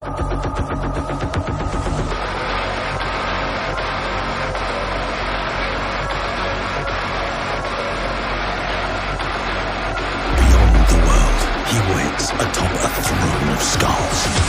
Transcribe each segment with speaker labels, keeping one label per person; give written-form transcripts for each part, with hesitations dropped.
Speaker 1: He waits atop a throne of skulls.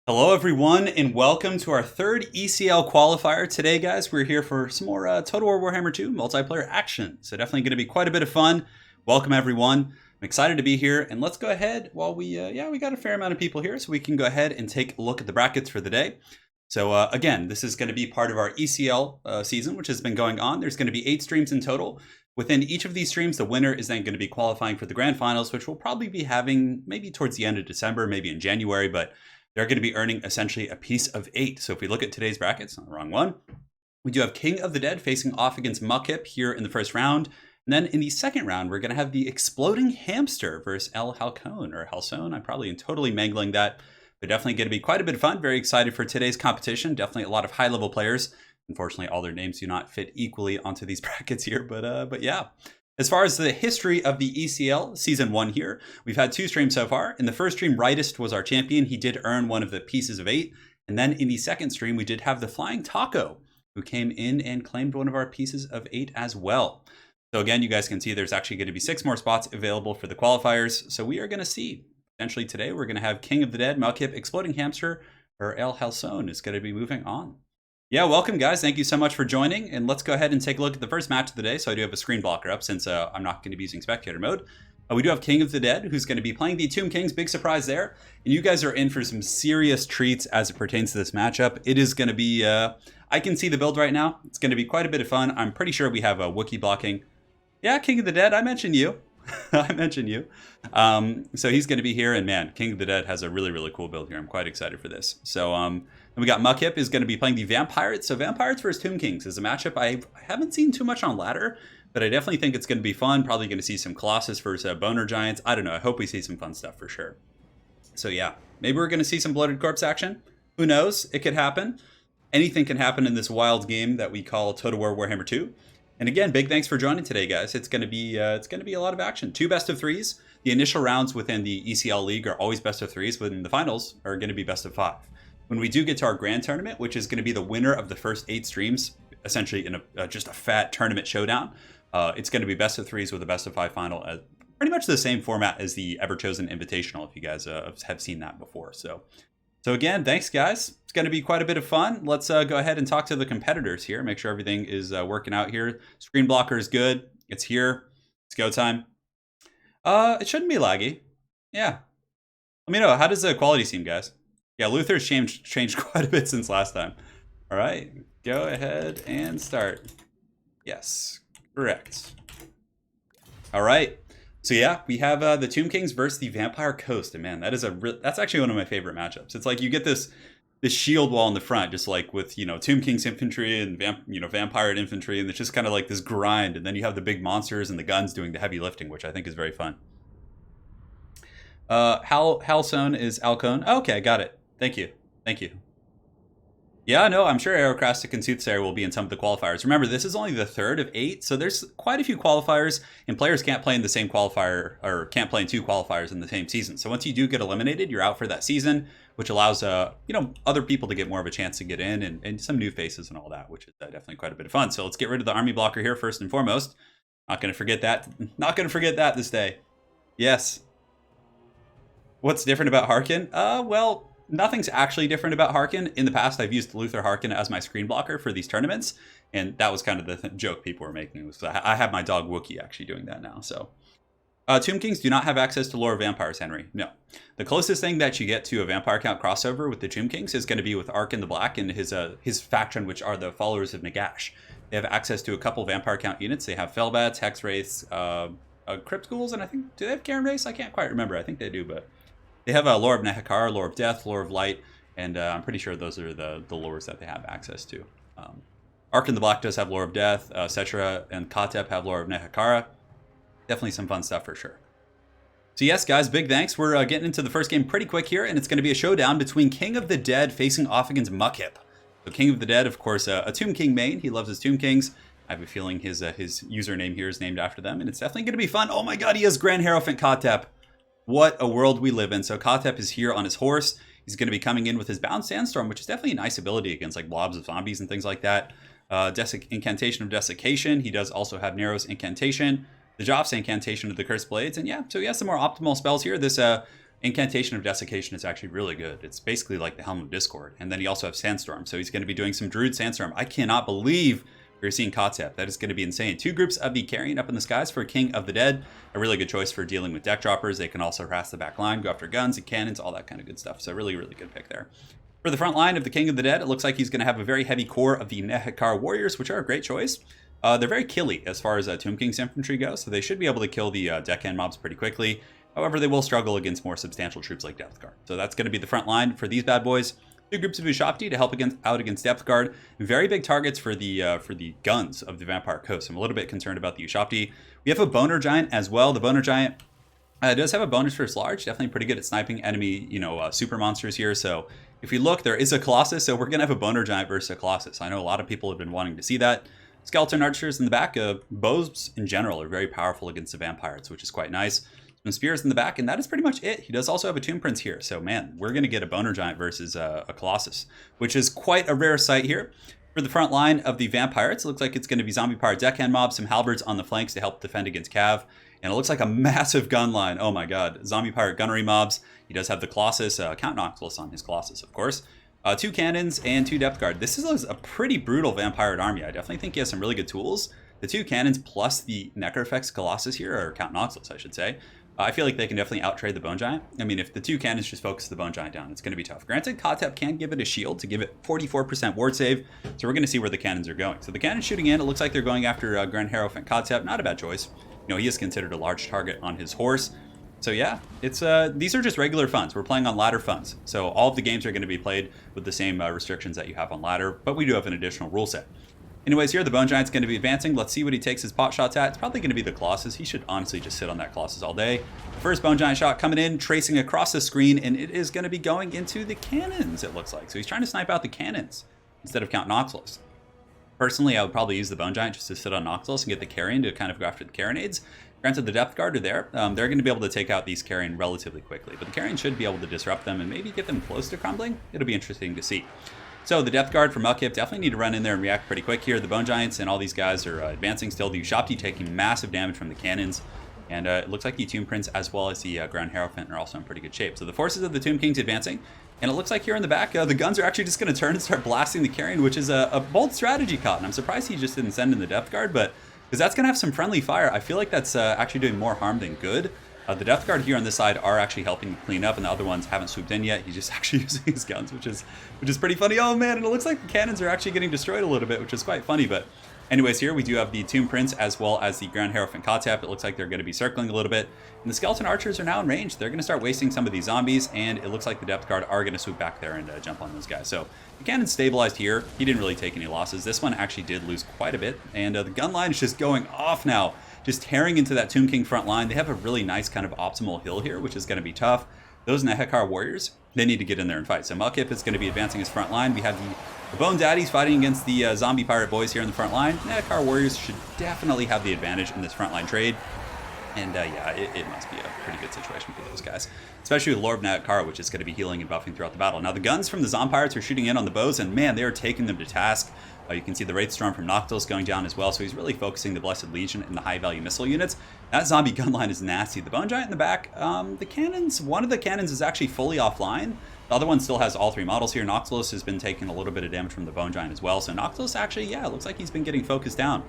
Speaker 2: Hello everyone, and welcome to our third ECL qualifier. Today, guys, we're here for some more Total War Warhammer 2 multiplayer action. So definitely going to be quite a bit of fun. Welcome everyone. I'm excited to be here, and let's go ahead while we got a fair amount of people here, so we can go ahead and take a look at the brackets for the day. So again, this is going to be part of our ECL season, which has been going on. There's going to be 8 streams in total. Within each of these streams, the winner is then going to be qualifying for the grand finals, which we'll probably be having maybe towards the end of December, maybe in January, but they're going to be earning essentially a piece of 8. So if we look at today's brackets, not the wrong one, we do have King of the Dead facing off against Muckhip here in the first round. And then in the second round, we're going to have the Exploding Hamster versus El Halcón or Halcón. I'm probably totally mangling that, but definitely going to be quite a bit of fun. Very excited for today's competition. Definitely a lot of high-level players. Unfortunately, all their names do not fit equally onto these brackets here, but yeah. As far as the history of the ECL Season 1 here, we've had 2 streams so far. In the first stream, Rightest was our champion. He did earn one of the pieces of 8. And then in the second stream, we did have the Flying Taco, who came in and claimed one of our pieces of 8 as well. So again, you guys can see there's actually going to be 6 more spots available for the qualifiers. So we are going to see, potentially today, we're going to have King of the Dead, Muckhip, Exploding Hamster, or El Halcón is going to be moving on. Yeah, welcome guys. Thank you so much for joining. And let's go ahead and take a look at the first match of the day. So I do have a screen blocker up since I'm not going to be using spectator mode. We do have King of the Dead, who's going to be playing the Tomb Kings. Big surprise there. And you guys are in for some serious treats as it pertains to this matchup. It is going to be, I can see the build right now. It's going to be quite a bit of fun. I'm pretty sure we have a Wookiee blocking. Yeah, King of the Dead, I mentioned you. I mentioned you. So he's going to be here. And man, King of the Dead has a really, really cool build here. I'm quite excited for this. So, and we got Muckhip is going to be playing the Vampirates. So Vampirates versus Tomb Kings is a matchup I haven't seen too much on ladder, but I definitely think it's going to be fun. Probably going to see some Colossus versus Boner Giants. I don't know. I hope we see some fun stuff for sure. So yeah, maybe we're going to see some Bloated Corpse action. Who knows? It could happen. Anything can happen in this wild game that we call Total War Warhammer 2. And again, big thanks for joining today, guys. It's going to be a lot of action. 2 best of 3s. The initial rounds within the ECL league are always best of 3s, but in the finals are going to be best of 5. When we do get to our grand tournament, which is going to be the winner of the first 8 streams, essentially in just a fat tournament showdown, it's going to be best of 3s with a best of 5 final. Pretty much the same format as the Ever Chosen Invitational, if you guys have seen that before. So again, thanks, guys. It's going to be quite a bit of fun. Let's go ahead and talk to the competitors here. Make sure everything is working out here. Screen blocker is good. It's here. It's go time. It shouldn't be laggy. Yeah. Let me know. How does the quality seem, guys? Yeah, Luther's changed quite a bit since last time. All right. Go ahead and start. Yes. Correct. All right. So yeah, we have the Tomb Kings versus the Vampire Coast, and man, that's actually one of my favorite matchups. It's like you get this shield wall in the front, just like with Tomb Kings infantry and Vampire infantry, and it's just kind of like this grind, and then you have the big monsters and the guns doing the heavy lifting, which I think is very fun. Halcyon is Alcone. Okay, got it. Thank you. Yeah, no, I'm sure Aerocrastic and Soothsayer will be in some of the qualifiers. Remember, this is only the 3rd of 8, so there's quite a few qualifiers, and players can't play in the same qualifier, or can't play in 2 qualifiers in the same season. So once you do get eliminated, you're out for that season, which allows other people to get more of a chance to get in, and some new faces and all that, which is definitely quite a bit of fun. So let's get rid of the army blocker here first and foremost. Not going to forget that. Not going to forget that this day. Yes. What's different about Harkin? Well, nothing's actually different about Harkin. In the past, I've used Luther Harkin as my screen blocker for these tournaments, and that was kind of the joke people were making. I have my dog Wookie actually doing that now. So, Tomb Kings do not have access to Lore of Vampires, Henry. No. The closest thing that you get to a Vampire Count crossover with the Tomb Kings is going to be with Arkin the Black and his faction, which are the followers of Nagash. They have access to a couple Vampire Count units. They have Felbats, Hex Wraiths, Crypt Ghouls, and I think, do they have Karen Race? I can't quite remember. I think they do, but they have a Lore of Nehekar, Lore of Death, Lore of Light, and I'm pretty sure those are the lores that they have access to. Arkin the Black does have Lore of Death. Cetra and Katep have Lore of Nehekara. Definitely some fun stuff for sure. So yes, guys, big thanks. We're getting into the first game pretty quick here, and it's going to be a showdown between King of the Dead facing off against Muckhip. So King of the Dead, of course, a Tomb King main. He loves his Tomb Kings. I have a feeling his username here is named after them, and it's definitely going to be fun. Oh my god, he has Grand Hierophant Katep. What a world we live in. So Katep is here on his horse. He's going to be coming in with his Bound Sandstorm, which is definitely a nice ability against like blobs of zombies and things like that. Incantation of Desiccation. He does also have Narrow's Incantation. The Joff's Incantation of the Cursed Blades. And yeah, so he has some more optimal spells here. This Incantation of Desiccation is actually really good. It's basically like the Helm of Discord. And then he also has Sandstorm. So he's going to be doing some Druid Sandstorm. I cannot believe we're seeing Katep. That is going to be insane. 2 groups of the Carrion up in the skies for King of the Dead. A really good choice for dealing with deck droppers. They can also harass the back line, go after guns and cannons, all that kind of good stuff. So really, really good pick there. For the front line of the King of the Dead, it looks like he's going to have a very heavy core of the Nehekar Warriors, which are a great choice. They're very killy as far as Tomb King's infantry goes, so they should be able to kill the deckhand mobs pretty quickly. However, they will struggle against more substantial troops like Depth Guard. So that's going to be the front line for these bad boys. 2 groups of Ushapti to help out against Depth Guard. Very big targets for the guns of the Vampire Coast. I'm a little bit concerned about the Ushapti. We have a Boner Giant as well. The Boner Giant does have a bonus for its large. Definitely pretty good at sniping enemy, super monsters here. So if we look, there is a Colossus. So we're going to have a Boner Giant versus a Colossus. I know a lot of people have been wanting to see that. Skeleton Archers in the back. Bows in general are very powerful against the vampires, which is quite nice. Some spears in the back, and that is pretty much it. He does also have a Tomb Prince here. So, man, we're going to get a Boner Giant versus a Colossus, which is quite a rare sight here. For the front line of the vampires, it looks like it's going to be Zombie Power Deckhand mobs, some Halberds on the flanks to help defend against Cav. And it looks like a massive gun line. Oh my god. Zombie Pirate Gunnery mobs. He does have the Colossus, Count Noxless on his Colossus, of course. 2 cannons and 2 Depth Guard. This is a pretty brutal vampire army. I definitely think he has some really good tools. The 2 cannons plus the Necrofex Colossus here, or Count Noxless, I should say. I feel like they can definitely outtrade the Bone Giant. I mean, if the 2 cannons just focus the Bone Giant down, it's going to be tough. Granted, Katep can give it a shield to give it 44% ward save, so we're going to see where the cannons are going. So the cannons shooting in, it looks like they're going after Grand Hierophant Katep. Not a bad choice. He is considered a large target on his horse. So yeah, it's these are just regular funds. We're playing on ladder funds. So all of the games are going to be played with the same restrictions that you have on ladder, but we do have an additional rule set. Anyways, here the Bone Giant's going to be advancing. Let's see what he takes his pot shots at. It's probably going to be the Colossus. He should honestly just sit on that Colossus all day. The first Bone Giant shot coming in, tracing across the screen, and it is going to be going into the cannons, it looks like. So he's trying to snipe out the cannons instead of Count Noxlos. Personally, I would probably use the Bone Giant just to sit on Noxlos and get the Carrion to kind of go after the Carronades. Granted, the Depth Guard are there. They're going to be able to take out these Carrion relatively quickly, but the Carrion should be able to disrupt them and maybe get them close to crumbling. It'll be interesting to see. So the Depth Guard from Muckhip definitely need to run in there and react pretty quick here. The Bone Giants and all these guys are advancing still. The Ushopti taking massive damage from the cannons. And it looks like the Tomb Prince as well as the Ground Hierophant are also in pretty good shape. So the forces of the Tomb Kings advancing. And it looks like here in the back, the guns are actually just going to turn and start blasting the Carrion, which is a bold strategy, Cotton. I'm surprised he just didn't send in the Depth Guard, but because that's going to have some friendly fire. I feel like that's actually doing more harm than good. The Depth Guard here on this side are actually helping clean up, and the other ones haven't swooped in yet. He's just actually using his guns, which is pretty funny. Oh man, and it looks like the cannons are actually getting destroyed a little bit, which is quite funny. But anyways, here we do have the Tomb Prince as well as the Ground Hierophant Kotep. It looks like they're going to be circling a little bit. And the Skeleton Archers are now in range. They're going to start wasting some of these zombies, and it looks like the Depth Guard are going to swoop back there and jump on those guys. So the cannon's stabilized here. He didn't really take any losses. This one actually did lose quite a bit, and the gun line is just going off now. Just tearing into that Tomb King front line. They have a really nice kind of optimal hill here, which is going to be tough. Those Nehekar warriors, they need to get in there and fight. So Muckhip is going to be advancing his front line. We have the Bone Daddies fighting against the zombie pirate boys here in the front line. Nehekar warriors should definitely have the advantage in this front line trade. And yeah, it must be a pretty good situation for those guys. Especially with Lord Nehekar, which is going to be healing and buffing throughout the battle. Now the guns from the Zom Pirates are shooting in on the bows, and man, they are taking them to task. You can see the Wraith Storm from Noctis going down as well, so he's really focusing the Blessed Legion and the high-value missile units. That zombie gun line is nasty. The Bone Giant in the back, the cannons, one of the cannons is actually fully offline. The other one still has all three models here. Noctis has been taking a little bit of damage from the Bone Giant as well, so Noctis actually, yeah, it looks like he's been getting focused down.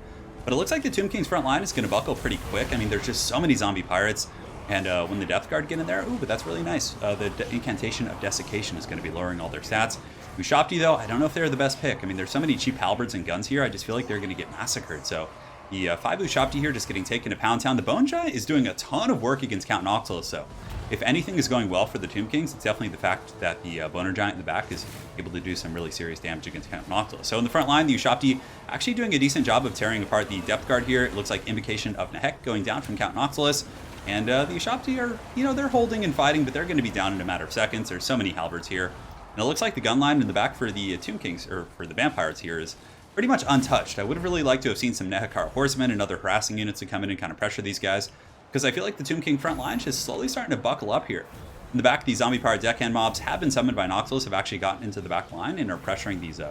Speaker 2: But it looks like the Tomb King's front line is going to buckle pretty quick. I mean, there's just so many zombie pirates. And when the Depth Guard get in there, ooh, but that's really nice. The Incantation of Desiccation is going to be lowering all their stats. Ushopti, though, I don't know if they're the best pick. I mean, there's so many cheap halberds and guns here, I just feel like they're going to get massacred. So the 5 Ushopti here just getting taken to Pound Town. The Bone Giant is doing a ton of work against Count Noctilus, so if anything is going well for the Tomb Kings, it's definitely the fact that the Boner Giant in the back is able to do some really serious damage against Count Noctilus. So in the front line, the Ushopti actually doing a decent job of tearing apart the Depth Guard here. It looks like Invocation of Nehek going down from Count Noctilus. And the Ushopti are, they're holding and fighting, but they're going to be down in a matter of seconds. There's so many halberds here. And it looks like the gun line in the back for the Tomb Kings, or for the Vampires here, is pretty much untouched. I would have really liked to have seen some Nehekar Horsemen and other harassing units to come in and kind of pressure these guys, because I feel like the Tomb King front line is slowly starting to buckle up here. In the back, these zombie pirate deckhand mobs have been summoned by Noctilus, have actually gotten into the back line and are pressuring these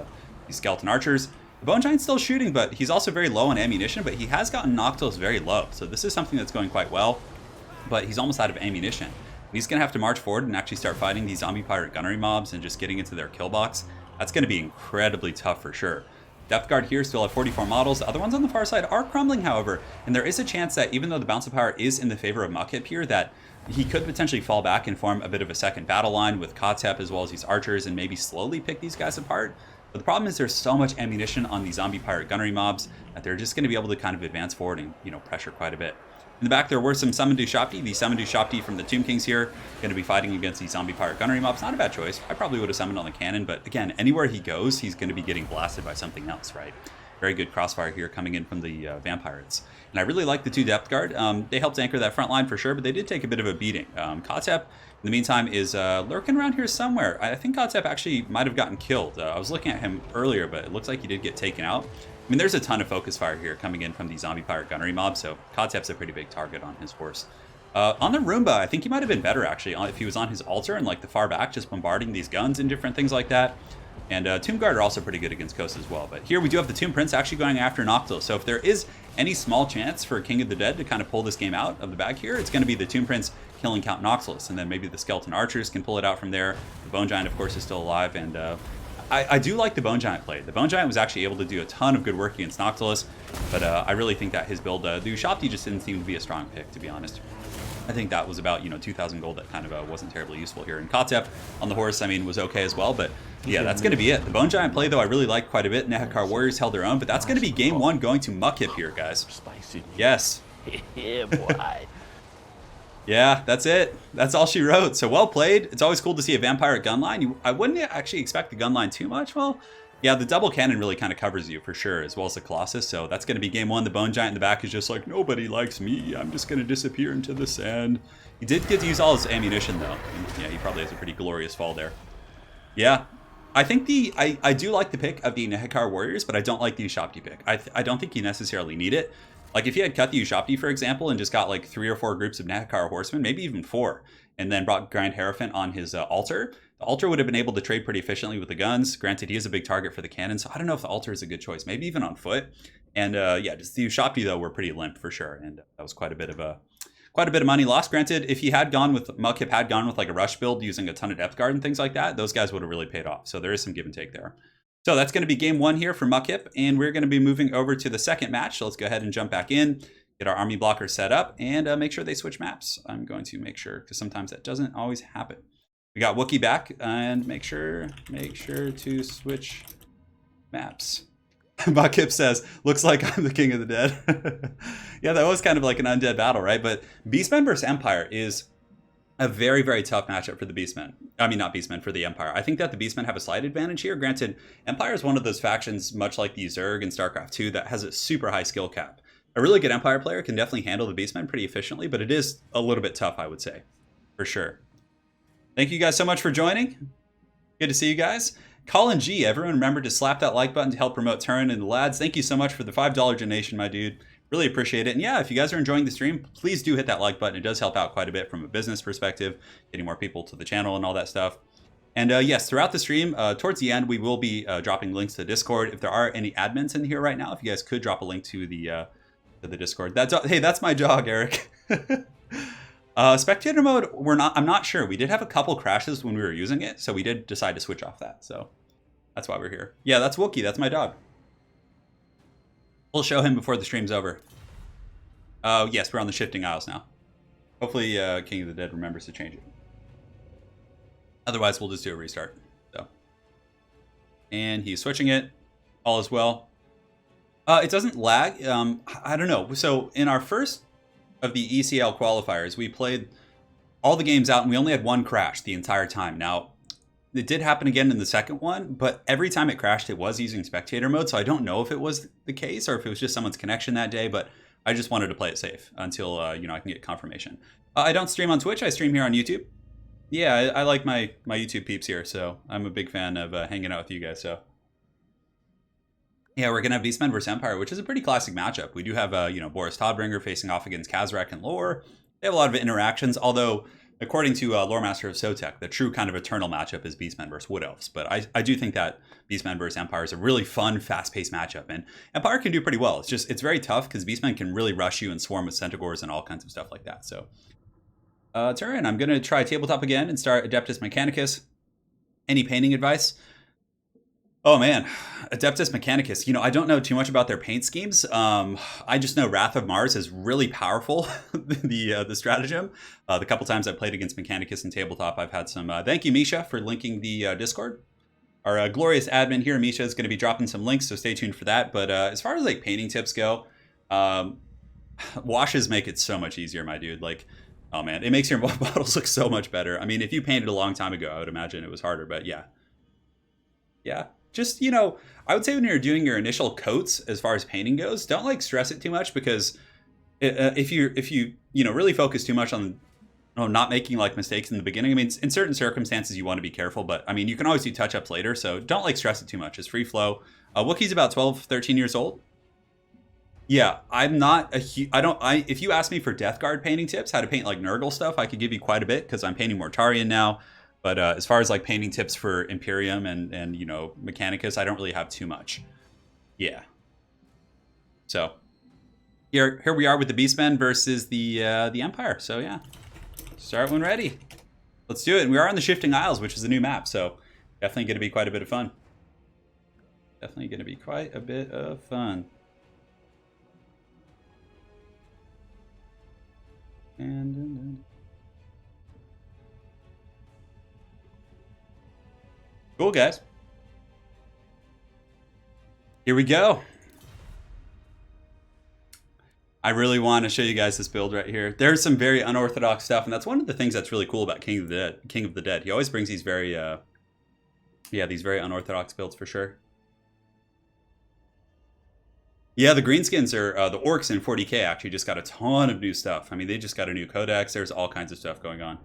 Speaker 2: skeleton archers. The Bone Giant's still shooting, but he's also very low on ammunition, but he has gotten Noctilus very low. So this is something that's going quite well, but he's almost out of ammunition. He's going to have to march forward and actually start fighting these zombie pirate gunnery mobs and just getting into their kill box. That's going to be incredibly tough for sure. Depth Guard here still have 44 models. The other ones on the far side are crumbling, however, and there is a chance that even though the bounce of power is in the favor of Muckhip here, that he could potentially fall back and form a bit of a second battle line with Kotep as well as these archers and maybe slowly pick these guys apart. But the problem is there's so much ammunition on these zombie pirate gunnery mobs that they're just going to be able to kind of advance forward and pressure quite a bit. In the back, there were some Summoned Ushopti. The Summoned Ushopti from the Tomb Kings here going to be fighting against the zombie pirate gunnery mobs. Not a bad choice. I probably would have summoned on the cannon, but again, anywhere he goes, he's going to be getting blasted by something else, right? Very good crossfire here coming in from the Vampires. And I really like the 2 Depth Guard. They helped anchor that front line for sure, but they did take a bit of a beating. Kotep, in the meantime, is lurking around here somewhere. I think Kotep actually might have gotten killed. I was looking at him earlier, but it looks like he did get taken out. I mean, there's a ton of focus fire here coming in from the zombie pirate gunnery mob, so Kotep's a pretty big target on his horse. On the Roomba, I think he might have been better, actually, if he was on his altar and like the far back, just bombarding these guns and different things like that. And Tomb Guard are also pretty good against Coast as well. But here we do have the Tomb Prince actually going after Noctil. So if there is any small chance for King of the Dead to kind of pull this game out of the bag here, it's going to be the Tomb Prince killing Count Noctilus. And then maybe the Skeleton Archers can pull it out from there. The Bone Giant, of course, is still alive. And I do like the Bone Giant play. The Bone Giant was actually able to do a ton of good work against Noctilus. But I really think that his build, the Ushopti just didn't seem to be a strong pick, to be honest. I think that was about, 2,000 gold that kind of wasn't terribly useful here. And Kotep on the horse, I mean, was okay as well. But yeah, that's going to be it. The Bone Giant play, though, I really like quite a bit. Nehekar Warriors held their own, but that's going to be game 1 going to Muckhip here, guys.
Speaker 3: Spicy.
Speaker 2: Yes.
Speaker 3: Yeah, boy.
Speaker 2: Yeah, that's it. That's all she wrote. So well played. It's always cool to see a vampire gun line. I wouldn't actually expect the gun line too much. Well, Yeah, the double cannon really kind of covers you for sure, as well as the Colossus. So that's going to be game one. The Bone Giant in the back is just like, nobody likes me. I'm just going to disappear into the sand. He did get to use all his ammunition, though. And yeah, he probably has a pretty glorious fall there. Yeah, I think I do like the pick of the Nehekar Warriors, but I don't like the Ushabti pick. I don't think you necessarily need it. Like, if you had cut the Ushabti, for example, and just got like 3 or 4 groups of Nehekar Horsemen, maybe even 4, and then brought Grand Hierophant on his altar, the altar would have been able to trade pretty efficiently with the guns. Granted, he is a big target for the cannon, so I don't know if the altar is a good choice. Maybe even on foot. And yeah, just the Ushabti, though, were pretty limp for sure, and that was quite a bit of money lost. Granted, if he had gone with Mudkip had gone with like a rush build using a ton of depth guard and things like that, those guys would have really paid off. So there is some give and take there. So that's going to be game 1 here for Mudkip, and we're going to be moving over to the second match. So let's go ahead and jump back in, get our army blocker set up, and make sure they switch maps. I'm going to make sure, because sometimes that doesn't always happen. We got Wookiee back, and make sure to switch maps. Mudkip says, looks like I'm the king of the dead. Yeah, that was kind of like an undead battle, right? But Beastmen versus Empire is a very, very tough matchup for the Beastmen. I mean, not Beastmen, for the Empire. I think that the Beastmen have a slight advantage here. Granted, Empire is one of those factions, much like the Zerg in StarCraft 2, that has a super high skill cap. A really good Empire player can definitely handle the Beastmen pretty efficiently, but it is a little bit tough, I would say, for sure. Thank you guys so much for joining. Good to see you guys. Colin G, everyone remember to slap that like button to help promote Turin and the lads. Thank you so much for the $5 donation, my dude. Really appreciate it. And yeah, if you guys are enjoying the stream, please do hit that like button. It does help out quite a bit from a business perspective, getting more people to the channel and all that stuff. And yes, throughout the stream, towards the end, we will be dropping links to the Discord. If there are any admins in here right now, if you guys could drop a link to the Discord. Hey, that's my jog, Eric. Spectator mode, I'm not sure. We did have a couple crashes when we were using it, so we did decide to switch off that. So that's why we're here. Yeah, that's Wookiee. That's my dog. We'll show him before the stream's over. Yes, we're on the Shifting Isles now. Hopefully King of the Dead remembers to change it. Otherwise, we'll just do a restart. So, and he's switching it. All is well. It doesn't lag. I don't know. So in our first of the ECL qualifiers, we played all the games out and we only had 1 crash the entire time. Now, it did happen again in the second one, but every time it crashed, it was using spectator mode. So I don't know if it was the case or if it was just someone's connection that day, but I just wanted to play it safe until, I can get confirmation. I don't stream on Twitch. I stream here on YouTube. Yeah, I like my YouTube peeps here, so I'm a big fan of hanging out with you guys. So yeah, we're going to have Beastmen versus Empire, which is a pretty classic matchup. We do have, Boris Todbringer facing off against Kazrak and Lore. They have a lot of interactions, although, according to Lore Master of Sotek, the true kind of eternal matchup is Beastmen versus Wood Elves. But I do think that Beastmen versus Empire is a really fun, fast-paced matchup. And Empire can do pretty well. It's very tough because Beastmen can really rush you and swarm with Centaurs and all kinds of stuff like that. So, Turin, I'm going to try Tabletop again and start Adeptus Mechanicus. Any painting advice? Oh man, Adeptus Mechanicus. I don't know too much about their paint schemes. I just know Wrath of Mars is really powerful, the stratagem. The couple times I played against Mechanicus in Tabletop, I've had some... thank you, Misha, for linking the Discord. Our glorious admin here, Misha, is going to be dropping some links, so stay tuned for that. But as far as like painting tips go, washes make it so much easier, my dude. Like, oh man, it makes your bottles look so much better. I mean, if you painted a long time ago, I would imagine it was harder, but yeah. Yeah. Just, I would say when you're doing your initial coats, as far as painting goes, don't like stress it too much, because if you really focus too much on not making like mistakes in the beginning, I mean, in certain circumstances you want to be careful, but I mean, you can always do touch-ups later, so don't like stress it too much. It's free flow. Wookiee's about 12, 13 years old. Yeah, I'm not if you ask me for Death Guard painting tips, how to paint like Nurgle stuff, I could give you quite a bit because I'm painting Mortarion now. But as far as like painting tips for Imperium and Mechanicus, I don't really have too much. Yeah. So here we are with the Beastmen versus the Empire. So yeah, start when ready. Let's do it. And we are on the Shifting Isles, which is a new map. So definitely going to be quite a bit of fun. Definitely going to be quite a bit of fun. And cool, guys. Here we go. I really want to show you guys this build right here. There's some very unorthodox stuff, and that's one of the things that's really cool about King of the Dead. He always brings these very, these very unorthodox builds for sure. Yeah, the Greenskins are the orcs in 40k actually just got a ton of new stuff. I mean, they just got a new codex. There's all kinds of stuff going on.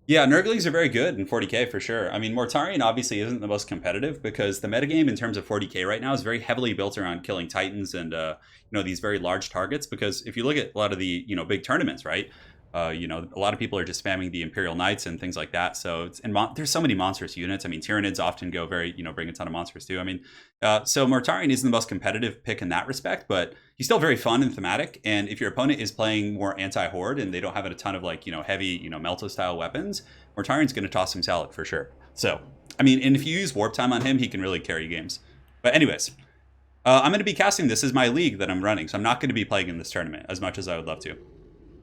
Speaker 2: Yeah, Nurglings are very good in 40k for sure. I mean, Mortarion obviously isn't the most competitive because the metagame in terms of 40k right now is very heavily built around killing titans and these very large targets. Because if you look at a lot of the big tournaments, right? A lot of people are just spamming the Imperial Knights and things like that. So there's so many monstrous units. I mean, Tyranids often go very, bring a ton of monsters too. I mean, so Mortarion isn't the most competitive pick in that respect, but he's still very fun and thematic. And if your opponent is playing more anti-horde and they don't have a ton of heavy, Melta style weapons, Mortarion's going to toss some salad for sure. So, I mean, and if you use Warp Time on him, he can really carry games. But anyways, I'm going to be casting this as my league that I'm running. So I'm not going to be playing in this tournament as much as I would love to.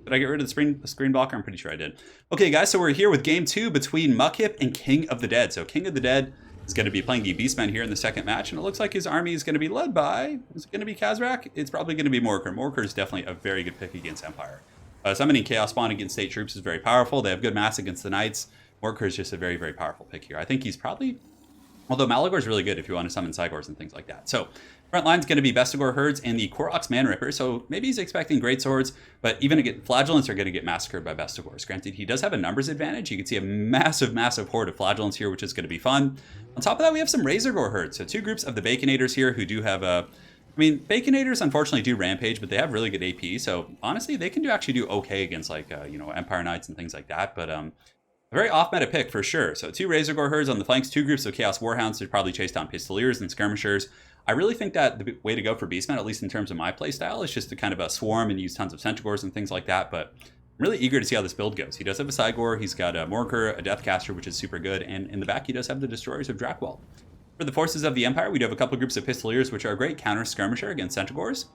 Speaker 2: Did I get rid of the screen blocker? I'm pretty sure I did. Okay, guys, so we're here with Game 2 between Muckhip and King of the Dead. So King of the Dead is going to be playing the Beastmen here in the second match, and it looks like his army is going to be led by... Is it going to be Khazrak? It's probably going to be Morkar. Morkar is definitely a very good pick against Empire. Summoning Chaos Spawn against State Troops is very powerful. They have good mass against the Knights. Morkar is just a very, very powerful pick here. I think he's probably... Although Malagor is really good if you want to summon Cygors and things like that. So front line's going to be Bestigor Herds and the Koroks Man Ripper. So maybe he's expecting great swords, but even Flagellants are going to get massacred by Bestigors. Granted, he does have a numbers advantage. You can see a massive, massive horde of Flagellants here, which is going to be fun. On top of that, we have some Razorgore Herds. So two groups of the Baconators here who do have a... I mean, Baconators unfortunately do Rampage, but they have really good AP. So honestly, they can actually do okay against Empire Knights and things like that. But a very off-meta pick for sure. So two Razorgore Herds on the flanks, two groups of Chaos Warhounds to probably chase down Pistoliers and Skirmishers. I really think that the way to go for Beastmen, at least in terms of my playstyle, is just to kind of swarm and use tons of Centaurs and things like that. But I'm really eager to see how this build goes. He does have a Cygor, he's got a Morkar, a Deathcaster, which is super good, and in the back he does have the Destroyers of Drakwald. For the forces of the Empire, we do have a couple groups of Pistoliers, which are a great counter skirmisher against Centaurs.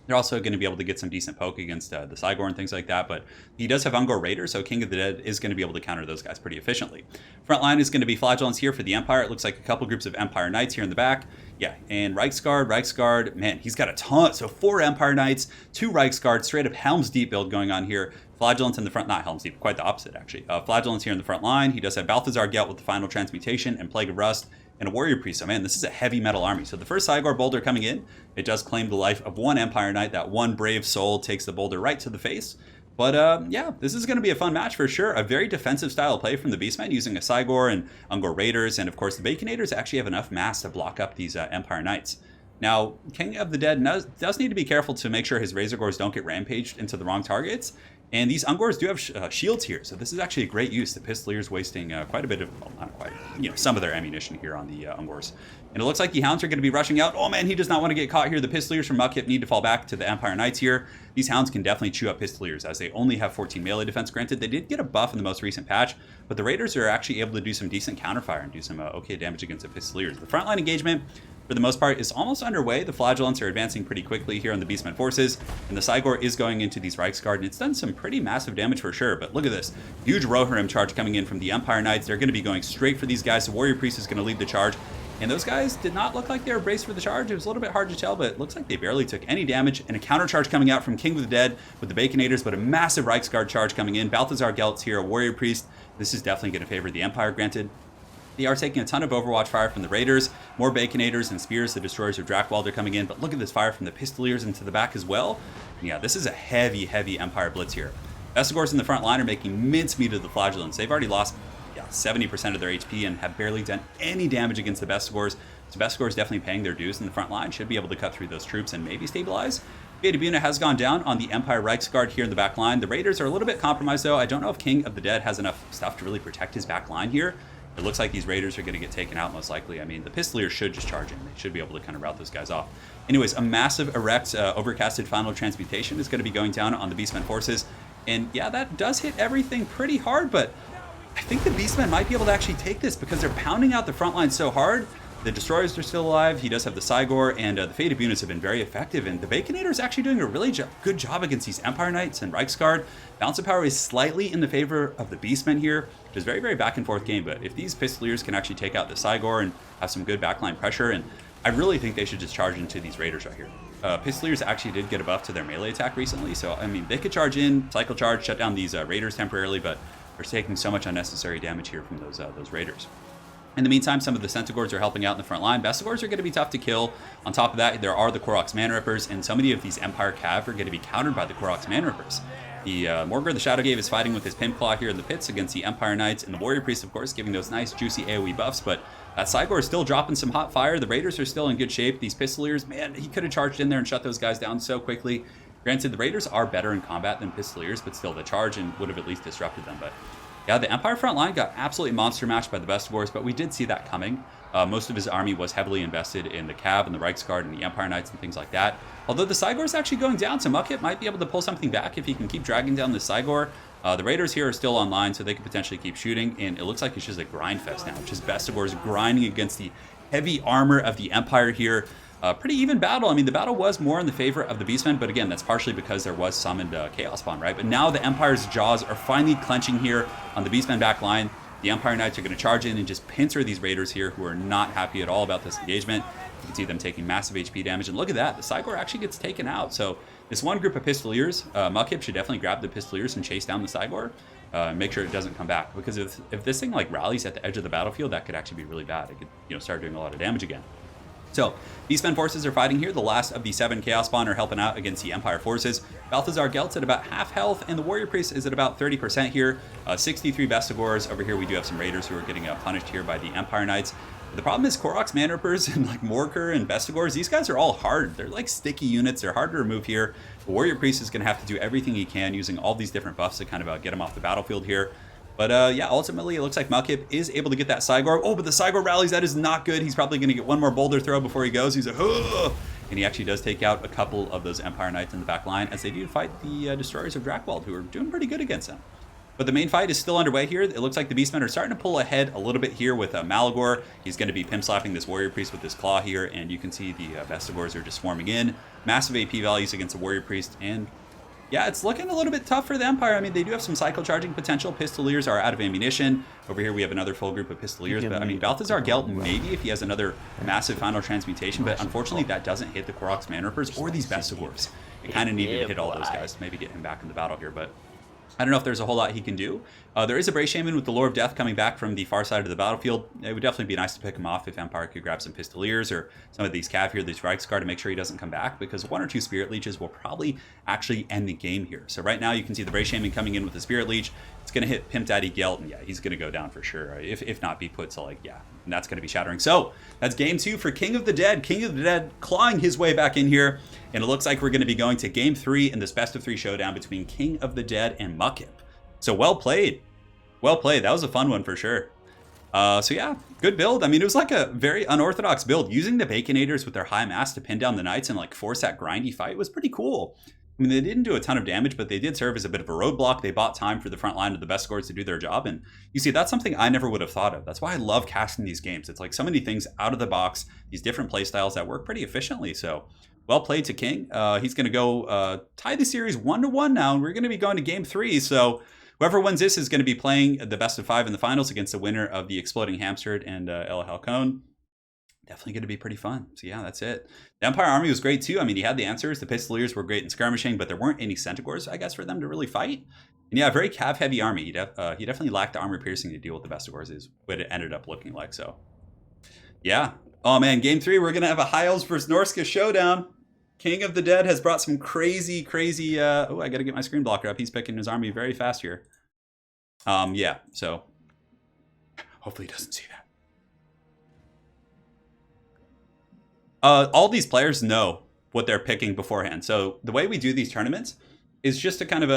Speaker 2: They're also going to be able to get some decent poke against the Cygor and things like that, but he does have Ungor Raiders, so King of the Dead is going to be able to counter those guys pretty efficiently. Front line is going to be Flagellants here for the Empire. It looks like a couple groups of Empire Knights here in the back. Yeah, and Reiksguard, man, he's got a ton. So 4 Empire Knights, 2 Reiksguard, straight up Helm's Deep build going on here. Flagellants in the front, not Helm's Deep, quite the opposite actually. Flagellants here in the front line. He does have Balthazar Gelt with the Final Transmutation and Plague of Rust, and a Warrior Priest. So man, this is a heavy metal army. So the first Cygor boulder coming in, it does claim the life of one Empire Knight. That one brave soul takes the boulder right to the face. But yeah, this is going to be a fun match for sure. A very defensive style of play from the Beastmen using a Cygor and Ungor Raiders. And of course, the Baconators actually have enough mass to block up these Empire Knights. Now, King of the Dead does need to be careful to make sure his Razorgores don't get rampaged into the wrong targets. And these Ungors do have shields here, so this is actually a great use. The Pistoliers wasting quite a bit of, well, not quite, some of their ammunition here on the Ungors. And it looks like the Hounds are going to be rushing out. Oh man, he does not want to get caught here. The Pistoliers from Muckhip need to fall back to the Empire Knights here. These Hounds can definitely chew up Pistoliers as they only have 14 melee defense. Granted, they did get a buff in the most recent patch, but the Raiders are actually able to do some decent counterfire and do some okay damage against the Pistoliers. The frontline engagement, for the most part, is almost underway. The Flagellants are advancing pretty quickly here on the Beastmen forces, and the Cygor is going into these Reiksguard, and it's done some pretty massive damage for sure. But look at this. Huge Rohirrim charge coming in from the Empire Knights. They're going to be going straight for these guys. The Warrior Priest is going to lead the charge, and those guys did not look like they were braced for the charge. It was a little bit hard to tell, but it looks like they barely took any damage, and a counter charge coming out from King of the Dead with the Baconators, but a massive Reiksguard charge coming in. Balthazar Gelt's here, a Warrior Priest. This is definitely going to favor the Empire, granted. They are taking a ton of Overwatch fire from the Raiders. More Baconators and Spears, the Destroyers of Drakewald are coming in. But look at this fire from the Pistoliers into the back as well. Yeah, this is a heavy, heavy Empire blitz here. Bestigors in the front line are making mincemeat of the Flagellants. They've already lost 70% of their HP and have barely done any damage against the Bestigors. So Bestigors definitely paying their dues in the front line. Should be able to cut through those troops and maybe stabilize. Beta has gone down on the Empire Reiksguard here in the back line. The Raiders are a little bit compromised though. I don't know if King of the Dead has enough stuff to really protect his back line here. It looks like these Raiders are going to get taken out most likely. I mean, the Pistoliers should just charge in. They should be able to kind of rout those guys off. Anyways, a massive erect overcasted Final Transmutation is going to be going down on the Beastmen forces. And yeah, that does hit everything pretty hard, but I think the Beastmen might be able to actually take this because they're pounding out the front line so hard. The Destroyers are still alive. He does have the Cygor, and the Fated units have been very effective. And the Baconator is actually doing a really good job against these Empire Knights and Reiksguard. Balance of power is slightly in the favor of the Beastmen here, which is very, very back and forth game. But if these Pistoliers can actually take out the Cygor and have some good backline pressure, and I really think they should just charge into these Raiders right here. Pistoliers actually did get a buff to their melee attack recently, so I mean they could charge in, cycle charge, shut down these Raiders temporarily, but they're taking so much unnecessary damage here from those Raiders. In the meantime, some of the Centaurs are helping out in the front line. Bestigors are going to be tough to kill. On top of that, there are the Koroks Man-Rippers, and so many of these Empire Cav are going to be countered by the Koroks Man-Rippers. The Morgr the Shadowgave is fighting with his Pimp Claw here in the pits against the Empire Knights, and the Warrior Priest, of course, giving those nice, juicy AoE buffs, but that Cygor is still dropping some hot fire. The Raiders are still in good shape. These Pistoliers, man, he could have charged in there and shut those guys down so quickly. Granted, the Raiders are better in combat than Pistoliers, but still, the charge and would have at least disrupted them, but yeah, the Empire front line got absolutely monster matched by the Bestigors, but we did see that coming. Most of his army was heavily invested in the Cav and the Reiksguard and the Empire Knights and things like that. Although the Cygor is actually going down, so Mukhip might be able to pull something back if he can keep dragging down the Cygor. The Raiders here are still online, so they can potentially keep shooting, and it looks like it's just a grind fest now, which is Bestigors grinding against the heavy armor of the Empire here. Pretty even battle. I mean, the battle was more in the favor of the Beastmen, but again, that's partially because there was summoned Chaos Spawn, right? But now the Empire's jaws are finally clenching here on the Beastmen back line. The Empire Knights are going to charge in and just pincer these Raiders here who are not happy at all about this engagement. You can see them taking massive HP damage, and look at that. The Cygor actually gets taken out. So this one group of Pistoliers, Mukhip should definitely grab the Pistoliers and chase down the Cygor. Make sure it doesn't come back, because if this thing like rallies at the edge of the battlefield, that could actually be really bad. It could start doing a lot of damage again. So, Beastmen forces are fighting here. The last of the 7 Chaos Spawn are helping out against the Empire forces. Balthazar Gelt's at about half health, and the Warrior Priest is at about 30% here. 63 Bestigors. Over here we do have some Raiders who are getting punished here by the Empire Knights. But the problem is Koroks Man-Rippers and like Morgr and Bestigors, these guys are all hard. They're like sticky units. They're hard to remove here. The Warrior Priest is going to have to do everything he can using all these different buffs to kind of get him off the battlefield here. But yeah, ultimately, it looks like Mukhip is able to get that Cygor. Oh, but the Cygor rallies. That is not good. He's probably going to get one more boulder throw before he goes. He's like, oh! And he actually does take out a couple of those Empire Knights in the back line as they do fight the Destroyers of Drakwold, who are doing pretty good against them. But the main fight is still underway here. It looks like the Beastmen are starting to pull ahead a little bit here with Malagor. He's going to be pimp slapping this Warrior Priest with his claw here, and you can see the Bestigors are just swarming in. Massive AP values against the Warrior Priest, and yeah, it's looking a little bit tough for the Empire. I mean, they do have some cycle charging potential. Pistoliers are out of ammunition. Over here, we have another full group of Pistoliers. But I mean, Balthazar Gelt, maybe if he has another massive final transmutation. But unfortunately, that doesn't hit the Koroks Man-Rippers or these Bestigors. It kind of needed to hit all those guys to maybe get him back in the battle here. But I don't know if there's a whole lot he can do. There is a Bray Shaman with the Lore of Death coming back from the far side of the battlefield. It would definitely be nice to pick him off if Empire could grab some Pistoliers or some of these Cav here, these Reiksguard, to make sure he doesn't come back, because 1 or 2 Spirit Leeches will probably actually end the game here. So right now you can see the Bray Shaman coming in with the Spirit Leech. It's going to hit Pimp Daddy Gelt, and yeah, he's going to go down for sure. If not be put to like, yeah, and that's going to be shattering. So that's game 2 for King of the Dead. King of the Dead clawing his way back in here. And it looks like we're going to be going to game 3 in this best of 3 showdown between King of the Dead and Mukhip. So well played. Well played. That was a fun one for sure. So yeah, good build. I mean, it was like a very unorthodox build. Using the Baconators with their high mass to pin down the Knights and like force that grindy fight was pretty cool. I mean, they didn't do a ton of damage, but they did serve as a bit of a roadblock. They bought time for the front line of the Bestigors to do their job. And you see, that's something I never would have thought of. That's why I love casting these games. It's like so many things out of the box, these different play styles that work pretty efficiently. So well played to King. He's going to go tie the series 1-1 now, and we're going to be going to game 3. So whoever wins this is going to be playing the best of 5 in the finals against the winner of the Exploding Hamster and El Halcon. Definitely going to be pretty fun. So yeah, that's it. The Empire army was great too. I mean, he had the answers. The Pistoliers were great in skirmishing, but there weren't any Centaurs, I guess, for them to really fight. And yeah, very cav-heavy army. He definitely lacked the armor piercing to deal with the Bestigors, is what it ended up looking like. So yeah. Oh man, game 3, we're going to have a High Elves versus Norsca showdown. King of the Dead has brought some crazy, oh, I got to get my screen blocker up. He's picking his army very fast here. Yeah, so hopefully he doesn't see that. All these players know what they're picking beforehand. So the way we do these tournaments is just to kind of,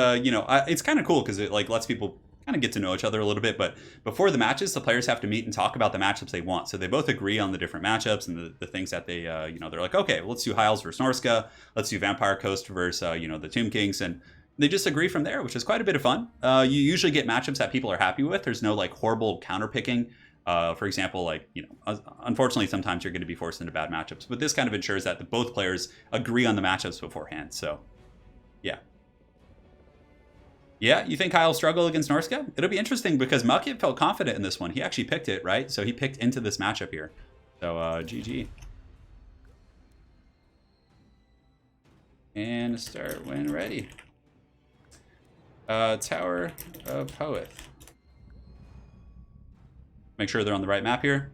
Speaker 2: it's kind of cool because it like lets people kind of get to know each other a little bit. But before the matches, the players have to meet and talk about the matchups they want. So they both agree on the different matchups and the things that they, they're like, okay, well, let's do High Elves versus Norsca. Let's do Vampire Coast versus, the Tomb Kings. And they just agree from there, which is quite a bit of fun. You usually get matchups that people are happy with. There's no like horrible counter picking. For example, like, unfortunately, sometimes you're going to be forced into bad matchups, but this kind of ensures that both players agree on the matchups beforehand. So, yeah. Yeah, you think Kyle struggle against Norsca? It'll be interesting because Mukhip felt confident in this one. He actually picked it, right? So he picked into this matchup here. So, GG. And start when ready. Tower of Hoeth. Make sure they're on the right map here.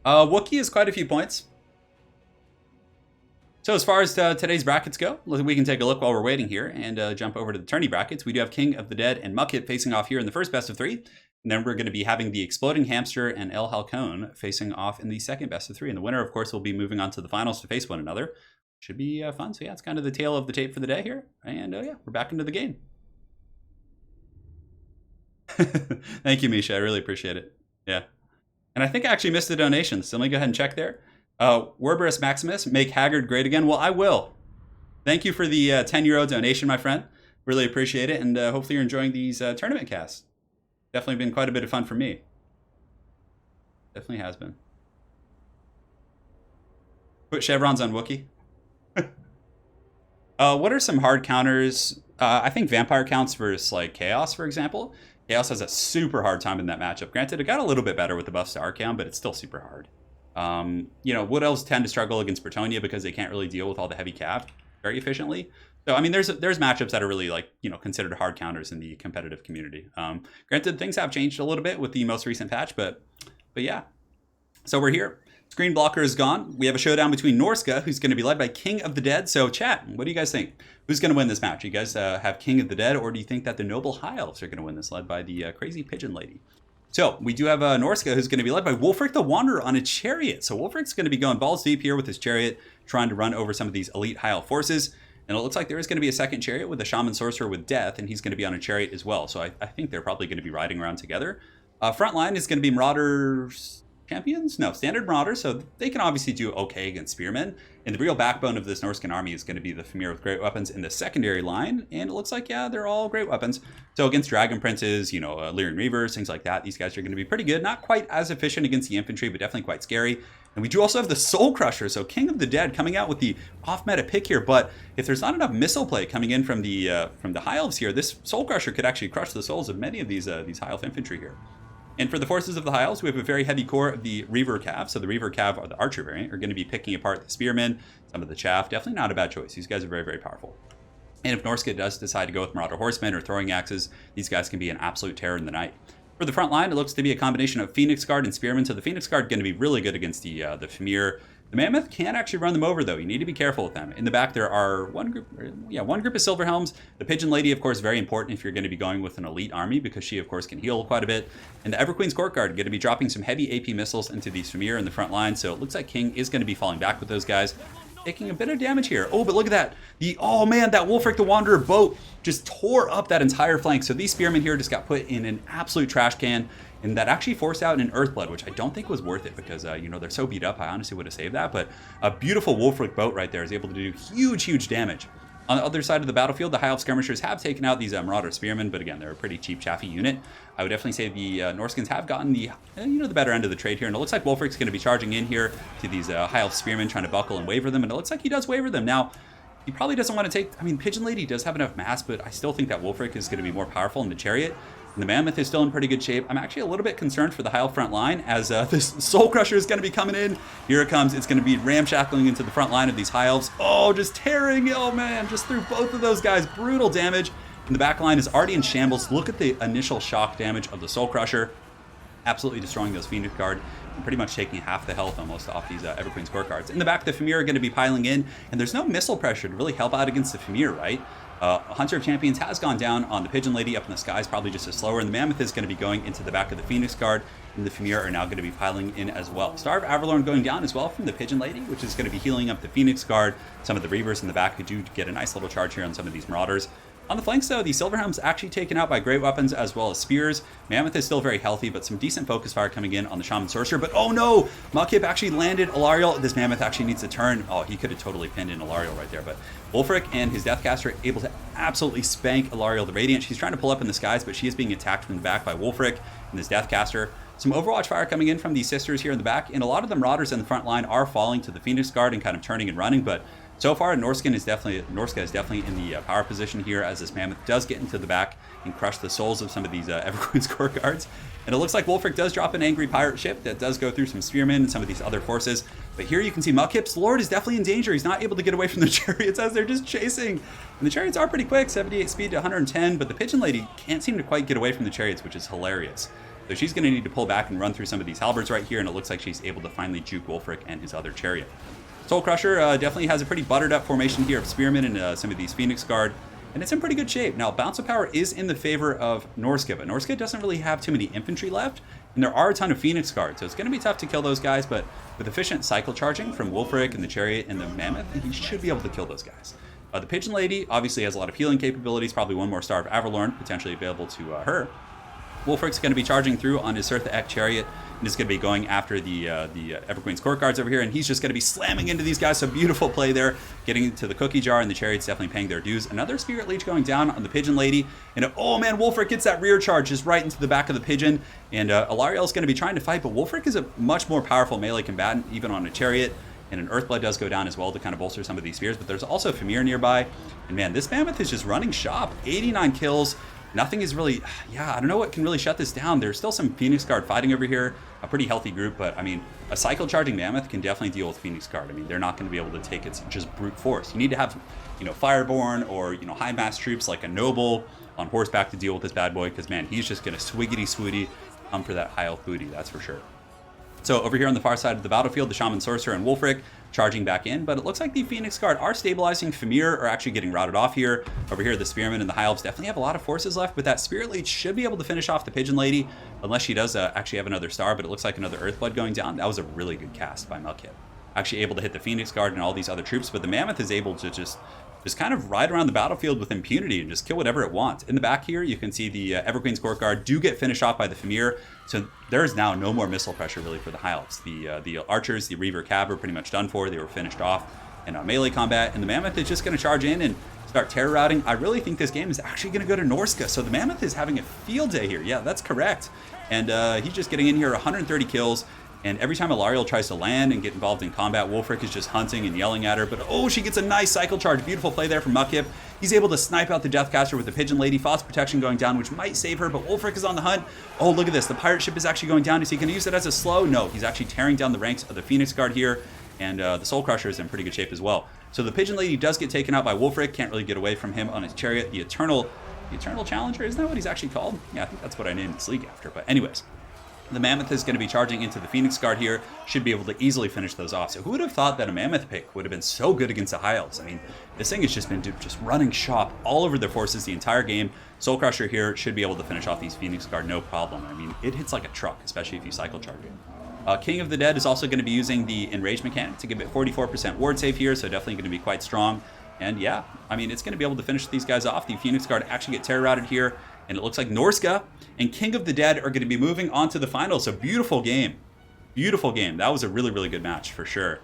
Speaker 2: Wookiee is quite a few points. So as far as today's brackets go, we can take a look while we're waiting here and jump over to the tourney brackets. We do have King of the Dead and Muckit facing off here in the first best of 3. And then we're going to be having the Exploding Hamster and El Halcón facing off in the second best of 3. And the winner, of course, will be moving on to the finals to face one another. Should be fun. So yeah, it's kind of the tail of the tape for the day here. And yeah, we're back into the game. Thank you, Misha. I really appreciate it. Yeah. And I think I actually missed the donation, so let me go ahead and check there. Werberus Maximus, make Haggard great again. Well, I will. Thank you for the 10 euro donation, my friend. Really appreciate it. And hopefully you're enjoying these tournament casts. Definitely been quite a bit of fun for me. Definitely has been. Put chevrons on Wookiee. What are some hard counters? I think Vampire counts versus like Chaos, for example. Chaos has a super hard time in that matchup. Granted, it got a little bit better with the buffs to Archaon, but it's still super hard. You know, Wood Elves tend to struggle against Bretonnia because they can't really deal with all the heavy cap very efficiently. So, I mean, there's matchups that are really, like, you know, considered hard counters in the competitive community. Granted, things have changed a little bit with the most recent patch, but yeah. So we're here. Screen blocker is gone. We have a showdown between Norsca, who's going to be led by King of the Dead. So, chat, what do you guys think? Who's going to win this match? You guys have King of the Dead, or do you think that the Noble High Elves are going to win this, led by the crazy Pigeon Lady? So, we do have Norsca, who's going to be led by Wulfric the Wanderer on a chariot. So, Wulfric's going to be going balls deep here with his chariot, trying to run over some of these elite High Elf forces. And it looks like there is going to be a second chariot with a Shaman Sorcerer with Death, and he's going to be on a chariot as well. So, I think they're probably going to be riding around together. Front line is going to be Marauders... Champions? No, standard Marauders, so they can obviously do okay against Spearmen. And the real backbone of this Norscan army is going to be the Fimir with great weapons in the secondary line, and it looks like, yeah, they're all great weapons. So against Dragon Princes, you know, Lyrian Reavers, things like that, these guys are going to be pretty good. Not quite as efficient against the infantry, but definitely quite scary. And we do also have the Soul Crusher, so King of the Dead coming out with the off-meta pick here, but if there's not enough missile play coming in from the High Elves here, this Soul Crusher could actually crush the souls of many of these High Elf infantry here. And for the forces of the High Elves, we have a very heavy core of the Reaver Cav. So the Reaver Cav, or the Archer variant, are going to be picking apart the Spearmen, some of the Chaff. Definitely not a bad choice. These guys are very, very powerful. And if Norsca does decide to go with Marauder Horsemen or Throwing Axes, these guys can be an absolute terror in the night. For the front line, it looks to be a combination of Phoenix Guard and Spearmen. So the Phoenix Guard going to be really good against the Fimir. The Mammoth can actually run them over, though. You need to be careful with them. In the back, there are one group of Silverhelms. The Pigeon Lady, of course, very important if you're going to be going with an elite army, because she, of course, can heal quite a bit. And the Everqueen's Court Guard going to be dropping some heavy AP missiles into the Fimir in the front line. So it looks like King is going to be falling back with those guys, taking a bit of damage here. Oh, but look at that. Oh, man, that Wulfric the Wanderer boat just tore up that entire flank. So these Spearmen here just got put in an absolute trash can. And that actually forced out an Earthblood, which I don't think was worth it because, you know, they're so beat up. I honestly would have saved that. But a beautiful Wulfric boat right there is able to do huge, huge damage. On the other side of the battlefield, the High Elf Skirmishers have taken out these Marauder Spearmen. But again, they're a pretty cheap, chaffy unit. I would definitely say the Norskins have gotten the, the better end of the trade here. And it looks like Wulfric's going to be charging in here to these High Elf Spearmen, trying to buckle and waver them. And it looks like he does waver them. Now, he probably doesn't want to take... I mean, Pigeon Lady does have enough mass, but I still think that Wulfric is going to be more powerful in the chariot. And the Mammoth is still in pretty good shape. I'm actually a little bit concerned for the High Elf front line as this Soul Crusher is going to be coming in. Here it comes. It's going to be ramshackling into the front line of these High Elves. Oh, just tearing. Oh, man. Just through both of those guys. Brutal damage. And the back line is already in shambles. Look at the initial shock damage of the Soul Crusher. Absolutely destroying those Phoenix Guard. And pretty much taking half the health almost off these Everqueen's Court Guards. In the back, the Fimir are going to be piling in. And there's no missile pressure to really help out against the Fimir, right? Hunter of Champions has gone down on the Pigeon Lady up in the skies, probably just a slower, and the Mammoth is going to be going into the back of the Phoenix Guard, and the Fimir are now going to be piling in as well. Star of Avalorn going down as well from the Pigeon Lady, which is going to be healing up the Phoenix Guard. Some of the Reavers in the back who do get a nice little charge here on some of these Marauders. On the flanks, though, the Silverhelm's actually taken out by great weapons as well as spears. Mammoth is still very healthy, but some decent focus fire coming in on the Shaman Sorcerer. But oh no! Malkip actually landed Alariel. This Mammoth actually needs to turn. Oh, he could have totally pinned in Alariel right there. But Wulfric and his Deathcaster are able to absolutely spank Alariel the Radiant. She's trying to pull up in the skies, but she is being attacked from the back by Wulfric and his Deathcaster. Some Overwatch fire coming in from these sisters here in the back, and a lot of the Marauders in the front line are falling to the Phoenix Guard and kind of turning and running, but so far, Norsca is definitely in the power position here as this Mammoth does get into the back and crush the souls of some of these Everqueen's Court Guards. And it looks like Wulfric does drop an angry pirate ship that does go through some Spearmen and some of these other forces. But here you can see Malkip's Lord is definitely in danger. He's not able to get away from the chariots as they're just chasing. And the chariots are pretty quick, 78 speed to 110, but the Pigeon Lady can't seem to quite get away from the chariots, which is hilarious. So she's going to need to pull back and run through some of these halberds right here, and it looks like she's able to finally juke Wulfric and his other chariot. Soul Crusher definitely has a pretty buttered up formation here of Spearmen and some of these Phoenix Guard, and it's in pretty good shape. Now, Bounce of Power is in the favor of Norsca, but Norsca doesn't really have too many infantry left, and there are a ton of Phoenix Guard, so it's going to be tough to kill those guys, but with efficient cycle charging from Wulfric and the chariot and the Mammoth, he should be able to kill those guys. The Pigeon Lady obviously has a lot of healing capabilities, probably one more Star of Averlorn potentially available to her. Wulfric's going to be charging through on his Sirtha Ek chariot and is going to be going after the Everqueen's Court Guards over here, and he's just going to be slamming into these guys. So beautiful play there, getting to the cookie jar, and the chariot's definitely paying their dues. Another Spirit Leech going down on the Pigeon Lady, and oh man, Wulfric gets that rear charge just right into the back of the Pigeon, and Alarielle's going to be trying to fight, but Wulfric is a much more powerful melee combatant, even on a chariot. And an Earthblood does go down as well to kind of bolster some of these spears, but there's also Famir nearby. And man, this Mammoth is just running shop. 89 kills. Nothing is really, I don't know what can really shut this down. There's still some Phoenix Guard fighting over here. A pretty healthy group, but I mean, a cycle charging Mammoth can definitely deal with Phoenix Guard. I mean, they're not going to be able to take its just brute force. You need to have, Fireborn or, high mass troops like a Noble on horseback to deal with this bad boy, because man, he's just going to swiggity-swooty come for that high health booty, that's for sure. So over here on the far side of the battlefield, the Shaman Sorcerer and Wulfric charging back in, but it looks like the Phoenix Guard are stabilizing. Famir are actually getting routed off here. Over here, the Spearmen and the High Elves definitely have a lot of forces left, but that Spirit Leech should be able to finish off the Pigeon Lady, unless she does actually have another star, but it looks like another Earthblood going down. That was a really good cast by Melkip. Actually able to hit the Phoenix Guard and all these other troops, but the Mammoth is able to just kind of ride around the battlefield with impunity and just kill whatever it wants. In the back here, you can see the Everqueen's Court Guard do get finished off by the Famir, so there's now no more missile pressure really for the High Elves. The Archers, the Reaver Cav are pretty much done for. They were finished off in melee combat, and the Mammoth is just going to charge in and start terror routing. I really think this game is actually going to go to Norsca, so the Mammoth is having a field day here. Yeah, that's correct. And he's just getting in here, 130 kills. And every time Alarielle tries to land and get involved in combat, Wulfric is just hunting and yelling at her. But oh, she gets a nice cycle charge. Beautiful play there from Muckhip. He's able to snipe out the Deathcaster with the Pigeon Lady. False protection going down, which might save her, but Wulfric is on the hunt. Oh, look at this. The pirate ship is actually going down. Is he going to use it as a slow? No, he's actually tearing down the ranks of the Phoenix Guard here. And the Soul Crusher is in pretty good shape as well. So the Pigeon Lady does get taken out by Wulfric. Can't really get away from him on his chariot. The Eternal Challenger, isn't that what he's actually called? Yeah, I think that's what I named this league after. But anyways. The Mammoth is going to be charging into the Phoenix Guard here. Should be able to easily finish those off. So who would have thought that a Mammoth pick would have been so good against the High Elves? I mean, this thing has just been just running shop all over their forces the entire game. Soul Crusher here should be able to finish off these Phoenix Guard no problem. I mean, it hits like a truck, especially if you cycle charge it. King of the Dead is also going to be using the Enrage mechanic to give it 44% ward save here, so definitely going to be quite strong. And yeah, I mean, it's going to be able to finish these guys off. The Phoenix Guard actually get terror routed here. And it looks like Norsca and King of the Dead are going to be moving on to the finals. So beautiful game. Beautiful game. That was a really, really good match for sure.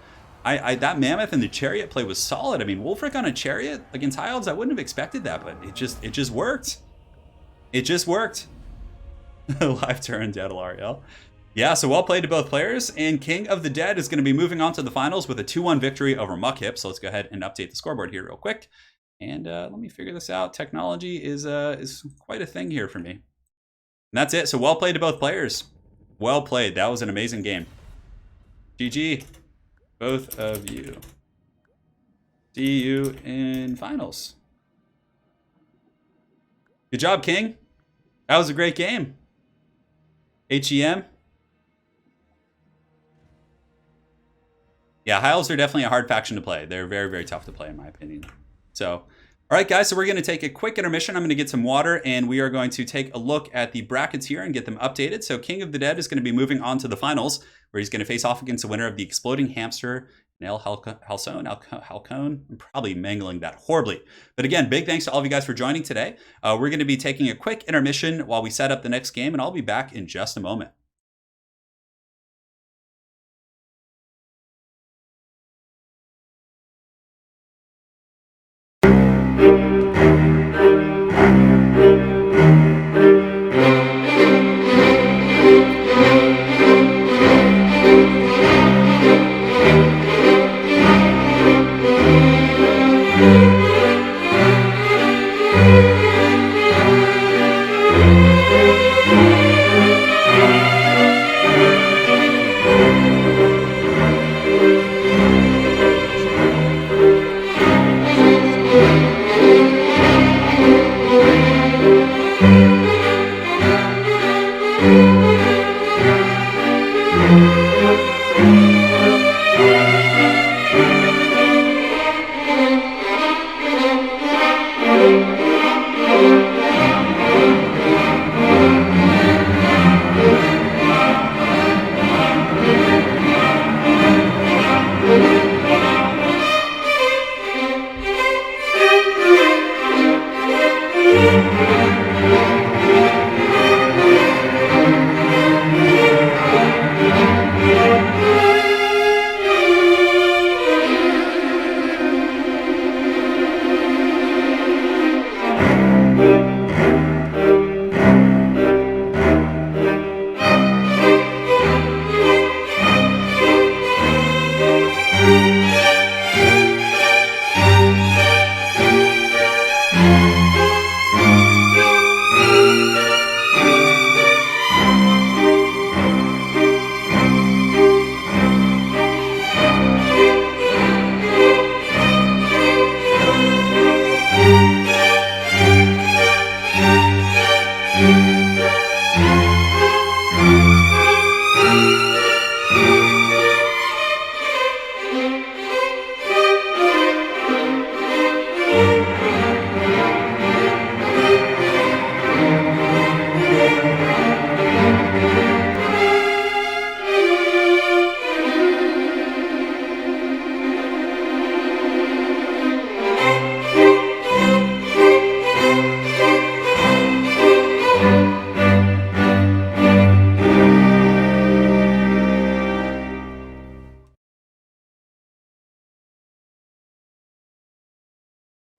Speaker 2: That Mammoth and the chariot play was solid. I mean, Wulfric on a chariot against High Elves, I wouldn't have expected that, but it just worked. It just worked. Live turn, Dead Alarielle. Yeah, so well played to both players. And King of the Dead is going to be moving on to the finals with a 2-1 victory over Muckhip. So let's go ahead and update the scoreboard here real quick. And let me figure this out. Technology is quite a thing here for me. And that's it. So well played to both players. Well played. That was an amazing game. GG, both of you. See you in finals. Good job, King. That was a great game. HEM. Yeah, High Elves are definitely a hard faction to play. They're very, very tough to play in my opinion. So, all right, guys, so we're going to take a quick intermission. I'm going to get some water, and we are going to take a look at the brackets here and get them updated. So King of the Dead is going to be moving on to the finals, where he's going to face off against the winner of the Exploding Hamster, El Halcone. I'm probably mangling that horribly. But again, big thanks to all of you guys for joining today. We're going to be taking a quick intermission while we set up the next game, and I'll be back in just a moment.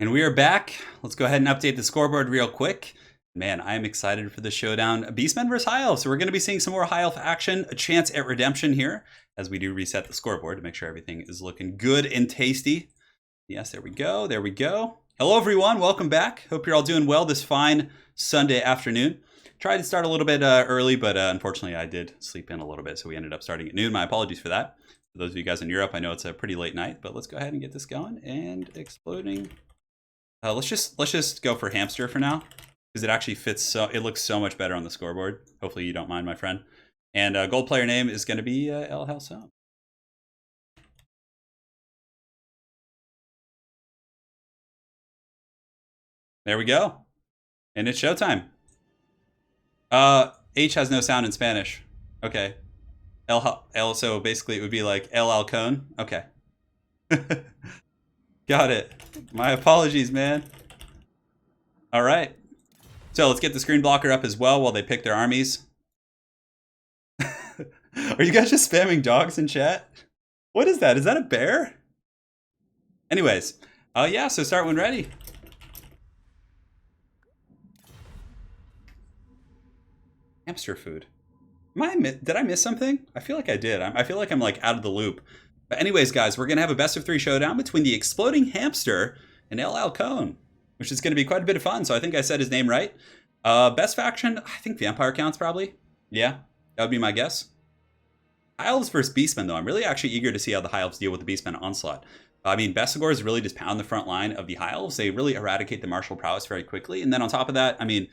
Speaker 2: And we are back. Let's go ahead and update the scoreboard real quick. Man, I am excited for the showdown. Beastmen versus High Elves. So we're going to be seeing some more High Elf action, a chance at redemption here as we do reset the scoreboard to make sure everything is looking good and tasty. Yes, there we go. There we go. Hello, everyone. Welcome back. Hope you're all doing well this fine Sunday afternoon. Tried to start a little bit early, but unfortunately I did sleep in a little bit, so we ended up starting at noon. My apologies for that. For those of you guys in Europe, I know it's a pretty late night, but let's go ahead and get this going and exploding. Let's just go for hamster for now, because it actually fits. It looks so much better on the scoreboard. Hopefully you don't mind, my friend. And gold player name is going to be El Halcyon. There we go, and it's showtime. H has no sound in Spanish. Okay, El. So basically, it would be like El Halcón. Okay. Got it. My apologies, man. All right. So let's get the screen blocker up as well while they pick their armies. Are you guys just spamming dogs in chat? What is that? Is that a bear? Anyways. Yeah, so start when ready. Hamster food. Did I miss something? I feel like I did. I feel like I'm like out of the loop. But anyways, guys, we're going to have a best of 3 showdown between the exploding hamster and El Halcón, which is going to be quite a bit of fun. So I think I said his name right. Best faction, I think vampire counts probably. Yeah, that would be my guess. High Elves versus Beastmen, though. I'm really actually eager to see how the High Elves deal with the Beastmen onslaught. I mean, Bestigors really just pound the front line of the High Elves. They really eradicate the martial prowess very quickly. And then on top of that, I mean,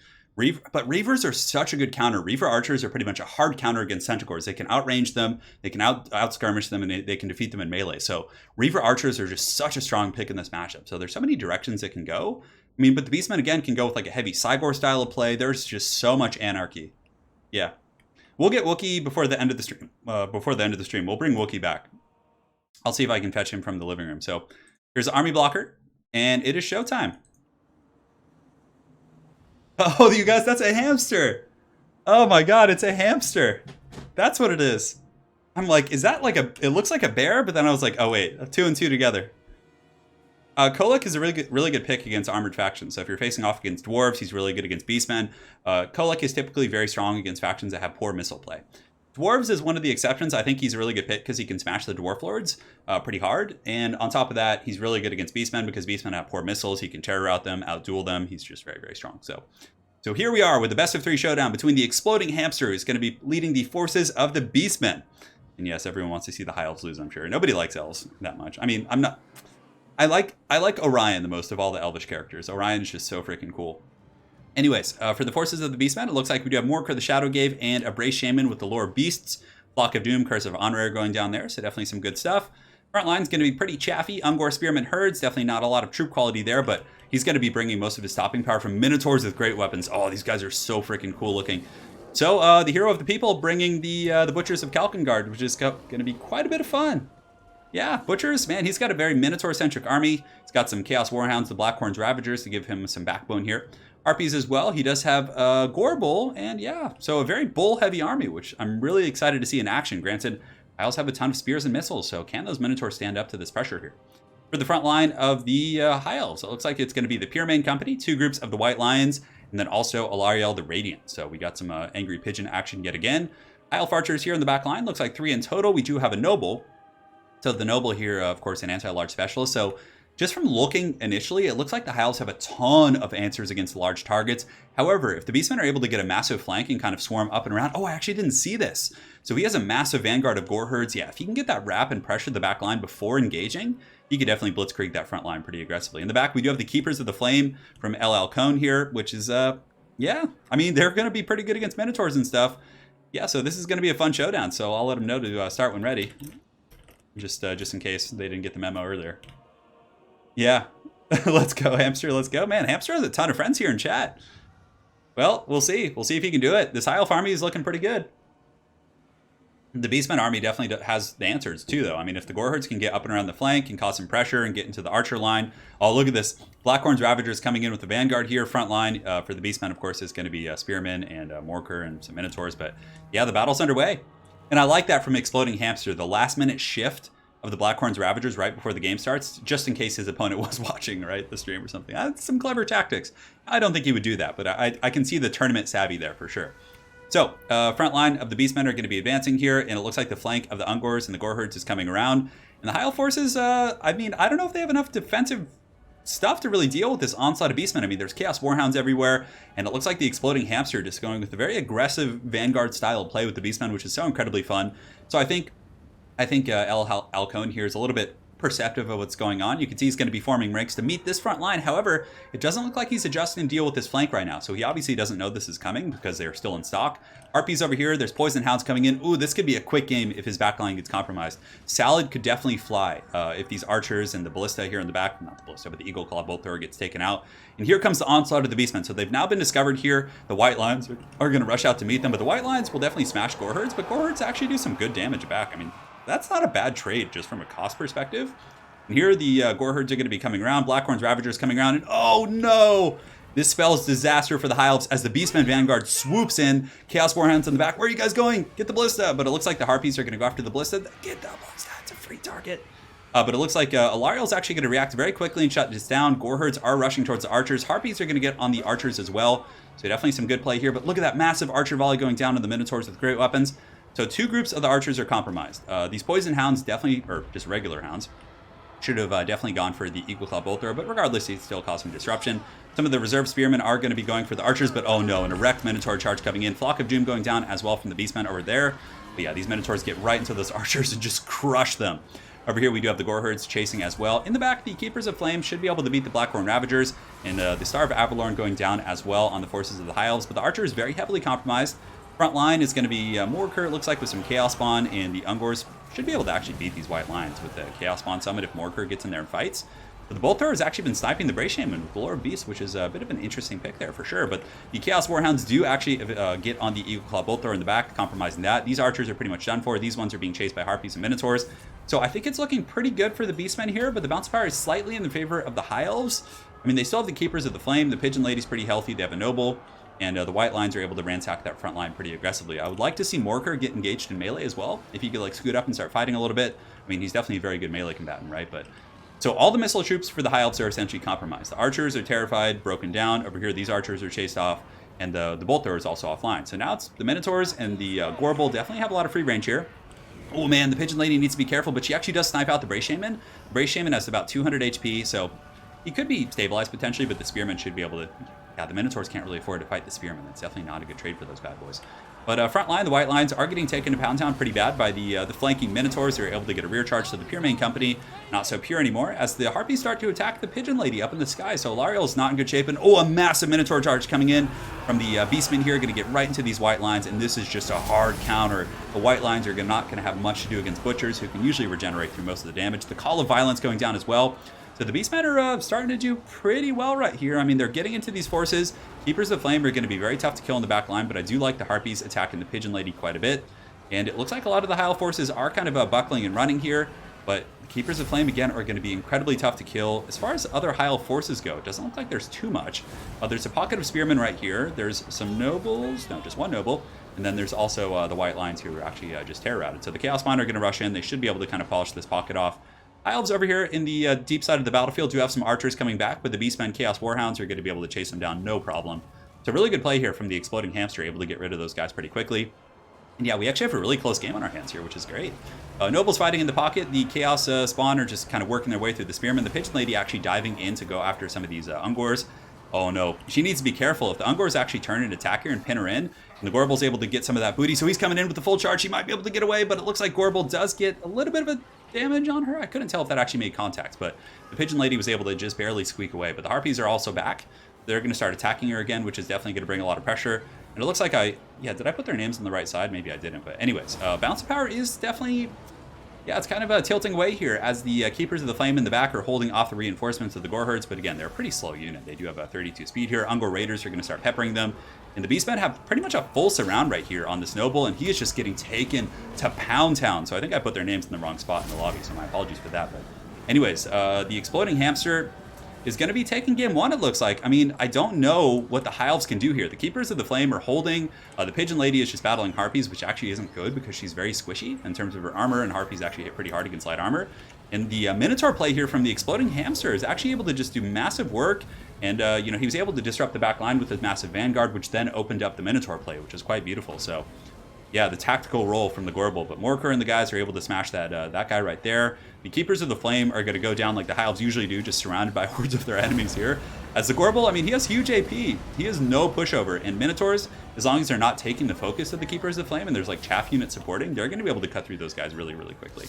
Speaker 2: but Reavers are such a good counter. Reaver archers are pretty much a hard counter against Centaurs. They can outrange them, they can out-skirmish them, and they can defeat them in melee. So Reaver archers are just such a strong pick in this matchup. So there's so many directions it can go. I mean, but the Beastmen, again, can go with like a heavy Cygor style of play. There's just so much anarchy. Yeah. We'll get Wookiee before the end of the stream. We'll bring Wookiee back. I'll see if I can fetch him from the living room. So here's the army blocker, and it is showtime. Oh, you guys, that's a hamster. Oh my god, it's a hamster. That's what it is. I'm like, is that like it looks like a bear, but then I was like, oh wait, 2 and 2 together. Kolek is a really good pick against armored factions. So if you're facing off against dwarves, he's really good against beastmen. Kolek is typically very strong against factions that have poor missile play. Dwarves is one of the exceptions. I think he's a really good pick because he can smash the dwarf lords pretty hard. And on top of that, he's really good against beastmen because beastmen have poor missiles. He can terror out them, outduel them. He's just very, very strong. So here we are with the best of 3 showdown between the exploding hamster, who's going to be leading the forces of the beastmen. And yes, everyone wants to see the High Elves lose, I'm sure. Nobody likes elves that much. I mean, I like Orion the most of all the elvish characters. Orion's just so freaking cool. Anyways, for the forces of the Beastmen, it looks like we do have Morkar the Shadowgave and a Brace Shaman with the Lore Beasts. Flock of Doom, Curse of Honor going down there, so definitely some good stuff. Front line's going to be pretty chaffy. Ungor Spearman Herds, definitely not a lot of troop quality there, but he's going to be bringing most of his stopping power from Minotaurs with great weapons. Oh, these guys are so freaking cool looking. So, the hero of the people bringing the Butchers of Kalkengard, which is going to be quite a bit of fun. Yeah, Butchers, man, he's got a very Minotaur-centric army. He's got some Chaos Warhounds, the Blackhorns Ravagers, to give him some backbone here. Harpies as well. He does have Gorbull, and yeah, so a very bull-heavy army, which I'm really excited to see in action. Granted, I also have a ton of spears and missiles, so can those Minotaurs stand up to this pressure here? For the front line of the High Elves, it looks like it's going to be the Pyrmane Company, 2 groups of the White Lions, and then also Alariel the Radiant. So we got some Angry Pigeon action yet again. High Elf Archers here in the back line. Looks like 3 in total. We do have a Noble. So the Noble here, of course, an anti-large specialist. So just from looking initially, it looks like the High Elves have a ton of answers against large targets. However, if the Beastmen are able to get a massive flank and kind of swarm up and around... Oh, I actually didn't see this. So he has a massive vanguard of Gore Herds. Yeah, if he can get that wrap and pressure the back line before engaging, he could definitely blitzkrieg that front line pretty aggressively. In the back, we do have the Keepers of the Flame from El Halcón here, which is Yeah, I mean, they're going to be pretty good against Minotaurs and stuff. Yeah, so this is going to be a fun showdown. So I'll let them know to start when ready. Just in case they didn't get the memo earlier. Yeah, let's go, Hamster. Let's go, man. Hamster has a ton of friends here in chat. Well, we'll see. We'll see if he can do it. This High Elf army is looking pretty good. The Beastmen army definitely has the answers too, though. I mean, if the Goreherds can get up and around the flank and cause some pressure and get into the archer line. Oh, look at this. Blackhorn's Ravagers coming in with the Vanguard here. Front line for the Beastmen, of course, is going to be Spearmen and Morker and some Minotaurs. But yeah, the battle's underway. And I like that from Exploding Hamster. The last-minute shift of the Blackhorn's Ravagers right before the game starts, just in case his opponent was watching, right, the stream or something. That's some clever tactics. I don't think he would do that, but I can see the tournament savvy there for sure. So, front line of the Beastmen are going to be advancing here, and it looks like the flank of the Ungors and the Goreherds is coming around. And the High Elf forces, I mean, I don't know if they have enough defensive stuff to really deal with this onslaught of Beastmen. I mean, there's Chaos Warhounds everywhere, and it looks like the Exploding Hamster just going with a very aggressive Vanguard style of play with the Beastmen, which is so incredibly fun. So I think El Alcone here is a little bit perceptive of what's going on. You can see he's going to be forming ranks to meet this front line. However, it doesn't look like he's adjusting to deal with this flank right now. So he obviously doesn't know this is coming because they're still in stock. Harpies over here. There's Poison Hounds coming in. Ooh, this could be a quick game if his backline gets compromised. Salad could definitely fly if these archers and the Ballista here in the back, not the Ballista, but the Eagle Claw Bolt Thrower gets taken out. And here comes the onslaught of the Beastmen. So they've now been discovered here. The White Lions are going to rush out to meet them, but the White Lions will definitely smash Goreherds, but Goreherds actually do some good damage back. I mean, that's not a bad trade just from a cost perspective. And here the Goreherds are going to be coming around. Blackhorn's Ravagers coming around. And oh no! This spells disaster for the High Elves as the Beastmen Vanguard swoops in. Chaos Warhounds in the back. Where are you guys going? Get the Ballista. But it looks like the Harpies are going to go after the Ballista. Get the Ballista. It's a free target. But it looks like Alariel's actually going to react very quickly and shut this down. Goreherds are rushing towards the Archers. Harpies are going to get on the Archers as well. So definitely some good play here. But look at that massive Archer volley going down to the Minotaurs with great weapons. So two groups of the Archers are compromised. These Poison Hounds definitely, or just regular Hounds, should have definitely gone for the Eagle Claw Bolt Thrower, but regardless, it still caused some disruption. Some of the reserve Spearmen are going to be going for the Archers, but oh no, an erect Minotaur charge coming in. Flock of Doom going down as well from the Beastmen over there. But yeah, these Minotaurs get right into those Archers and just crush them. Over here, we do have the Goreherds chasing as well. In the back, the Keepers of Flame should be able to beat the Blackhorn Ravagers, and the Star of Avalorn going down as well on the forces of the High Elves, but the Archer is very heavily compromised. Front line is going to be Morker, it looks like, with some Chaos Spawn, and the Ungors should be able to actually beat these White Lions with the Chaos Spawn Summit if Morker gets in there and fights. But the Bolt Thrower has actually been sniping the Bray Shaman with Galore Beast, which is a bit of an interesting pick there for sure. But the Chaos Warhounds do actually get on the Eagle Claw Bolt Thrower in the back, compromising that. These Archers are pretty much done for. These ones are being chased by Harpies and Minotaurs. So I think it's looking pretty good for the Beastmen here, but the Bounce Fire is slightly in the favor of the High Elves. I mean, they still have the Keepers of the Flame. The Pigeon Lady's pretty healthy. They have a Noble. And the White Lions are able to ransack that front line pretty aggressively. I would like to see Morker get engaged in melee as well. If he could like scoot up and start fighting a little bit. I mean, he's definitely a very good melee combatant, right? But so all the missile troops for the High Elves are essentially compromised. The Archers are terrified, broken down. Over here, these Archers are chased off. And the Bolt Thrower is also offline. So now it's the Minotaurs and the Gorebull definitely have a lot of free range here. Oh man, the Pigeon Lady needs to be careful, but she actually does snipe out the Bray Shaman. The Bray Shaman has about 200 HP, so he could be stabilized potentially, but the Spearmen should be able to... Yeah, the Minotaurs can't really afford to fight the Spearmen. That's definitely not a good trade for those bad boys. But front line, the White Lions are getting taken to Pound Town pretty bad by the flanking Minotaurs. They're able to get a rear charge to the Pure Main Company. Not so pure anymore, as the Harpies start to attack the Pigeon Lady up in the sky. So Alariel's not in good shape. And oh, a massive Minotaur charge coming in from the Beastmen here. Going to get right into these White Lions, and this is just a hard counter. The White Lions are not going to have much to do against Butchers, who can usually regenerate through most of the damage. The Call of Violence going down as well. So the Beastmen are starting to do pretty well right here. I mean, they're getting into these forces. Keepers of Flame are going to be very tough to kill in the back line, but I do like the Harpies attacking the Pigeon Lady quite a bit. And it looks like a lot of the High Elf forces are kind of buckling and running here, but the Keepers of Flame, again, are going to be incredibly tough to kill. As far as other High Elf forces go, it doesn't look like there's too much. There's a pocket of Spearmen right here. There's some Nobles, no, just one Noble. And then there's also the White Lions who are actually just terror-routed. So the Chaos Spawn are going to rush in. They should be able to kind of polish this pocket off. Elves over here in the deep side of the battlefield do have some Archers coming back, but the Beastmen Chaos Warhounds are going to be able to chase them down, no problem. So really good play here from the Exploding Hamster, able to get rid of those guys pretty quickly. And yeah, we actually have a really close game on our hands here, which is great. Nobles fighting in the pocket. The Chaos Spawn are just kind of working their way through the Spearmen. The Pigeon Lady actually diving in to go after some of these Ungors. Oh no, she needs to be careful. If the Ungors actually turn and attack her and pin her in, and the Gorebull's able to get some of that booty, so he's coming in with the full charge. He might be able to get away, but it looks like Gorebull does get a little bit of a damage on her. I couldn't tell if that actually made contact, but the Pigeon Lady was able to just barely squeak away. But the Harpies are also back. they're going to start attacking her again, which is definitely going to bring a lot of pressure. And it looks like did I put their names on the right side? Maybe I didn't. But anyways, Balance of Power is definitely, it's kind of tilting away here as the Keepers of the Flame in the back are holding off the reinforcements of the Gore Herds. But again, they're a pretty slow unit. They do have a 32 speed here. Ungor Raiders are going to start peppering them. And the Beastmen have pretty much a full surround right here on this Noble, and he is just getting taken to Pound Town. So I think I put their names in the wrong spot in the lobby, so my apologies for that. But anyways, the Exploding Hamster is going to be taking game 1, it looks like. I mean, I don't know what the High Elves can do here. The Keepers of the Flame are holding. The Pigeon Lady is just battling Harpies, which actually isn't good because she's very squishy in terms of her armor, and Harpies actually hit pretty hard against light armor. And the Minotaur play here from the Exploding Hamster is actually able to just do massive work. And, he was able to disrupt the back line with his massive Vanguard, which then opened up the Minotaur play, which is quite beautiful. So, yeah, the tactical role from the Gorbel. But Morker and the guys are able to smash that guy right there. The Keepers of the Flame are going to go down like the High Elves usually do, just surrounded by hordes of their enemies here. As the Gorbel, I mean, he has huge AP. He has no pushover. And Minotaurs, as long as they're not taking the focus of the Keepers of the Flame and there's like chaff units supporting, they're going to be able to cut through those guys really, really quickly.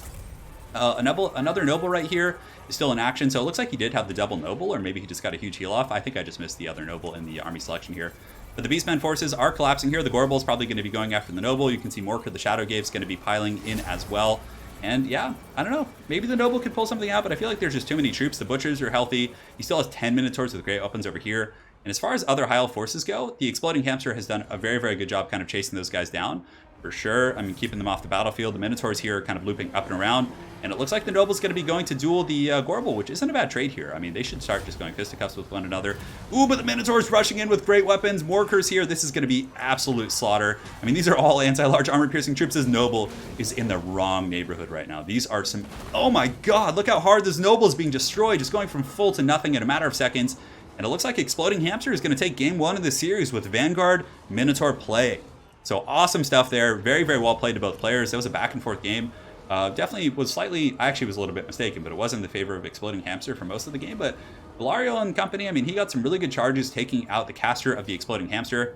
Speaker 2: Another Noble right here is still in action, so it looks like he did have the double Noble, or maybe he just got a huge heal off. I think I just missed the other Noble in the army selection here. But the Beastmen forces are collapsing here. The Gorbel is probably going to be going after the Noble. You can see Morker, the Shadow Gave, is going to be piling in as well. And yeah, I don't know. Maybe the Noble could pull something out, but I feel like there's just too many troops. The Butchers are healthy. He still has 10 Minotaurs with great weapons over here. And as far as other High Elf forces go, the Exploding Hamster has done a very, very good job kind of chasing those guys down. For sure. I mean, keeping them off the battlefield. The Minotaurs here are kind of looping up and around. And it looks like the Noble's going to be going to duel the Gorbel, which isn't a bad trade here. I mean, they should start just going fisticuffs with one another. Ooh, but the Minotaur's rushing in with great weapons. Morkers here. This is going to be absolute slaughter. I mean, these are all anti-large armor-piercing troops. This Noble is in the wrong neighborhood right now. These are some... Oh my god, look how hard this Noble is being destroyed. Just going from full to nothing in a matter of seconds. And it looks like Exploding Hamster is going to take game 1 of the series with Vanguard Minotaur play. So awesome stuff there. Very, very well played to both players. That was a back and forth game. Definitely was slightly, I actually was a little bit mistaken, but it was in the favor of Exploding Hamster for most of the game. But Valario and company, I mean, he got some really good charges taking out the caster of the Exploding Hamster.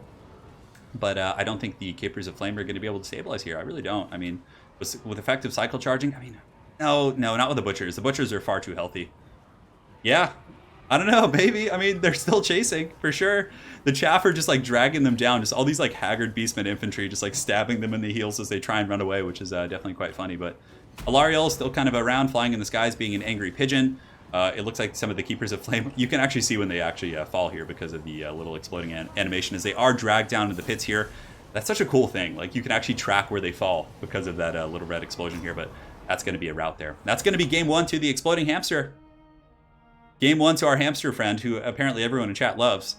Speaker 2: But I don't think the Keepers of Flame are going to be able to stabilize here. I really don't. I mean, with effective cycle charging, I mean, no, not with the Butchers. The Butchers are far too healthy. Yeah. I don't know, maybe. I mean, they're still chasing, for sure. The chaff are just, like, dragging them down. Just all these, like, haggard Beastmen infantry just, like, stabbing them in the heels as they try and run away, which is definitely quite funny. But Alariel is still kind of around, flying in the skies, being an angry pigeon. It looks like some of the Keepers of Flame... You can actually see when they actually fall here because of the little exploding animation as they are dragged down into the pits here. That's such a cool thing. Like, you can actually track where they fall because of that little red explosion here. But that's going to be a route there. That's going to be game 1 to the Exploding Hamster. Game 1 to our hamster friend, who apparently everyone in chat loves.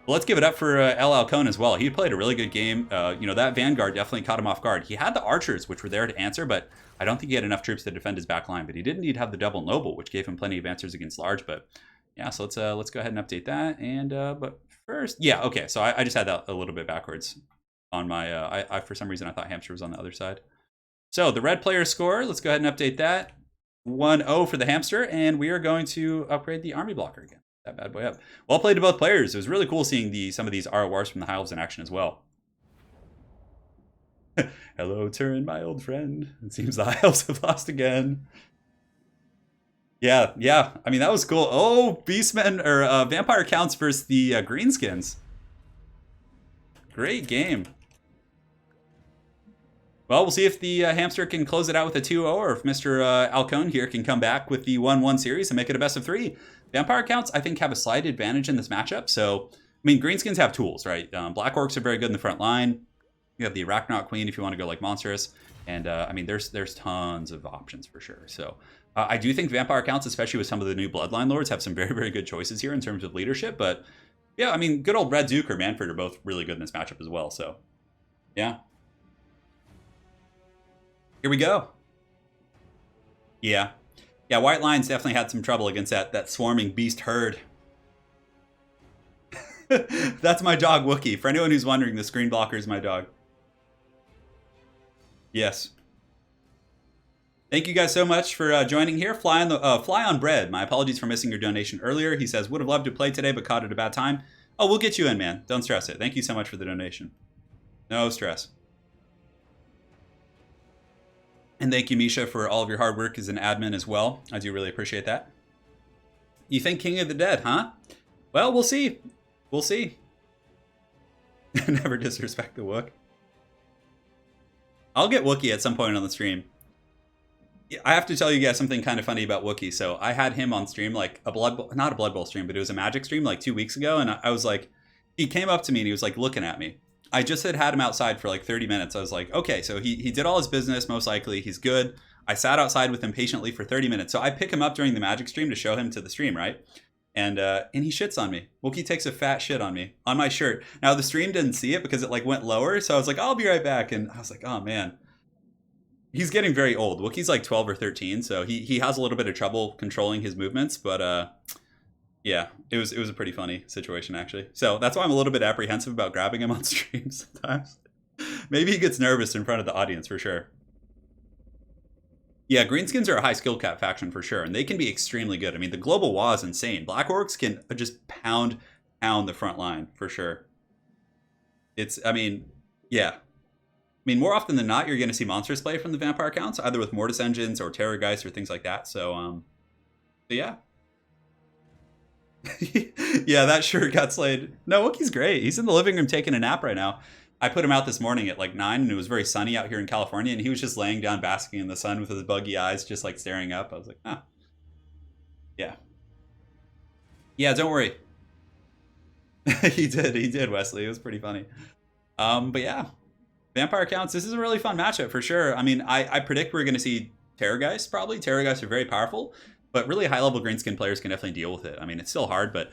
Speaker 2: Well, let's give it up for El Alcon as well. He played a really good game. That Vanguard definitely caught him off guard. He had the archers, which were there to answer, but I don't think he had enough troops to defend his back line. But he did need to have the double Noble, which gave him plenty of answers against large. But yeah, so let's go ahead and update that. And but first, yeah, okay. So I just had that a little bit backwards on my. I for some reason I thought hamster was on the other side. So the red player score. Let's go ahead and update that. 1-0 for the hamster, and we are going to upgrade the army blocker again. That bad boy up. Well played to both players. It was really cool seeing some of these RORs from the High Elves in action as well. Hello, Turin, my old friend. It seems the High Elves have lost again. Yeah. I mean, that was cool. Oh, Beastmen or Vampire Counts versus the Greenskins. Great game. Well, we'll see if the hamster can close it out with a 2-0, or if Mr. Alcon here can come back with the 1-1 series and make it a best of 3. Vampire Counts, I think, have a slight advantage in this matchup. So, I mean, Greenskins have tools, right? Black Orcs are very good in the front line. You have the Arachnaut Queen if you want to go like monstrous. And, I mean, there's tons of options for sure. So, I do think Vampire Counts, especially with some of the new Bloodline Lords, have some very, very good choices here in terms of leadership. But, yeah, I mean, good old Red Duke or Manfred are both really good in this matchup as well. So, yeah. Here we go. Yeah, White Lions definitely had some trouble against that swarming beast herd. That's my dog, Wookie. For anyone who's wondering, the screen blocker is my dog. Yes. Thank you guys so much for joining here. Fly on bread. My apologies for missing your donation earlier. He says, would have loved to play today, but caught it at a bad time. Oh, we'll get you in, man. Don't stress it. Thank you so much for the donation. No stress. And thank you, Misha, for all of your hard work as an admin as well. I do really appreciate that. You think King of the Dead, huh? Well, we'll see. We'll see. Never disrespect the Wook. I'll get Wookiee at some point on the stream. I have to tell you guys something kind of funny about Wookiee. So I had him on stream, like not a Blood Bowl stream, but it was a Magic stream like 2 weeks ago. And I was like, he came up to me and he was like looking at me. I just had him outside for like 30 minutes. I was like, okay, so he did all his business, most likely. He's good. I sat outside with him patiently for 30 minutes. So I pick him up during the Magic stream to show him to the stream, right? And he shits on me. Wookiee takes a fat shit on me, on my shirt. Now the stream didn't see it because it like went lower. So I was like, I'll be right back. And I was like, oh man. He's getting very old. Wookiee's like 12 or 13, so he has a little bit of trouble controlling his movements, but yeah, it was a pretty funny situation actually. So that's why I'm a little bit apprehensive about grabbing him on stream sometimes. Maybe he gets nervous in front of the audience for sure. Yeah, Greenskins are a high skill cap faction for sure, and they can be extremely good. I mean, the global wall is insane. Black Orcs can just pound the front line for sure. I mean, yeah. I mean, more often than not, you're going to see monsters play from the vampire accounts, either with Mortis engines or Terrorgeist or things like that. So yeah. Yeah, that sure got slayed. No, Wookiee's great. He's in the living room taking a nap right now. I put him out this morning at like 9, and it was very sunny out here in California, and he was just laying down basking in the sun with his buggy eyes, just like staring up. I was like, oh. Yeah. Yeah, don't worry. He did, Wesley. It was pretty funny. But yeah. Vampire counts, this is a really fun matchup for sure. I mean, I predict we're going to see Terrorgeist probably. Terrorgeist are very powerful, but really high-level Greenskin players can definitely deal with it. I mean, it's still hard, but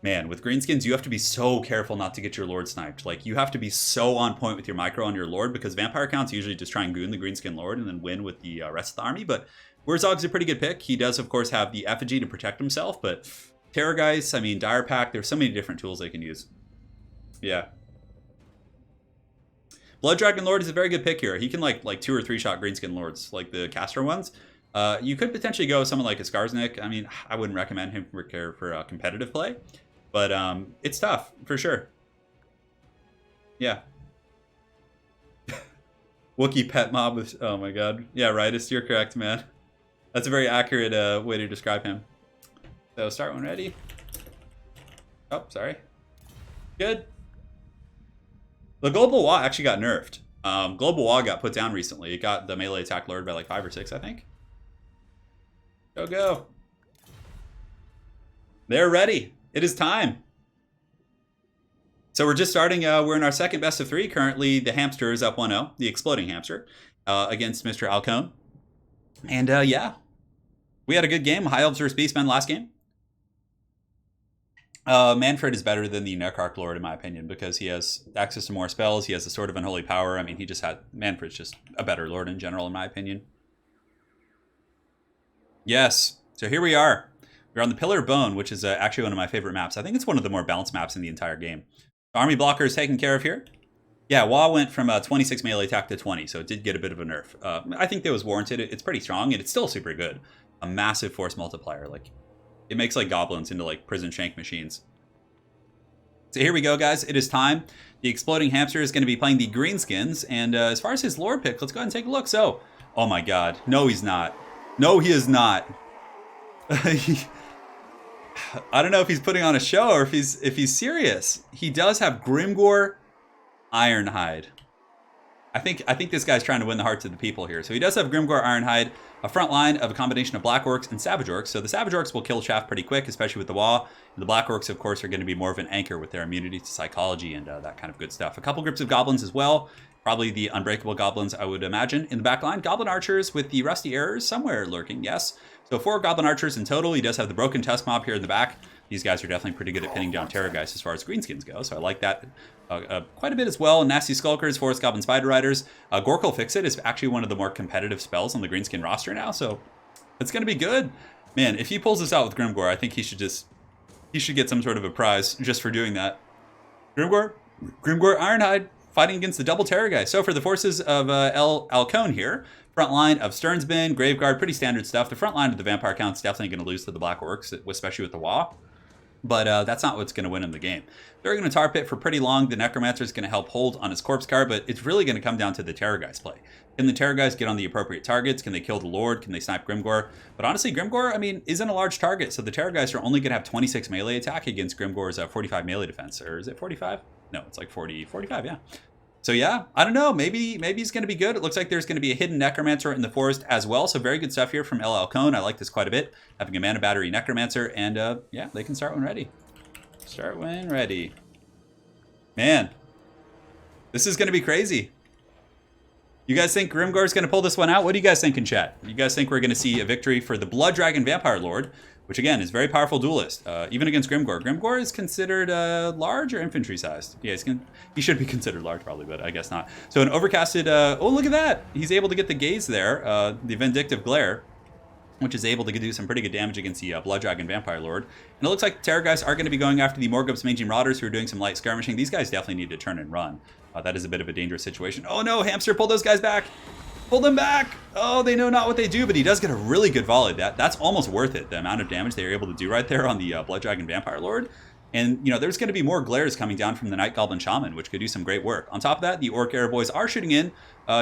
Speaker 2: man, with Greenskins, you have to be so careful not to get your Lord sniped. Like, you have to be so on point with your micro on your Lord, because Vampire counts usually just try and goon the Greenskin Lord and then win with the rest of the army. But Wurzog's a pretty good pick. He does, of course, have the effigy to protect himself, but Terrorgeist, I mean, Dire Pack, there's so many different tools they can use. Yeah. Blood Dragon Lord is a very good pick here. He can like 2 or 3 shot Greenskin Lords, like the caster ones. You could potentially go with someone like a Skarsnik. I mean, I wouldn't recommend him for competitive play, but it's tough for sure. Yeah. Wookiee pet mob with, oh my god. Yeah, Rightist, you're correct, man. That's a very accurate way to describe him. So start when ready. Oh, sorry. Good. The Global Wall actually got nerfed. Global Wall got put down recently. It got the melee attack lowered by like 5 or 6, I think. Go. They're ready. It is time. So we're just starting. We're in our second best of 3. Currently, the hamster is up 1-0, the exploding hamster, against Mr. Alcone. And yeah, we had a good game. High Elves versus Beastmen last game. Manfred is better than the Neckarch Lord, in my opinion, because he has access to more spells. He has the Sword of Unholy Power. I mean, Manfred's just a better Lord in general, in my opinion. Yes. So here we are. We're on the Pillar of Bone, which is actually one of my favorite maps. I think it's one of the more balanced maps in the entire game. Army blocker is taken care of here. Yeah, Wa went from 26 melee attack to 20, so it did get a bit of a nerf. I think that was warranted. It's pretty strong, and it's still super good. A massive force multiplier. Like, it makes like goblins into like prison shank machines. So here we go, guys. It is time. The exploding hamster is going to be playing the Greenskins, and as far as his lore pick, let's go ahead and take a look. So, oh my god. No, he's not. No, he is not. I don't know if he's putting on a show or if he's serious. He does have Grimgor Ironhide. I think this guy's trying to win the hearts of the people here. So he does have Grimgor Ironhide, a front line of a combination of Black Orcs and Savage Orcs. So the Savage Orcs will kill Shaft pretty quick, especially with the Wa. And the Black Orcs, of course, are going to be more of an anchor with their immunity to psychology and that kind of good stuff. A couple groups of goblins as well. Probably the unbreakable goblins, I would imagine. In the back line, Goblin Archers with the Rusty Arrows somewhere lurking, yes. So 4 Goblin Archers in total. He does have the Broken Tusk Mob here in the back. These guys are definitely pretty good at pinning down Terrorgeist as far as Greenskins go, so I like that quite a bit as well. Nasty Skulkers, Forest Goblin Spider Riders. Gorkle Fix-It is actually one of the more competitive spells on the Greenskin roster now, so it's going to be good. Man, if he pulls this out with Grimgor, I think he should get some sort of a prize just for doing that. Grimgor Ironhide, fighting against the double Terrorgeist. So for the forces of Alcone here, front line of Sternsbin, Graveguard, pretty standard stuff. The front line of the Vampire Count's definitely going to lose to the Black Orcs, especially with the Wa. But that's not what's going to win him the game. They're going to tar pit for pretty long. The Necromancer is going to help hold on his corpse card, but it's really going to come down to the Terror Guys play. Can the Terror Guys get on the appropriate targets? Can they kill the Lord? Can they snipe Grimgor? But honestly, Grimgor, I mean, isn't a large target, so the Terror Guys are only going to have 26 melee attack against Grimgor's 45 melee defense. Or is it 45? No, it's like 45, yeah. So yeah, I don't know. Maybe he's going to be good. It looks like there's going to be a hidden Necromancer in the forest as well. So very good stuff here from LL Cone. I like this quite a bit. Having a mana battery Necromancer, and yeah, they can start when ready. Start when ready. Man, this is going to be crazy. You guys think Grimgor's going to pull this one out? What do you guys think in chat? You guys think we're going to see a victory for the Blood Dragon Vampire Lord, which again is a very powerful duelist, even against Grimgor. Grimgor is considered large or infantry sized? Yeah, he should be considered large probably, but I guess not. So an overcasted, oh look at that! He's able to get the gaze there, the Vindictive Glare, which is able to do some pretty good damage against the Blood Dragon Vampire Lord. And it looks like the Terror Guys are going to be going after the Morgulf's Mangy Marauders, who are doing some light skirmishing. These guys definitely need to turn and run. That is a bit of a dangerous situation. Oh no, Hamster, pull those guys back! Pull them back! Oh, they know not what they do, but he does get a really good volley. That's almost worth it, the amount of damage they were able to do right there on the Blood Dragon Vampire Lord. And, you know, there's going to be more glares coming down from the Night Goblin Shaman, which could do some great work. On top of that, the Orc Era Boys are shooting in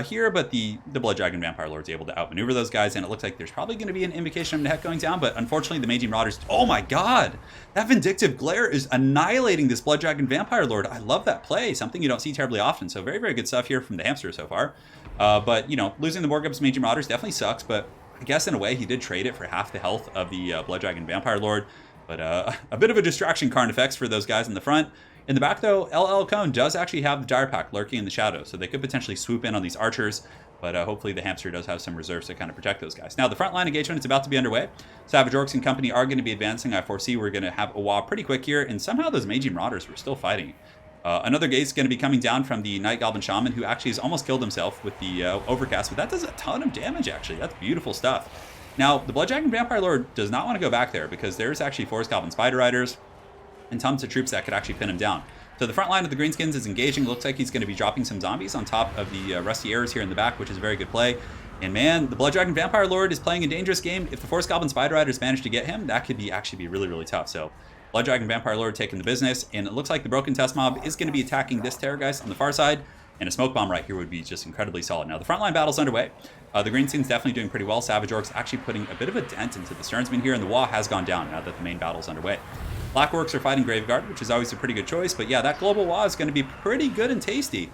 Speaker 2: here, but the Blood Dragon Vampire Lord's able to outmaneuver those guys, and it looks like there's probably going to be an invocation of Neheck going down, but unfortunately the Mangy Marauders... Oh my god! That Vindictive Glare is annihilating this Blood Dragon Vampire Lord. I love that play, something you don't see terribly often, so very, very good stuff here from the Hamster so far. But, you know, losing the Morgulf's Mangy Marauders definitely sucks, but I guess in a way he did trade it for half the health of the Blood Dragon Vampire Lord. But a bit of a distraction card effects for those guys in the front. In the back, though, LL Cone does actually have the Dire Pack lurking in the shadows, so they could potentially swoop in on these archers, but hopefully the Hamster does have some reserves to kind of protect those guys. Now, the front line engagement is about to be underway. Savage Orcs and company are going to be advancing. I foresee we're going to have a wall pretty quick here, and somehow those Mangy Marauders were still fighting. Another gaze is going to be coming down from the Night Goblin Shaman, who actually has almost killed himself with the Overcast, but that does a ton of damage, actually. That's beautiful stuff. Now, the Blood Dragon Vampire Lord does not want to go back there because there's actually Forest Goblin Spider Riders and tons of troops that could actually pin him down. So the front line of the Greenskins is engaging. Looks like he's going to be dropping some zombies on top of the Rusty Arrows here in the back, which is a very good play. And man, the Blood Dragon Vampire Lord is playing a dangerous game. If the Forest Goblin Spider Riders manage to get him, that could actually be really, really tough. So Blood Dragon Vampire Lord taking the business, and it looks like the Broken Test Mob is going to be attacking this Terror Geist on the far side. And a smoke bomb right here would be just incredibly solid. Now, the frontline battle's underway. The Greenskins definitely doing pretty well. Savage Orcs actually putting a bit of a dent into the Sternsmen here, and the wall has gone down now that the main battle's underway. Black Orcs are fighting Graveguard, which is always a pretty good choice, but yeah, that global wall is going to be pretty good and tasty.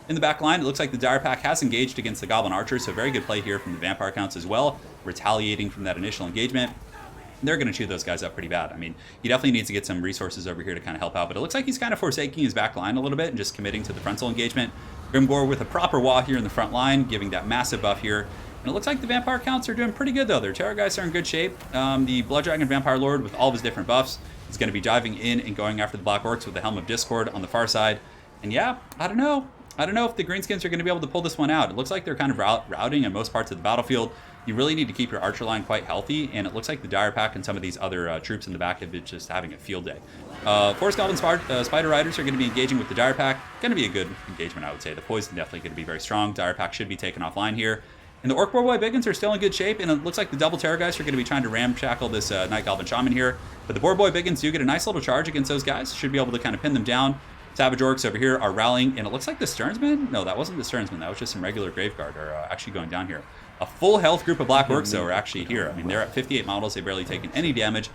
Speaker 2: In the back line, it looks like the Dire Pack has engaged against the Goblin Archers, so very good play here from the Vampire Counts as well, retaliating from that initial engagement. They're going to chew those guys up pretty bad. I mean, he definitely needs to get some resources over here to kind of help out, but it looks like he's kind of forsaking his back line a little bit and just committing to the frontal engagement. Grimgor with a proper wall here in the front line, giving that massive buff here. And it looks like the Vampire Counts are doing pretty good, though. Their Terror Guys are in good shape. The Blood Dragon Vampire Lord, with all of his different buffs, is going to be diving in and going after the Black Orcs with the Helm of Discord on the far side. And yeah, I don't know. I don't know if the Greenskins are going to be able to pull this one out. It looks like they're kind of routing in most parts of the battlefield. You really need to keep your archer line quite healthy, and it looks like the Dire Pack and some of these other troops in the back have been just having a field day. Forest Goblin Spider Riders are going to be engaging with the Dire Pack. Going to be a good engagement, I would say. The poison definitely going to be very strong. Dire Pack should be taken offline here. And the Orc Boy Biggins are still in good shape, and it looks like the double Terror Guys are going to be trying to ramshackle this Night Goblin Shaman here. But the Boar Boy Biggins do get a nice little charge against those guys. Should be able to kind of pin them down. Savage Orcs over here are rallying, and it looks like the Sternsmen? No, that wasn't the Sternsmen. That was just some regular Graveguard are actually going down here. A full health group of Black Orcs, though, are actually here. I mean, they're at 58 models. They've barely taken any damage.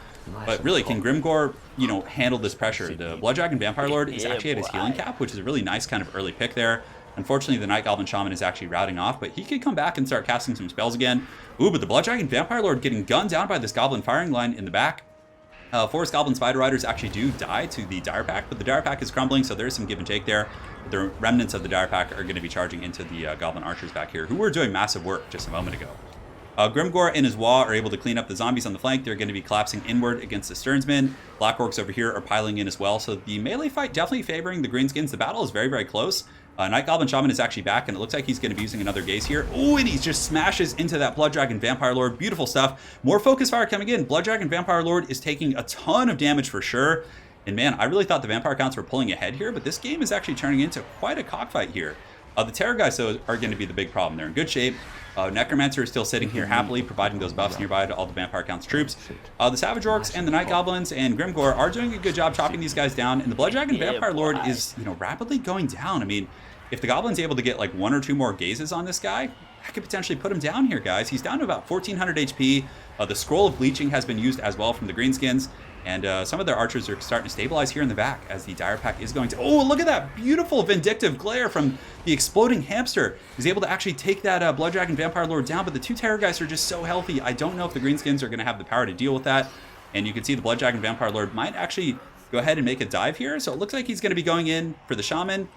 Speaker 2: But really, can Grimgor, you know, handle this pressure? The Blood Dragon Vampire Lord is actually at his healing cap, which is a really nice kind of early pick there. Unfortunately, the Night Goblin Shaman is actually routing off, but he could come back and start casting some spells again. Ooh, but the Blood Dragon Vampire Lord getting gunned down by this Goblin firing line in the back. Forest Goblin Spider Riders actually do die to the Dire Pack, but the Dire Pack is crumbling, so there's some give and take there. The remnants of the Dire Pack are going to be charging into the Goblin Archers back here, who were doing massive work just a moment ago. Grimgor and his Wah are able to clean up the zombies on the flank. They're going to be collapsing inward against the Sternsmen. Black Orcs over here are piling in as well, so the melee fight definitely favoring the Greenskins. The battle is very, very close. Night Goblin Shaman is actually back, and it looks like he's going to be using another gaze here. Oh, and he just smashes into that Blood Dragon Vampire Lord. Beautiful stuff. More focus fire coming in. Blood Dragon Vampire Lord is taking a ton of damage for sure. And man, I really thought the Vampire Counts were pulling ahead here, but this game is actually turning into quite a cockfight here. The Terror guys though are going to be the big problem. They're in good shape. Necromancer is still sitting here happily, providing those buffs nearby to all the Vampire Count's troops. The Savage Orcs and the Night Goblins and Grimgor are doing a good job chopping these guys down, and the Blood Dragon Vampire Lord is, rapidly going down. I mean, if the Goblin's able to get like 1 or 2 more gazes on this guy, that could potentially put him down here, guys. He's down to about 1400 HP. The Scroll of Bleaching has been used as well from the Greenskins. And some of their archers are starting to stabilize here in the back as the Dire Pack is going to... Oh, look at that beautiful Vindictive Glare from the Exploding Hamster. He's able to actually take that Blood Dragon Vampire Lord down, but the 2 Terror guys are just so healthy. I don't know if the Greenskins are going to have the power to deal with that. And you can see the Blood Dragon Vampire Lord might actually go ahead and make a dive here. So it looks like he's going to be going in for the Shaman.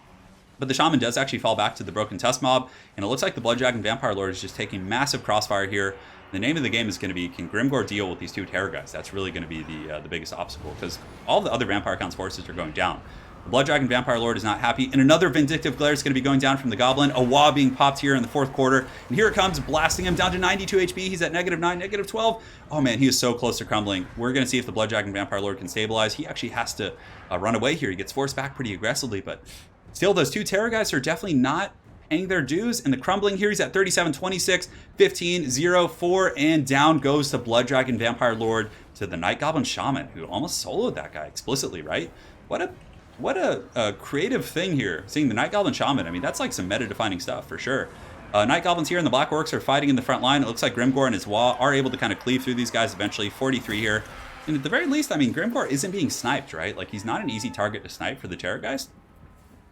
Speaker 2: But the Shaman does actually fall back to the Broken Tusk Mob. And it looks like the Blood Dragon Vampire Lord is just taking massive crossfire here. The name of the game is going to be, can Grimgor deal with these 2 Terror guys? That's really going to be the biggest obstacle, because all the other Vampire Count's forces are going down. The Blood Dragon Vampire Lord is not happy, and another Vindictive Glare is going to be going down from the Goblin. A Wah being popped here in the 4th quarter, and here it comes, blasting him down to 92 HP. He's at -9, -12. Oh man, he is so close to crumbling. We're going to see if the Blood Dragon Vampire Lord can stabilize. He actually has to run away here. He gets forced back pretty aggressively, but still, those 2 Terror guys are definitely not paying their dues. And the crumbling here, he's at 37, 26, 15, 0, 4, and down goes the Blood Dragon Vampire Lord to the Night Goblin Shaman, who almost soloed that guy explicitly, right? What a creative thing here, seeing the Night Goblin Shaman. I mean, that's like some meta-defining stuff for sure. Night Goblins here and the Black Orcs are fighting in the front line. It looks like Grimgor and his Wah are able to kind of cleave through these guys eventually. 43 here. And at the very least, I mean, Grimgor isn't being sniped, right? Like, he's not an easy target to snipe for the Terror guys.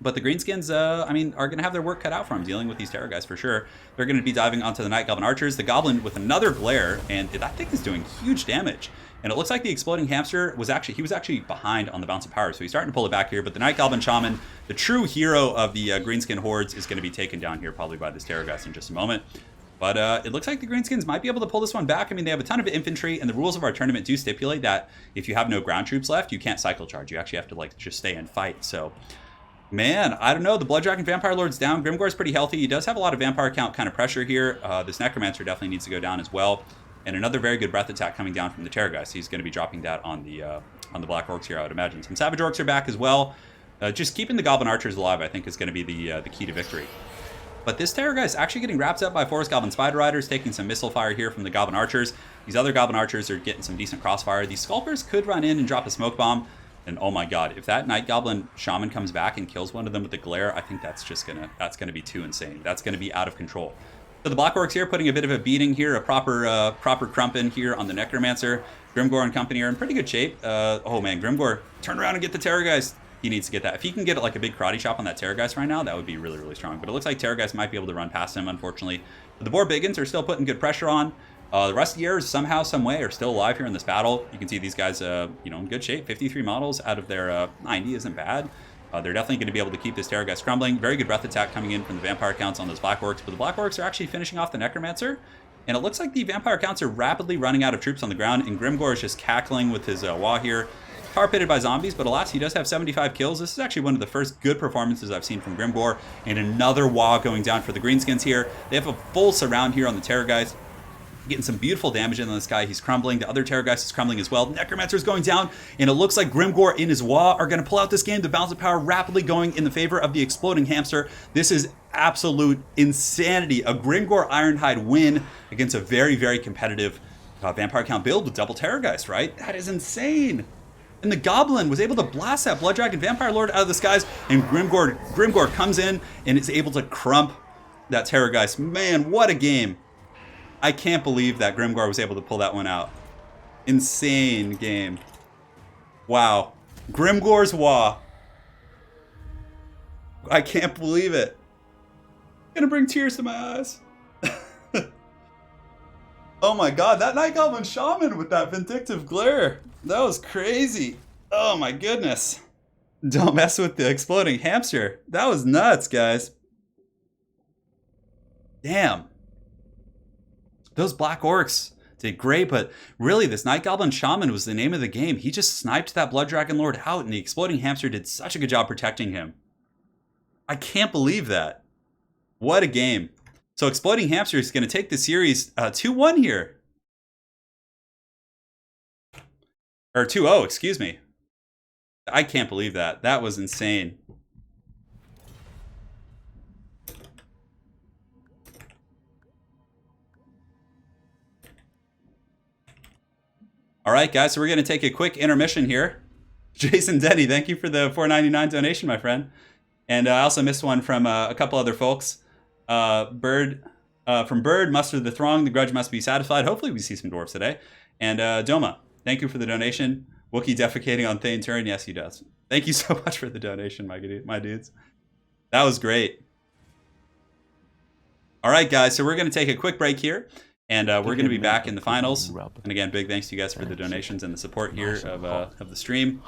Speaker 2: But the Greenskins, I mean, are going to have their work cut out for them dealing with these Terror guys for sure. They're going to be diving onto the Night Goblin Archers. The Goblin with another Glare, and that thing is doing huge damage. And it looks like the Exploding Hamster was actually behind on the Bounce of Power, so he's starting to pull it back here. But the Night Goblin Shaman, the true hero of the Greenskin hordes, is going to be taken down here probably by this Terror guys in just a moment. But it looks like the Greenskins might be able to pull this one back. I mean, they have a ton of infantry, and the rules of our tournament do stipulate that if you have no ground troops left, you can't cycle charge. You actually have to like just stay and fight. So, man, I don't know. The Blood Dragon Vampire Lord's down. Grimgor's pretty healthy. He does have a lot of Vampire count kind of pressure here. This Necromancer definitely needs to go down as well. And another very good Breath Attack coming down from the Terror guys. He's going to be dropping that on the Black Orcs here, I would imagine. Some Savage Orcs are back as well. Just keeping the Goblin Archers alive, I think, is going to be the key to victory. But this Terror guy is actually getting wrapped up by Forest Goblin Spider Riders, taking some missile fire here from the Goblin Archers. These other Goblin Archers are getting some decent crossfire. These Sculpers could run in and drop a smoke bomb. And oh my god, if that Night Goblin Shaman comes back and kills one of them with the Glare, I think that's gonna be too insane. That's gonna be out of control. So the Black Orcs here putting a bit of a beating here, a proper crumpin here on the Necromancer. Grimgor and company are in pretty good shape. Oh man, Grimgor, turn around and get the Terror guys. He needs to get that. If he can get like a big karate chop on that Terror guys right now, that would be really, really strong. But it looks like Terror guys might be able to run past him, unfortunately. But the Boar Biggins are still putting good pressure on. The rest of the Years, somehow, some way, are still alive here in this battle. You can see these guys, in good shape. 53 models out of their 90 isn't bad. They're definitely going to be able to keep this Terror guy crumbling. Very good Breath Attack coming in from the Vampire counts on those Black Orcs. But the Black Orcs are actually finishing off the Necromancer. And it looks like the Vampire counts are rapidly running out of troops on the ground. And Grimgor is just cackling with his Wah here. Tar-pitted by zombies, but alas, he does have 75 kills. This is actually one of the first good performances I've seen from Grimgor. And another Wah going down for the Greenskins here. They have a full surround here on the Terror guys. Getting some beautiful damage in on this guy. He's crumbling. The other Terror guys is crumbling as well. Necromancer is going down, and it looks like Grimgor and his Wah are going to pull out this game. The balance of power rapidly going in the favor of the Exploding Hamster. This is absolute insanity. A Grimgor Ironhide win against a very, very competitive Vampire count build with double Terror guys, right? That is insane. And the Goblin was able to blast that Blood Dragon Vampire Lord out of the skies, and Grimgor comes in and is able to crump that Terror guys. Man, what a game. I can't believe that Grimgor was able to pull that one out. Insane game. Wow. Grimgor's Wah. I can't believe it. Gonna bring tears to my eyes. Oh my god, that Night Goblin Shaman with that Vindictive Glare. That was crazy. Oh my goodness. Don't mess with the Exploding Hamster. That was nuts, guys. Damn. Those Black Orcs did great, but really this Night Goblin Shaman was the name of the game. He just sniped that Blood Dragon Lord out, and the Exploding Hamster did such a good job protecting him. I can't believe that. What a game. So Exploding Hamster is going to take the series 2-1 here. Or 2-0, excuse me. I can't believe that. That was insane. All right, guys, so we're going to take a quick intermission here. Jason Denny, thank you for the $4.99 donation, my friend. And I also missed one from a couple other folks. Bird, muster the throng, the grudge must be satisfied. Hopefully we see some dwarves today. And Doma, thank you for the donation. Wookiee defecating on Thane Turin. Yes, he does. Thank you so much for the donation, my dudes. That was great. All right, guys, so we're going to take a quick break here. And we're going to be back in the finals. And again, big thanks to you guys for the donations and the support here of the stream.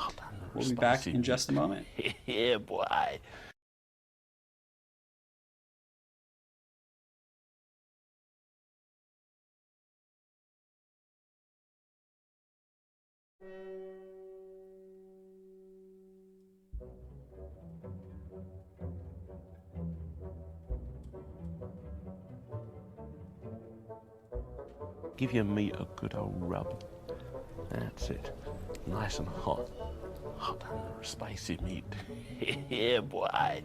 Speaker 2: We'll be back in just a moment.
Speaker 3: Yeah, boy.
Speaker 4: Give your meat a good old rub. That's it. Nice and hot. Hot and spicy meat.
Speaker 3: Yeah, boy.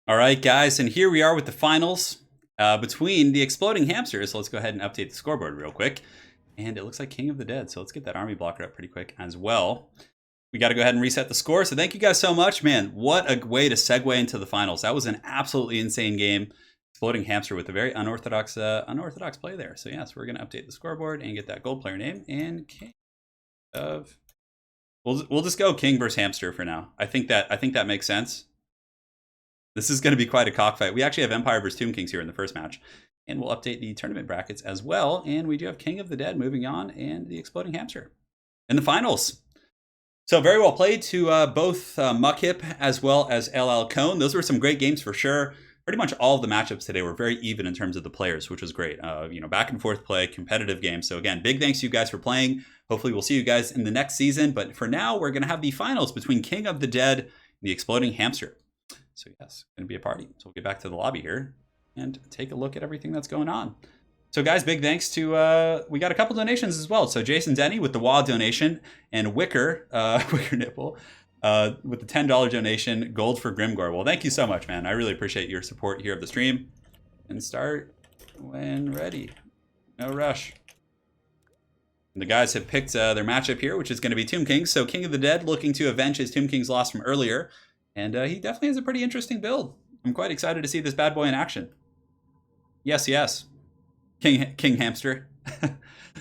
Speaker 2: All right, guys, and here we are with the finals between the Exploding Hamsters. So let's go ahead and update the scoreboard real quick. And it looks like King of the Dead, so let's get that army blocker up pretty quick as well. We got to go ahead and reset the score, so thank you guys so much. Man, what a way to segue into the finals. That was an absolutely insane game. Exploding Hamster with a very unorthodox play there. So yes, we're going to update the scoreboard and get that gold player name and King of... We'll just go King versus Hamster for now. I think that makes sense. This is going to be quite a cockfight. We actually have Empire versus Tomb Kings here in the first match. And we'll update the tournament brackets as well. And we do have King of the Dead moving on and the Exploding Hamster in the finals. So very well played to both Muckhip as well as LL Cone. Those were some great games for sure. Pretty much all of the matchups today were very even in terms of the players, which was great. Back and forth play, competitive game. So again, big thanks to you guys for playing. Hopefully we'll see you guys in the next season. But for now, we're going to have the finals between King of the Dead and the Exploding Hamster. So yes, going to be a party. So we'll get back to the lobby here and take a look at everything that's going on. So guys, big thanks to, we got a couple donations as well. So Jason Denny with the WA donation and Wicker Nipple with the $10 donation, gold for Grimgore. Well, thank you so much, man. I really appreciate your support here of the stream. And start when ready. No rush. And the guys have picked their matchup here, which is going to be Tomb Kings. So King of the Dead looking to avenge his Tomb Kings loss from earlier. And he definitely has a pretty interesting build. I'm quite excited to see this bad boy in action. Yes, yes. King Hamster.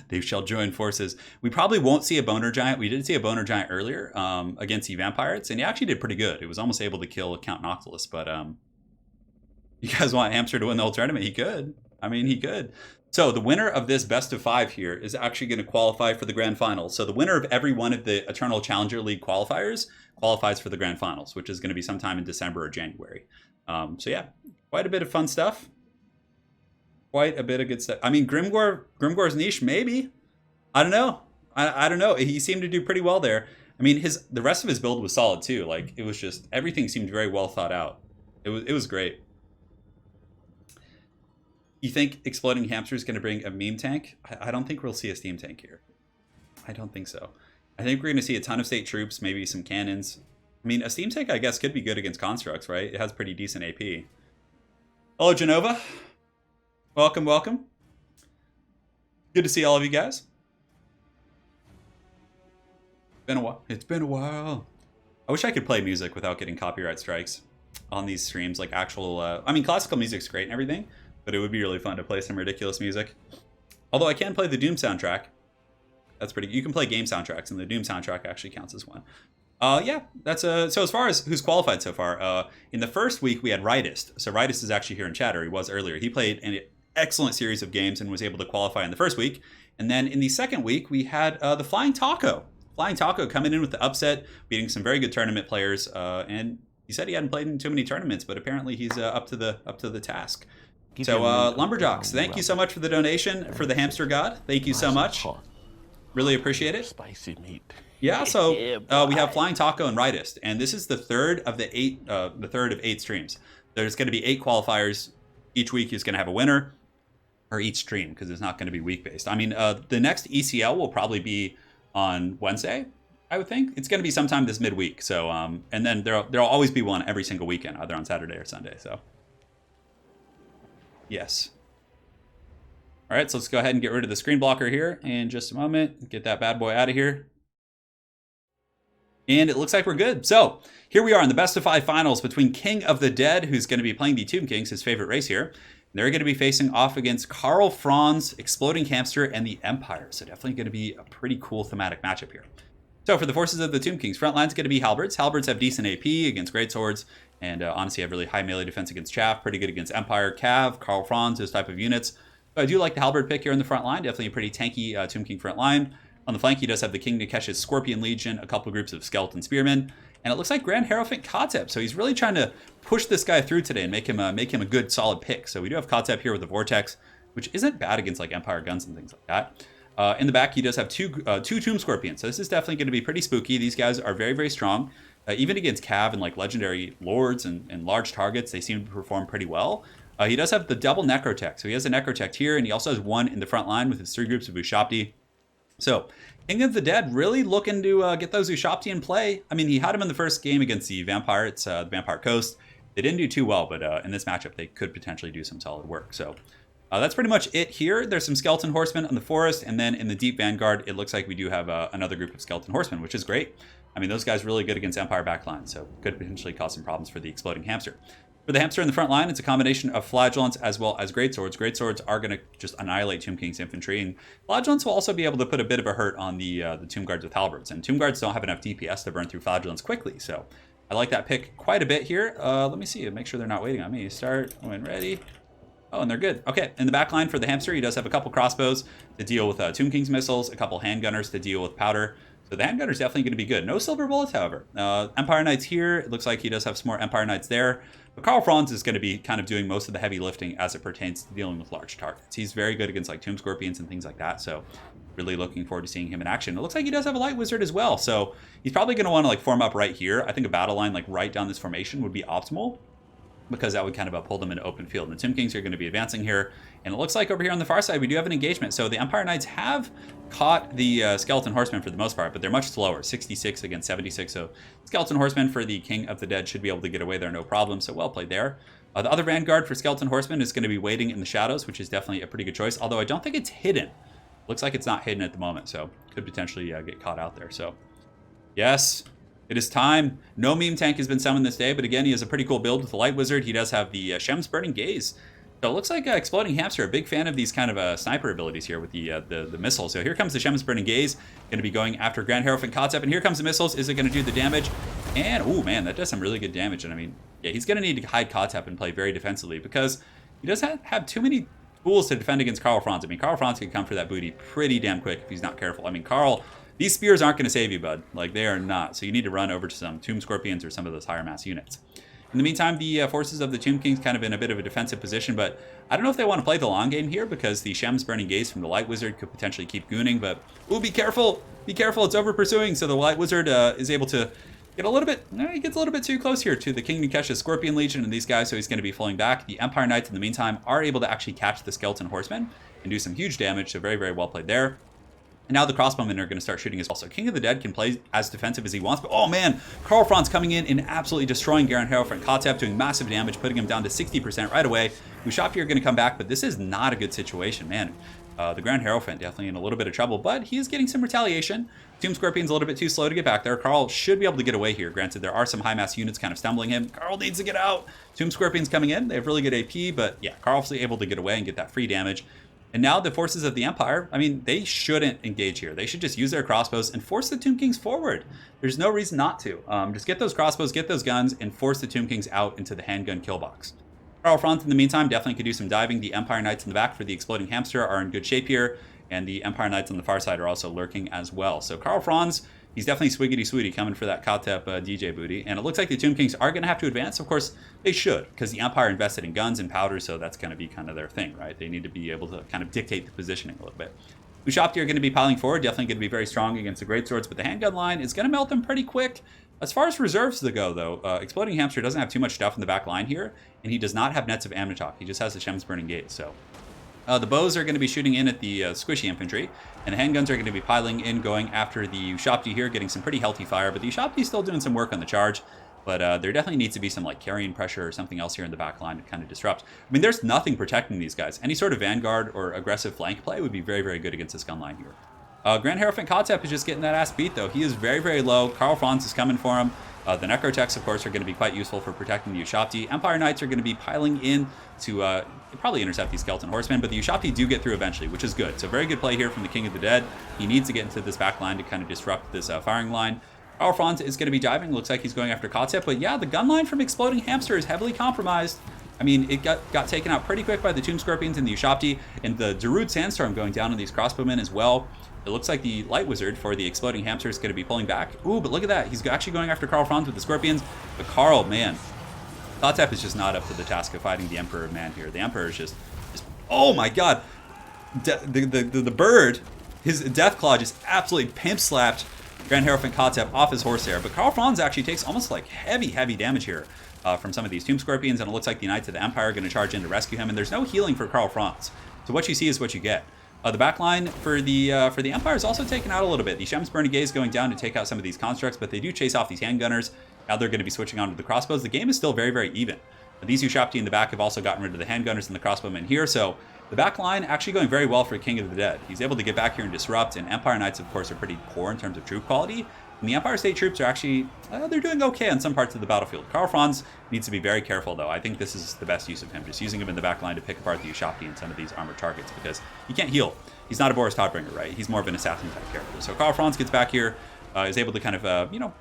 Speaker 2: They shall join forces. We probably won't see a Boner Giant. We did see a Boner Giant earlier against the Vampires, and he actually did pretty good. It was almost able to kill Count Noctilus, but you guys want Hamster to win the whole tournament? He could. I mean, he could. So the winner of this best of 5 here is actually going to qualify for the grand finals. So the winner of every one of the Eternal Challenger League qualifiers qualifies for the grand finals, which is going to be sometime in December or January. So yeah, quite a bit of fun stuff. Quite a bit of good stuff. I mean, Grimgore's niche, maybe. I don't know. I don't know. He seemed to do pretty well there. I mean, the rest of his build was solid too. Like, it was just, everything seemed very well thought out. It was great. You think Exploding Hamster is going to bring a meme tank? I don't think we'll see a steam tank here. I don't think so. I think we're going to see a ton of state troops, maybe some cannons. I mean, a steam tank, I guess, could be good against constructs, right? It has pretty decent AP. Hello, Genova. Welcome, welcome. Good to see all of you guys. Been a while. It's been a while. I wish I could play music without getting copyright strikes on these streams, like actual... I mean, classical music's great and everything, but it would be really fun to play some ridiculous music. Although I can play the Doom soundtrack. That's pretty... You can play game soundtracks, and the Doom soundtrack actually counts as one. Yeah, that's so as far as who's qualified so far, in the first week we had Rightist. So Rightist is actually here in chat, or he was earlier. He played an excellent series of games and was able to qualify in the first week. And then in the second week we had the Flying Taco. Flying Taco coming in with the upset, beating some very good tournament players. And he said he hadn't played in too many tournaments, but apparently he's up to the task. So Lumberjocks, thank you so much for the donation for the Hamster God. Thank you so much. Really appreciate it.
Speaker 4: Spicy meat.
Speaker 2: Yeah, so we have Flying Taco and Rightist, and this is the third of 8 streams. There's going to be 8 qualifiers. Each week is going to have a winner, or each stream, because it's not going to be week based. I mean, the next ECL will probably be on Wednesday, I would think. It's going to be sometime this midweek. So, and then there'll always be one every single weekend, either on Saturday or Sunday. So, yes. All right, so let's go ahead and get rid of the screen blocker here in just a moment. Get that bad boy out of here. And it looks like we're good. So here we are in the best of 5 finals between King of the Dead, who's going to be playing the Tomb Kings, his favorite race here. And they're going to be facing off against Karl Franz, Exploding Hamster, and the Empire. So definitely going to be a pretty cool thematic matchup here. So for the forces of the Tomb Kings, front line's going to be Halberds. Halberds have decent AP against greatswords, and honestly have really high melee defense against Chaff, pretty good against Empire, Cav, Karl Franz, those type of units. So I do like the Halberd pick here in the front line. Definitely a pretty tanky Tomb King front line. On the flank, he does have the King Nikesh's Scorpion Legion, a couple groups of Skeleton Spearmen, and it looks like Grand Hierophant Kotep. So he's really trying to push this guy through today and make him a good, solid pick. So we do have Kotep here with the Vortex, which isn't bad against like Empire guns and things like that. In the back, he does have two Tomb Scorpions. So this is definitely going to be pretty spooky. These guys are very, very strong. Even against Cav and like legendary lords and large targets, they seem to perform pretty well. He does have the double Necrotech. So he has a Necrotech here, and he also has one in the front line with his 3 groups of Ushapti. So King of the Dead really looking to get those Ushapti in play. I mean, he had him in the first game against the Vampire. It's the Vampire Coast. They didn't do too well, but in this matchup, they could potentially do some solid work. So that's pretty much it here. There's some Skeleton Horsemen on the Forest, and then in the Deep Vanguard, it looks like we do have another group of Skeleton Horsemen, which is great. I mean, those guys really good against Empire backline, so could potentially cause some problems for the Exploding Hamster. For the Hamster in the front line, it's a combination of Flagellants as well as Greatswords. Greatswords are going to just annihilate Tomb King's infantry, and Flagellants will also be able to put a bit of a hurt on the Tomb Guards with Halberds. And Tomb Guards don't have enough DPS to burn through Flagellants quickly, so I like that pick quite a bit here. Let me see, make sure they're not waiting on me. Start, when ready. Oh, and they're good. Okay, in the back line for the Hamster, he does have a couple crossbows to deal with Tomb King's missiles, a couple handgunners to deal with powder. So the handgunner's definitely going to be good. No silver bullets, however. Empire Knights here. It looks like he does have some more Empire Knights there. But Karl Franz is going to be kind of doing most of the heavy lifting as it pertains to dealing with large targets. He's very good against like Tomb Scorpions and things like that. So really looking forward to seeing him in action. It looks like he does have a Light Wizard as well. So he's probably going to want to like form up right here. I think a battle line like right down this formation would be optimal. because that would kind of pull them into open field. And the Tomb Kings are going to be advancing here. And it looks like over here on the far side, we do have an engagement. So the Empire Knights have caught the Skeleton Horsemen for the most part, but they're much slower, 66 against 76. So Skeleton Horsemen for the King of the Dead should be able to get away there, no problem. So well played there. The other Vanguard for Skeleton Horsemen is going to be waiting in the shadows, which is definitely a pretty good choice. Although I don't think it's hidden. Looks like it's not hidden at the moment, so could potentially get caught out there. So yes. It is time. No meme tank has been summoned this day, but again, he has a pretty cool build with the Light Wizard. He does have the Shem's Burning Gaze. So it looks like Exploding Hamster, a big fan of these kind of sniper abilities here with the missiles. So here comes the Shem's Burning Gaze, going to be going after Grand Hierophant Kotep, and here comes the missiles. Is it going to do the damage? And, oh man, that does some really good damage. And I mean, yeah, he's going to need to hide Kotep and play very defensively because he doesn't have too many tools to defend against Karl Franz. I mean, Karl Franz can come for that booty pretty damn quick if he's not careful. I mean, Karl... These spears aren't going to save you, bud. Like, they are not. So you need to run over to some Tomb Scorpions or some of those higher mass units. In the meantime, the forces of the Tomb Kings kind of in a bit of a defensive position, but I don't know if they want to play the long game here because the Shem's Burning Gaze from the Light Wizard could potentially keep gooning, but, ooh, be careful! Be careful, it's over pursuing. So the Light Wizard is able to get a little bit, he gets a little bit too close here to the King Nikesha's Scorpion Legion and these guys, so he's going to be falling back. The Empire Knights, in the meantime, are able to actually catch the Skeleton Horsemen and do some huge damage, so very, very well played there. And now the crossbowmen are going to start shooting as well. So King of the Dead can play as defensive as he wants. But oh man, Karl Franz coming in and absolutely destroying Grand Hierophant Kotep, doing massive damage, putting him down to 60% right away. Ushabti are going to come back, but this is not a good situation, man. The Grand Hierophant definitely in a little bit of trouble, but he is getting some retaliation. Tomb Scorpion's a little bit too slow to get back there. Karl should be able to get away here. Granted, there are some high mass units kind of stumbling him. Karl needs to get out. Tomb Scorpion's coming in. They have really good AP, but yeah, Karl's able to get away and get that free damage. And now the forces of the Empire, I mean, they shouldn't engage here. They should just use their crossbows and force the Tomb Kings forward. There's no reason not to. Just get those crossbows, get those guns, and force the Tomb Kings out into the handgun kill box. Karl Franz, in the meantime, definitely could do some diving. The Empire Knights in the back for the Exploding Hamster are in good shape here, and the Empire Knights on the far side are also lurking as well. So Karl Franz, he's definitely swiggity-swooty coming for that Kotep DJ booty. And it looks like the Tomb Kings are going to have to advance. Of course, they should, because the Empire invested in guns and powder, so that's going to be kind of their thing, right? They need to be able to kind of dictate the positioning a little bit. Ushabti are going to be piling forward, definitely going to be very strong against the greatswords, but the handgun line is going to melt them pretty quick. As far as reserves to go, though, Exploding Hamster doesn't have too much stuff in the back line here, and he does not have Nets of Amnitok. He just has the Shem's Burning Gaze, so... the bows are going to be shooting in at the squishy infantry, and the handguns are going to be piling in, going after the Ushabti here, getting some pretty healthy fire, but the Ushabti is still doing some work on the charge, but there definitely needs to be some like carrying pressure or something else here in the back line to kind of disrupt. I mean, there's nothing protecting these guys. Any sort of vanguard or aggressive flank play would be very, very good against this gun line here. Grand Hierophant Kotep is just getting that ass beat, though. He is very, very low. Karl Franz is coming for him. The Necrotechs, of course, are going to be quite useful for protecting the Ushabti. Empire Knights are going to be piling in to probably intercept these Skeleton Horsemen, but the Ushabti do get through eventually, which is good. So very good play here from the King of the Dead. He needs to get into this back line to kind of disrupt this firing line. Karl Franz is going to be diving. Looks like he's going after Kotep, but yeah, the gun line from Exploding Hamster is heavily compromised. I mean, it got taken out pretty quick by the Tomb Scorpions and the Ushabti, and the Darude Sandstorm going down on these crossbowmen as well. It looks like the Light Wizard for the Exploding Hamster is going to be pulling back. Ooh, but look at that. He's actually going after Karl Franz with the Scorpions. But Karl, man, Kotep is just not up to the task of fighting the Emperor of Man here. The Emperor is just oh my god. The bird, his Deathclaw just absolutely pimp slapped Grand Hierophant Kotep off his horse there. But Karl Franz actually takes almost like heavy damage here from some of these Tomb Scorpions, and it looks like the Knights of the Empire are going to charge in to rescue him, and there's no healing for Karl Franz. So what you see is what you get. The back line for the Empire is also taken out a little bit. The Shem's Burning Gaze going down to take out some of these constructs, but they do chase off these handgunners. Now they're going to be switching on to the crossbows. The game is still very, very even. These Ushabti in the back have also gotten rid of the handgunners and the crossbowmen here, so the back line actually going very well for King of the Dead. He's able to get back here and disrupt, and Empire Knights, of course, are pretty poor in terms of troop quality. And the Empire State troops are actually, they're doing okay on some parts of the battlefield. Karl Franz needs to be very careful, though. I think this is the best use of him, just using him in the back line to pick apart the Ushabti and some of these armored targets, because he can't heal. He's not a Boris Todbringer, right? He's more of an assassin-type character. So Karl Franz gets back here, is able to kind of,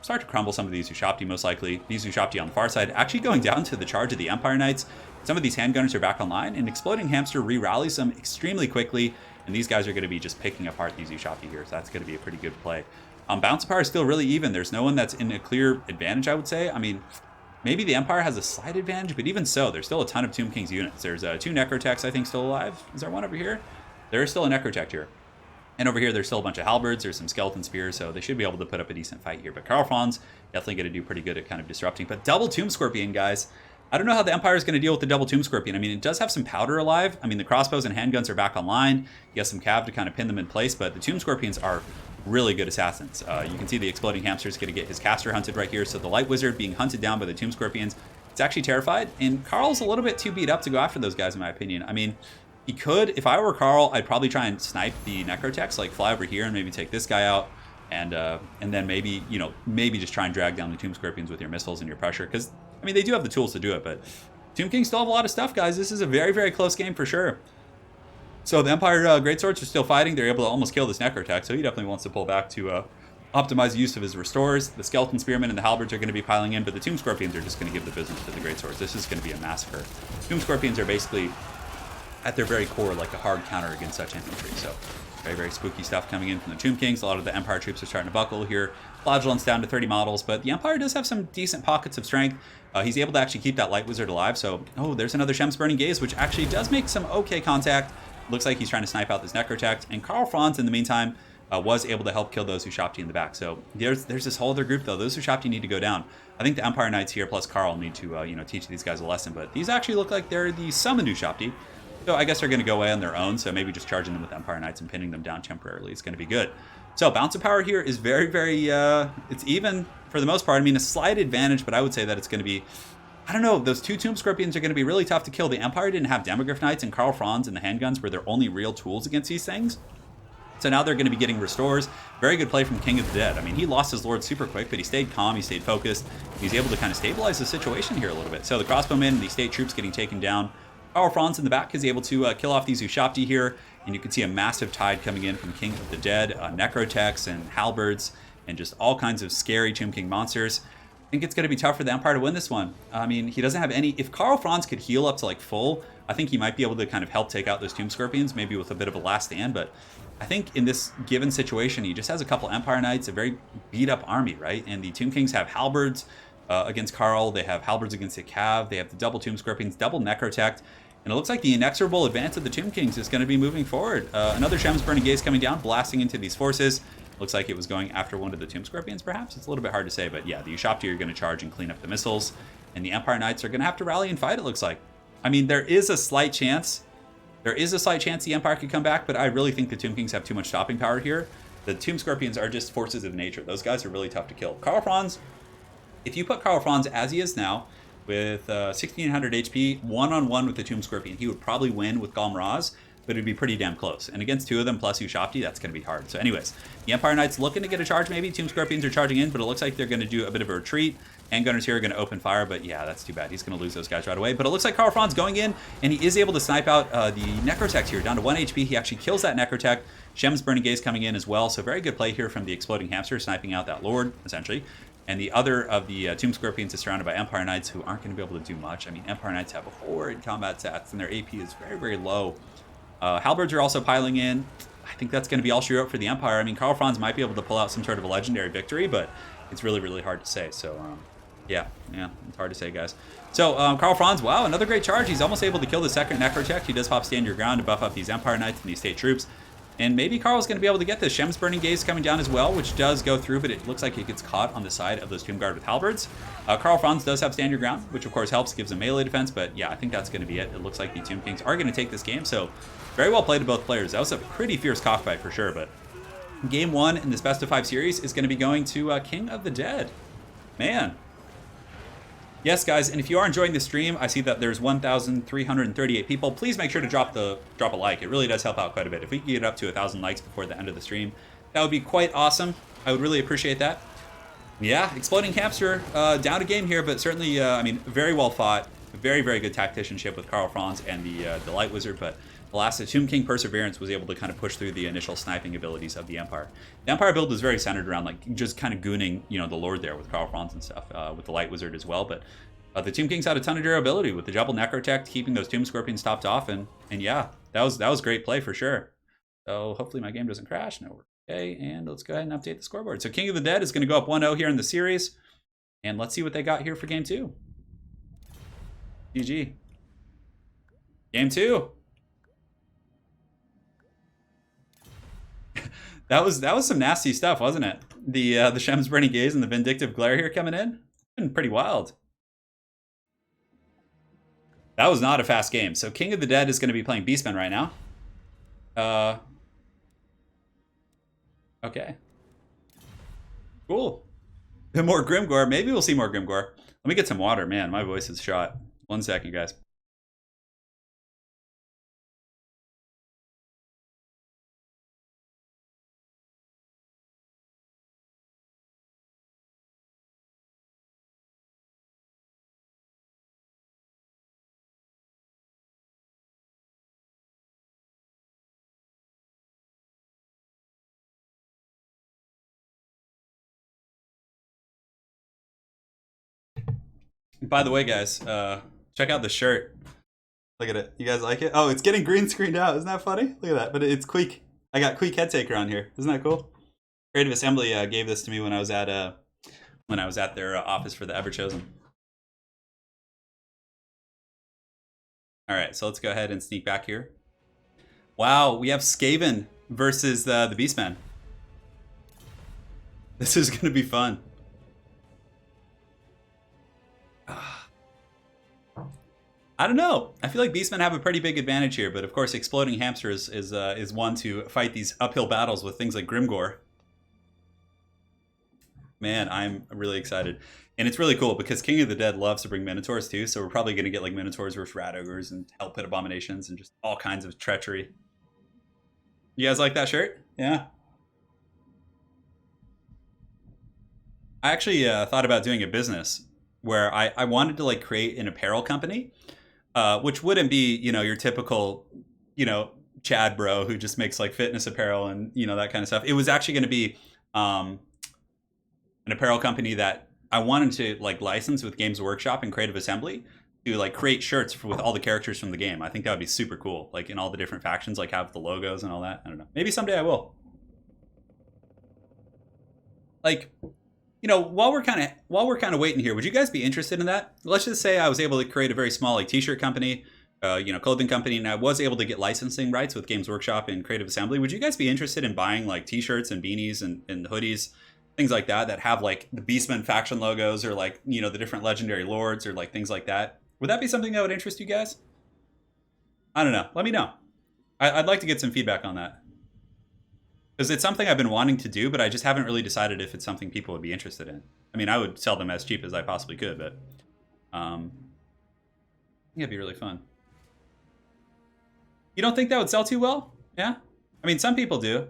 Speaker 2: start to crumble some of these Ushabti, most likely. These Ushabti on the far side, actually going down to the charge of the Empire Knights. Some of these handgunners are back online, and Exploding Hamster re-rallies them extremely quickly, and these guys are going to be just picking apart these Ushabti here, so that's going to be a pretty good play. Bounce power is still really even. There's no one that's in a clear advantage, I would say. I mean, maybe the Empire has a slight advantage, but even so, there's still a ton of Tomb Kings units. There's 2 Necrotechs, I think, still alive. Is there one over here? There is still a Necrotech here. And over here, there's still a bunch of halberds. There's some skeleton spears, so they should be able to put up a decent fight here. But Karl Franz definitely going to do pretty good at kind of disrupting. But double Tomb Scorpion, guys. I don't know how the Empire is going to deal with the double Tomb Scorpion. I mean, it does have some powder alive. I mean, the crossbows and handguns are back online. He has some cav to kind of pin them in place, but the Tomb Scorpions are really good assassins. You can see the exploding hamster is going to get his caster hunted right here. So the Light Wizard being hunted down by the Tomb Scorpions, it's actually terrified. And Carl's a little bit too beat up to go after those guys, in my opinion. I mean, he could, if I were Carl, I'd probably try and snipe the Necrotechs, like fly over here and maybe take this guy out. And then maybe, you know, maybe just try and drag down the Tomb Scorpions with your missiles and your pressure. Because, I mean, they do have the tools to do it, but Tomb Kings still have a lot of stuff, guys. This is a very, very close game for sure. So the Empire Greatswords are still fighting. They're able to almost kill this Necrotech, so he definitely wants to pull back to optimize the use of his restores. The Skeleton Spearmen and the Halberds are going to be piling in, but the Tomb Scorpions are just going to give the business to the Greatswords. This is going to be a massacre. Tomb Scorpions are basically, at their very core, like a hard counter against such infantry. So very, very spooky stuff coming in from the Tomb Kings. A lot of the Empire troops are starting to buckle here. Flagellant's down to 30 models, but the Empire does have some decent pockets of strength. He's able to actually keep that Light Wizard alive. So, oh, there's another Shem's Burning Gaze, which actually does make some okay contact. Looks like he's trying to snipe out this Necrotech. And Karl Franz, in the meantime, was able to help kill those Ushapti in the back. So there's this whole other group, though. Those Ushapti need to go down. I think the Empire Knights here plus Karl need to, you know, teach these guys a lesson. But these actually look like they're the summoned Ushapti. So I guess they're going to go away on their own. So maybe just charging them with Empire Knights and pinning them down temporarily is going to be good. So bounce of power here is very, very, it's even for the most part. I mean, a slight advantage, but I would say that it's going to be, I don't know, those two Tomb Scorpions are going to be really tough to kill. The Empire didn't have Demogryph Knights, and Karl Franz and the handguns were their only real tools against these things. So now they're going to be getting restores. Very good play from King of the Dead. I mean, he lost his Lord super quick, but he stayed calm, he stayed focused. He's able to kind of stabilize the situation here a little bit. So the crossbowmen and the state troops getting taken down. Karl Franz in the back is able to kill off these Ushapti here, and you can see a massive tide coming in from King of the Dead, Necrotechs and Halberds, and just all kinds of scary Tomb King monsters. I think it's going to be tough for the Empire to win this one. I mean, he doesn't have any... If Karl Franz could heal up to like full, I think he might be able to kind of help take out those Tomb Scorpions, maybe with a bit of a last stand, but I think in this given situation, he just has a couple Empire Knights, a very beat up army, right? And the Tomb Kings have Halberds against Karl, they have Halberds against the Cav, they have the double Tomb Scorpions, double Necrotech, and it looks like the inexorable advance of the Tomb Kings is going to be moving forward. Another Shem's Burning Gaze coming down, blasting into these forces. Looks like it was going after one of the Tomb Scorpions, perhaps. It's a little bit hard to say, but yeah, the Ushapti are going to charge and clean up the missiles, and the Empire Knights are going to have to rally and fight, it looks like. I mean, there is a slight chance. There is a slight chance the Empire could come back, but I really think the Tomb Kings have too much stopping power here. The Tomb Scorpions are just forces of nature. Those guys are really tough to kill. Karl Franz, if you put Karl Franz as he is now, with 1600 HP, one-on-one with the Tomb Scorpion, he would probably win with Golem Raz, but it'd be pretty damn close. And against two of them plus Ushapti, that's going to be hard. So anyways, the Empire Knights looking to get a charge maybe. Tomb Scorpions are charging in, but it looks like they're going to do a bit of a retreat. Handgunners here are going to open fire, but yeah, that's too bad. He's going to lose those guys right away. But it looks like Karl Franz going in, and he is able to snipe out the Necrotech here, down to 1 HP. He actually kills that Necrotech. Shem's Burning Gaze coming in as well. So very good play here from the Exploding Hamster, sniping out that Lord, essentially. And the other of the Tomb Scorpions is surrounded by Empire Knights, who aren't going to be able to do much. I mean, Empire Knights have horrid combat stats, and their AP is very, very low. Halberds are also piling in. I think that's going to be all she wrote for the Empire. I mean, Karl Franz might be able to pull out some sort of a legendary victory, but it's really, really hard to say. So, yeah, it's hard to say, guys. So, Karl Franz, wow, another great charge. He's almost able to kill the second Necrotech. He does pop Stand Your Ground to buff up these Empire Knights and these state troops. And maybe Karl's going to be able to get this. Shem's Burning Gaze coming down as well, which does go through, but it looks like it gets caught on the side of those Tomb Guard with Halberds. Karl Franz does have Stand Your Ground, which of course helps, gives him melee defense, but yeah, I think that's going to be it. It looks like the Tomb Kings are going to take this game, so very well played to both players. That was a pretty fierce cockfight for sure, but game one in this best of 5 series is going to be going to King of the Dead. Man. Yes, guys, and if you are enjoying the stream, I see that there's 1,338 people. Please make sure to drop a like. It really does help out quite a bit. If we can get up to 1,000 likes before the end of the stream, that would be quite awesome. I would really appreciate that. Yeah, Exploding Hamster down a game here, but certainly, I mean, very well fought. Very, very good tacticianship with Karl Franz and the Light Wizard, but alas, the Tomb King Perseverance was able to kind of push through the initial sniping abilities of the Empire. The Empire build was very centered around like just kind of gooning, you know, the Lord there with Karl Franz and stuff, with the Light Wizard as well. But the Tomb Kings had a ton of durability with the double Necrotech, keeping those Tomb Scorpions topped off, and yeah, that was great play for sure. So hopefully my game doesn't crash. No, we're okay, and let's go ahead and update the scoreboard. So King of the Dead is going to go up 1-0 here in the series, and let's see what they got here for game 2. GG. Game 2. That was some nasty stuff, wasn't it? The Shem's Burning Gaze and the Vindictive Glare here coming in. Been pretty wild. That was not a fast game. So King of the Dead is going to be playing Beastmen right now. Okay. Cool. More Grimgore. Maybe we'll see more Grimgore. Let me get some water. Man, my voice is shot. 1 second, guys. By the way, guys, check out the shirt. Look at it. You guys like it? Oh, it's getting green screened out. Isn't that funny? Look at that. But it's Queek. I got Queek Headtaker on here. Isn't that cool? Creative Assembly gave this to me when I was at their office for the Everchosen. All right, so let's go ahead and sneak back here. Wow, we have Skaven versus the Beastmen. This is going to be fun. I don't know. I feel like Beastmen have a pretty big advantage here, but of course, Exploding Hamster is one to fight these uphill battles with things like Grimgore. Man, I'm really excited. And it's really cool because King of the Dead loves to bring Minotaurs too, so we're probably going to get like Minotaurs versus Rat Ogres and Hell Pit Abominations and just all kinds of treachery. You guys like that shirt? Yeah. I actually thought about doing a business where I wanted to like create an apparel company, which wouldn't be, you know, your typical, you know, Chad bro who just makes like fitness apparel and, you know, that kind of stuff. It was actually going to be an apparel company that I wanted to like license with Games Workshop and Creative Assembly to like create shirts with all the characters from the game. I think that would be super cool. Like in all the different factions, like have the logos and all that. I don't know. Maybe someday I will. Like, you know, while we're kind of waiting here, would you guys be interested in that? Let's just say I was able to create a very small like t-shirt company, you know, clothing company, and I was able to get licensing rights with Games Workshop and Creative Assembly. Would you guys be interested in buying like t-shirts and beanies and hoodies, things like that have like the Beastmen faction logos or like, you know, the different legendary lords or like things like that? Would that be something that would interest you guys? I don't know. Let me know. I'd like to get some feedback on that. Because it's something I've been wanting to do, but I just haven't really decided if it's something people would be interested in. I mean, I would sell them as cheap as I possibly could, but I think it'd be really fun. You don't think that would sell too well? Yeah? I mean, some people do.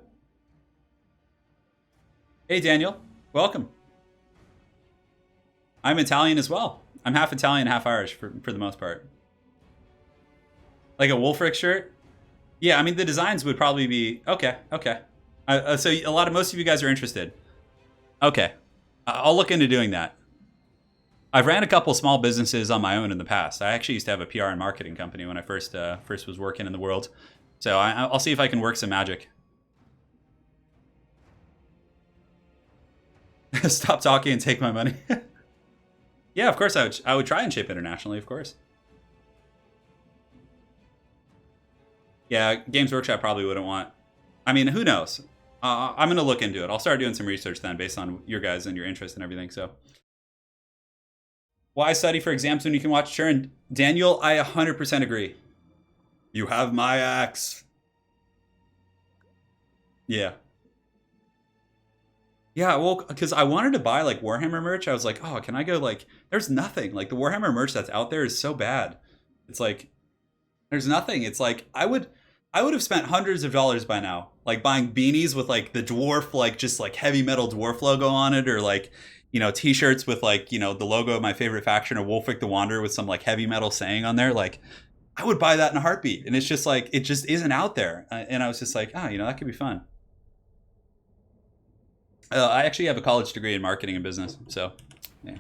Speaker 2: Hey, Daniel. Welcome. I'm Italian as well. I'm half Italian, half Irish for the most part. Like a Wolfric shirt? Yeah, I mean, the designs would probably be... Okay. So most of you guys are interested. Okay. I'll look into doing that. I've ran a couple small businesses on my own in the past. I actually used to have a PR and marketing company when I first was working in the world. So I'll see if I can work some magic. Stop talking and take my money. Yeah, of course I would try and ship internationally, of course. Yeah, Games Workshop probably wouldn't want... I mean, who knows? I'm going to look into it. I'll start doing some research then based on your guys and your interest and everything. So, why study for exams when you can watch Turin? Daniel, I 100% agree. You have my axe. Yeah. Yeah, well, because I wanted to buy like Warhammer merch. I was like, oh, can I go like... There's nothing. Like the Warhammer merch that's out there is so bad. It's like, there's nothing. It's like, I would have spent hundreds of dollars by now, like buying beanies with like the dwarf, like just like heavy metal dwarf logo on it, or like, you know, t-shirts with like, you know, the logo of my favorite faction or Wolfric the Wanderer with some like heavy metal saying on there. Like I would buy that in a heartbeat. And it's just like, it just isn't out there. And I was just like, oh, you know, that could be fun. I actually have a college degree in marketing and business. So yeah,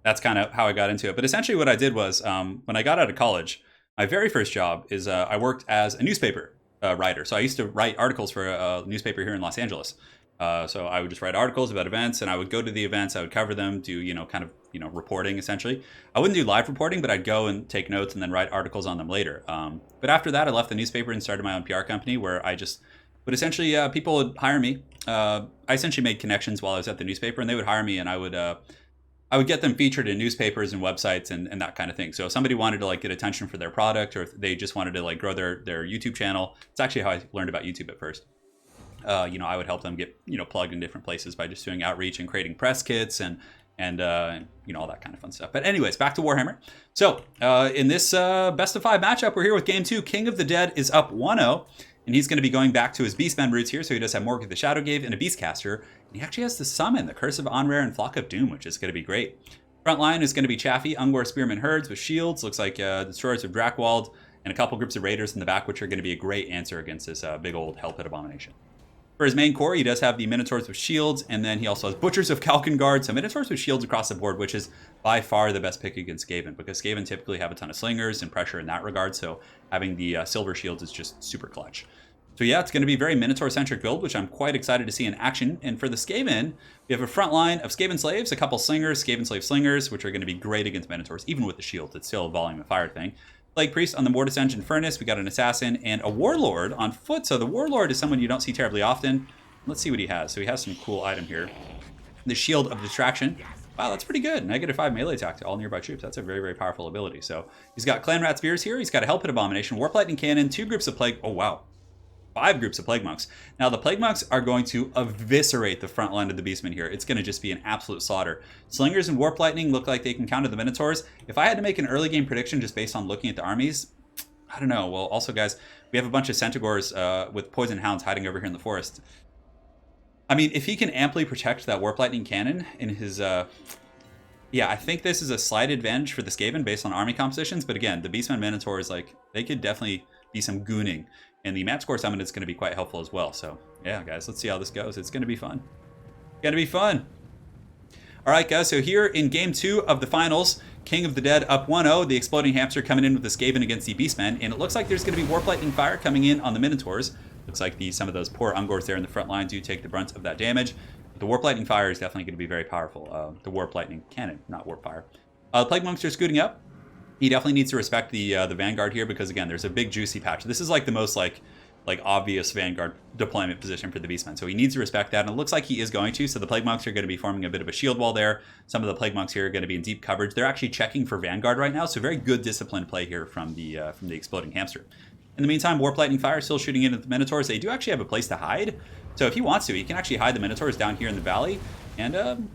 Speaker 2: that's kind of how I got into it. But essentially what I did was when I got out of college, my very first job is I worked as a newspaper writer. So I used to write articles for a newspaper here in Los Angeles. So I would just write articles about events, and I would go to the events, I would cover them, do, you know, kind of, you know, reporting essentially. I wouldn't do live reporting, but I'd go and take notes and then write articles on them later. But after that, I left the newspaper and started my own PR company where I just would essentially, people would hire me. I essentially made connections while I was at the newspaper, and they would hire me, and I would I would get them featured in newspapers and websites and that kind of thing. So if somebody wanted to like get attention for their product, or if they just wanted to like grow their YouTube channel, it's actually how I learned about YouTube at first. You know, I would help them get, you know, plugged in different places by just doing outreach and creating press kits and you know, all that kind of fun stuff. But anyways, back to Warhammer. So in this best of 5 matchup, we're here with game 2. King of the Dead is up 1-0, and he's going to be going back to his Beastmen roots here. So he does have Morg the Shadowgave and a Beastcaster, and he actually has to summon the Curse of Onrare and Flock of Doom, which is going to be great. Front line is going to be Chaffee, Ungor Spearman Herds with shields. Looks like Destroyers of Drakkwald and a couple groups of Raiders in the back, which are going to be a great answer against this big old Hell Pit Abomination. For his main core, he does have the Minotaurs with shields, and then he also has Butchers of Kalkengard. So Minotaurs with shields across the board, which is by far the best pick against Skaven, because Skaven typically have a ton of slingers and pressure in that regard. So having the silver shields is just super clutch. So yeah, it's going to be a very Minotaur-centric build, which I'm quite excited to see in action. And for the Skaven, we have a front line of Skaven Slaves, a couple Slingers, Skaven Slave Slingers, which are going to be great against Minotaurs, even with the shields. It's still a volume of fire thing. Plague Priest on the Mortis Engine Furnace. We got an Assassin and a Warlord on foot. So the Warlord is someone you don't see terribly often. Let's see what he has. So he has some cool item here. The Shield of Distraction. Wow, that's pretty good. -5 melee attack to all nearby troops. That's a very, very powerful ability. So he's got Clan Rat Spears here. He's got a Hell Pit Abomination, Warp Lightning Cannon, 2 groups of Plague... Oh, wow. 5 groups of Plague Monks. Now, the Plague Monks are going to eviscerate the front line of the Beastmen here. It's going to just be an absolute slaughter. Slingers and Warp Lightning look like they can counter the Minotaurs. If I had to make an early game prediction just based on looking at the armies, I don't know. Well, also, guys, we have a bunch of Centaurs with Poison Hounds hiding over here in the forest. I mean, if he can amply protect that Warp Lightning Cannon in his... yeah, I think this is a slight advantage for the Skaven based on army compositions. But again, the Beastmen Minotaurs, like, they could definitely be some gooning. And the Matscore Summon is going to be quite helpful as well. So, yeah, guys, let's see how this goes. It's going to be fun. Going to be fun. All right, guys, so here in Game 2 of the finals, King of the Dead up 1-0. The Exploding Hamster coming in with the Skaven against the Beastmen. And it looks like there's going to be Warp Lightning Fire coming in on the Minotaurs. Looks like some of those poor Ungors there in the front line do take the brunt of that damage. The Warp Lightning Fire is definitely going to be very powerful. The Warp Lightning Cannon, not Warp Fire. The Plague Monks are scooting up. He definitely needs to respect the Vanguard here because, again, there's a big juicy patch. This is like the most like obvious Vanguard deployment position for the Beastmen. So he needs to respect that, and it looks like he is going to. So the Plague Monks are going to be forming a bit of a shield wall there. Some of the Plague Monks here are going to be in deep coverage. They're actually checking for Vanguard right now, so very good disciplined play here from the Exploding Hamster. In the meantime, Warp Lightning Fire still shooting in at the Minotaurs. They do actually have a place to hide. So if he wants to, he can actually hide the Minotaurs down here in the valley. And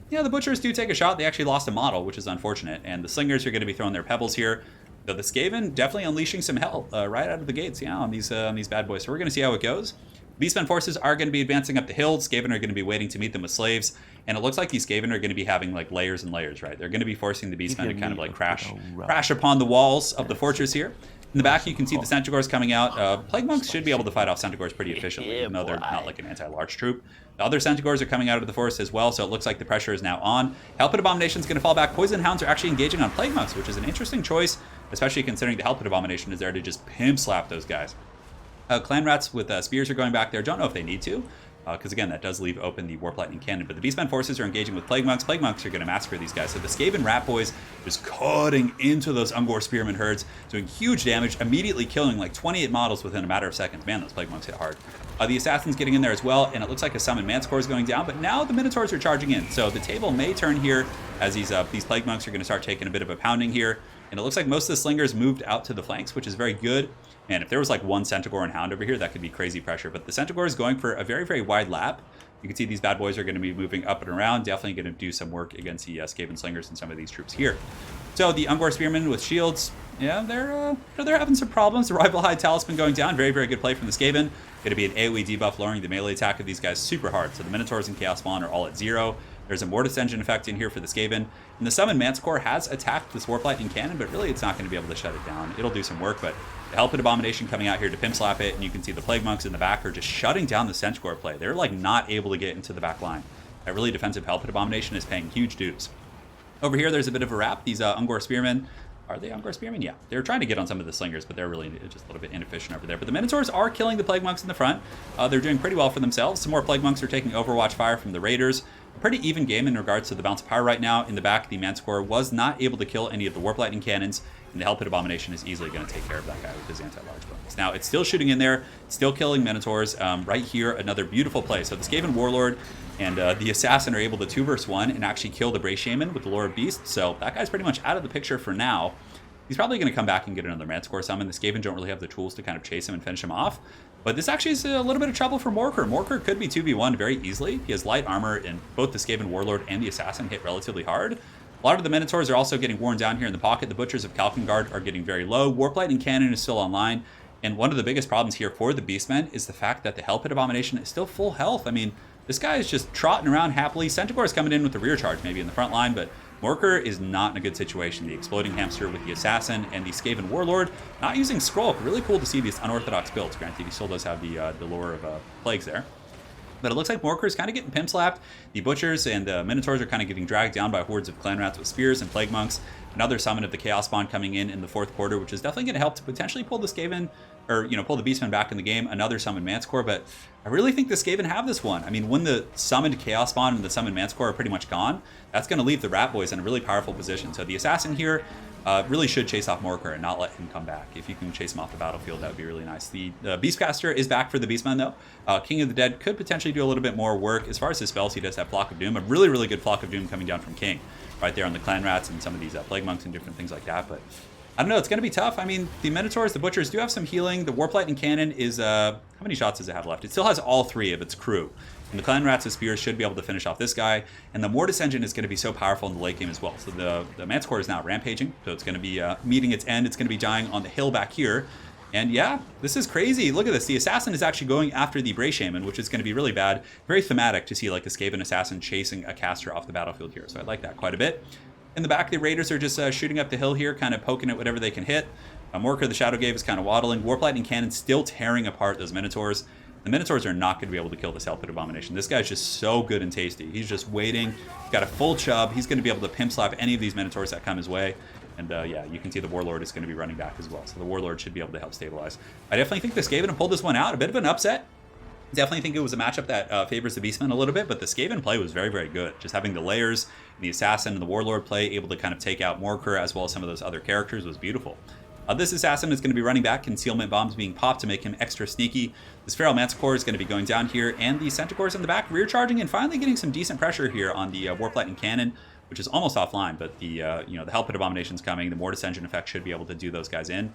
Speaker 2: yeah, the Butchers do take a shot. They actually lost a model, which is unfortunate. And the Slingers are going to be throwing their pebbles here. So the Skaven definitely unleashing some hell right out of the gates, yeah, on these bad boys. So we're going to see how it goes. Beastmen forces are going to be advancing up the hill. Skaven are going to be waiting to meet them with slaves. And it looks like these Skaven are going to be having like layers and layers, right? They're going to be forcing the Beastmen to kind of like crash upon the walls of the fortress here. In the back, you can see the Centaurs coming out. Plague Monks should be able to fight off Centaurs pretty efficiently, even though they're not like an anti-large troop. The other Centaurs are coming out of the forest as well, so it looks like the pressure is now on. Hell Pit Abomination is going to fall back. Poison Hounds are actually engaging on Plague Monks, which is an interesting choice, especially considering the Hell Pit Abomination is there to just pimp slap those guys. Clan Rats with spears are going back there. Don't know if they need to, because again, that does leave open the Warp Lightning Cannon. But the Beastmen forces are engaging with Plague Monks. Plague Monks are going to massacre these guys. So the Skaven Rat Boys just cutting into those Ungor Spearman herds, doing huge damage, immediately killing like 28 models within a matter of seconds. Man, those Plague Monks hit hard. The Assassin's getting in there as well, and it looks like a Summon Manscore is going down, but now the Minotaurs are charging in. So the table may turn here as these Plague Monks are going to start taking a bit of a pounding here. And it looks like most of the Slingers moved out to the flanks, which is very good. And if there was like one Centaur and Hound over here, that could be crazy pressure. But the Centaur is going for a very, very wide lap. You can see these bad boys are going to be moving up and around. Definitely going to do some work against the Skaven Slingers and some of these troops here. So the Ungor Spearmen with shields, yeah, they're having some problems. The Rival High Talisman going down. Very, very good play from the Skaven. Going to be an AoE debuff, lowering the melee attack of these guys super hard. So the Minotaurs and Chaos Spawn are all at 0. There's a Mortis Engine effect in here for the Skaven. And the Summon Manticore has attacked this Warp Lightning Cannon, but really it's not going to be able to shut it down. It'll do some work, but the Hell Pit Abomination coming out here to pimp slap it, and you can see the Plague Monks in the back are just shutting down the Centaur play. They're like not able to get into the back line. That really defensive Hell Pit Abomination is paying huge dues. Over here, there's a bit of a wrap. These Ungor Spearmen, are they Ungor Spearmen? Yeah. They're trying to get on some of the Slingers, but they're really just a little bit inefficient over there. But the Minotaurs are killing the Plague Monks in the front. They're doing pretty well for themselves. Some more Plague Monks are taking Overwatch fire from the Raiders. pretty even game in regards to the bounce of power right now. In the back, the Manticore was not able to kill any of the Warp Lightning cannons, and the Hell Pit Abomination is easily going to take care of that guy with his anti-large bonus. Now, it's still shooting in there, still killing Minotaurs. Right here, another beautiful play. So the Skaven Warlord and the Assassin are able to 2v1 and actually kill the Bray Shaman with the Lore of Beasts. So that guy's pretty much out of the picture for now. He's probably going to come back and get another Manticore summon. The Skaven don't really have the tools to kind of chase him and finish him off. But this actually is a little bit of trouble for Morker. Morker could be 2v1 very easily. He has light armor, and both the Skaven Warlord and the Assassin hit relatively hard. A lot of the Minotaurs are also getting worn down here in the pocket. The Butchers of Kalkengard are getting very low. Warp Lightning Cannon is still online. And one of the biggest problems here for the Beastmen is the fact that the Hell Pit Abomination is still full health. I mean, this guy is just trotting around happily. Centaur is coming in with the rear charge, maybe in the front line, but Morker is not in a good situation. The Exploding Hamster with the Assassin and the Skaven Warlord not using Skrulk. Really cool to see these unorthodox builds. Granted, he still does have the lore of Plagues there. But it looks like Morker is kind of getting pimp slapped. The Butchers and the Minotaurs are kind of getting dragged down by hordes of Clan Rats with spears and Plague Monks. Another summon of the Chaos Spawn coming in the fourth quarter, which is definitely going to help to potentially pull the Skaven, or, you know, pull the Beastmen back in the game. Another summoned Manticore, but I really think the Skaven have this one. I mean, when the summoned Chaos Spawn and the summoned Manticore are pretty much gone, that's going to leave the Rat Boys in a really powerful position. So the Assassin here really should chase off Morker and not let him come back. If you can chase him off the battlefield, that would be really nice. The Beastcaster is back for the Beastmen, though. King of the Dead could potentially do a little bit more work. As far as his spells, he does have Flock of Doom, a really, really good Flock of Doom coming down from King, right there on the Clan Rats and some of these Plague Monks and different things like that. But I don't know, it's going to be tough. I mean, the Minotaurs, the Butchers do have some healing. The Warp Lightning Cannon is, how many shots does it have left? It still has all 3 of its crew. And the Clan Rats with Spears should be able to finish off this guy. And the Mortis Engine is going to be so powerful in the late game as well. So the Manticore is now rampaging. So it's going to be meeting its end. It's going to be dying on the hill back here. And yeah, this is crazy. Look at this. The Assassin is actually going after the Bray Shaman, which is going to be really bad. Very thematic to see like the Skaven Assassin chasing a caster off the battlefield here. So I like that quite a bit. In the back, the Raiders are just shooting up the hill here, kind of poking at whatever they can hit. Morker, the Shadow Gave, is kind of waddling. Warp Lightning Cannon still tearing apart those Minotaurs. The Minotaurs are not going to be able to kill this Hell Pit Abomination. This guy's just so good and tasty. He's just waiting. He's got a full chub. He's going to be able to pimp slap any of these Minotaurs that come his way. And yeah, you can see the Warlord is going to be running back as well. So the Warlord should be able to help stabilize. I definitely think the Skaven pulled this one out. A bit of an upset. Definitely think it was a matchup that favors the Beastmen a little bit, but the Skaven play was very, very good. Just having the layers, the Assassin and the Warlord play, able to kind of take out Morker as well as some of those other characters was beautiful. This Assassin is going to be running back, concealment bombs being popped to make him extra sneaky. This Feral Manticore is going to be going down here, and the Centaurs in the back rear charging and finally getting some decent pressure here on the Warp Lightning Cannon, which is almost offline, but the you know, the Hell Pit Abomination's coming. The Mortis Engine effect should be able to do those guys in.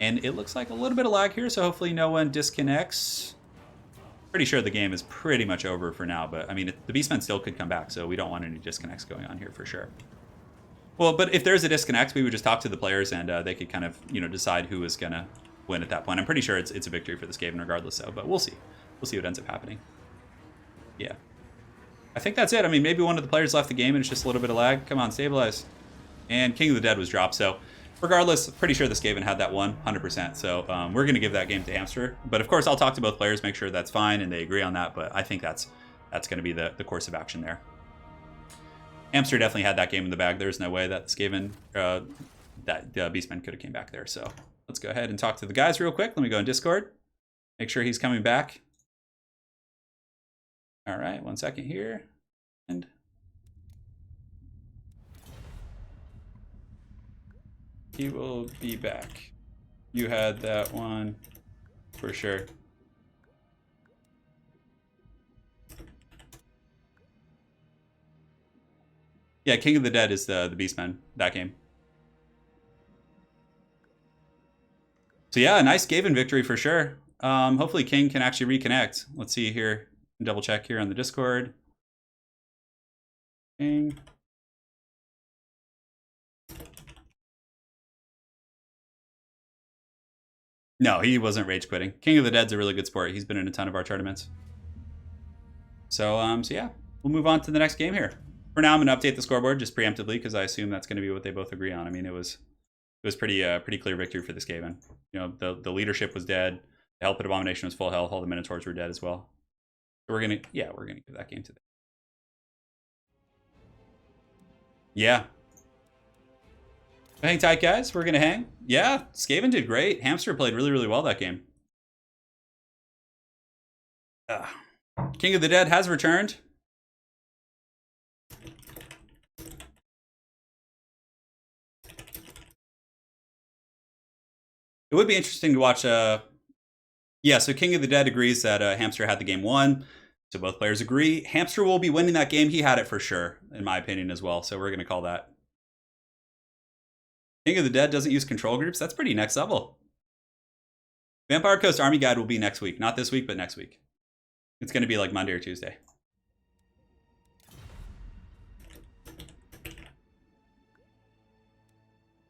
Speaker 2: And it looks like a little bit of lag here, so hopefully no one disconnects. Pretty sure the game is pretty much over for now, but I mean, the Beastmen still could come back, so we don't want any disconnects going on here for sure. Well, but if there's a disconnect, we would just talk to the players and they could kind of, you know, decide who is going to win at that point. I'm pretty sure it's a victory for the Skaven regardless, though, but we'll see. We'll see what ends up happening. Yeah. I think that's it. I mean, maybe one of the players left the game and it's just a little bit of lag. Come on, stabilize. And King of the Dead was dropped, so regardless, pretty sure the Skaven had that one, 100%. So we're going to give that game to Hamster. But of course, I'll talk to both players, make sure that's fine and they agree on that. But I think that's going to be the course of action there. Hamster definitely had that game in the bag. There's no way that the Skaven, that Beastmen could have came back there. So let's go ahead and talk to the guys real quick. Let me go in Discord. Make sure he's coming back. All right, 1 second here. And he will be back. You had that one for sure. Yeah, King of the Dead is the Beastmen, that game. So yeah, a nice Skaven victory for sure. Hopefully King can actually reconnect. Let's see here. Double check here on the Discord. King. No, he wasn't rage quitting. King of the Dead's a really good sport. He's been in a ton of our tournaments. So yeah, we'll move on to the next game here. For now, I'm going to update the scoreboard just preemptively because I assume that's going to be what they both agree on. I mean, it was pretty clear victory for the Skaven. You know, the leadership was dead. The Hell Pit Abomination was full health. All the Minotaurs were dead as well. So we're gonna give that game to them. Yeah. Hang tight, guys. We're gonna hang. Yeah, Skaven did great. Hamster played really, really well that game. King of the Dead has returned. It would be interesting to watch. Yeah, so King of the Dead agrees that Hamster had the game won. So both players agree. Hamster will be winning that game. He had it for sure, in my opinion as well. So we're going to call that. King of the Dead doesn't use control groups. That's pretty next level. Vampire Coast Army Guide will be next week. Not this week, but next week. It's going to be like Monday or Tuesday.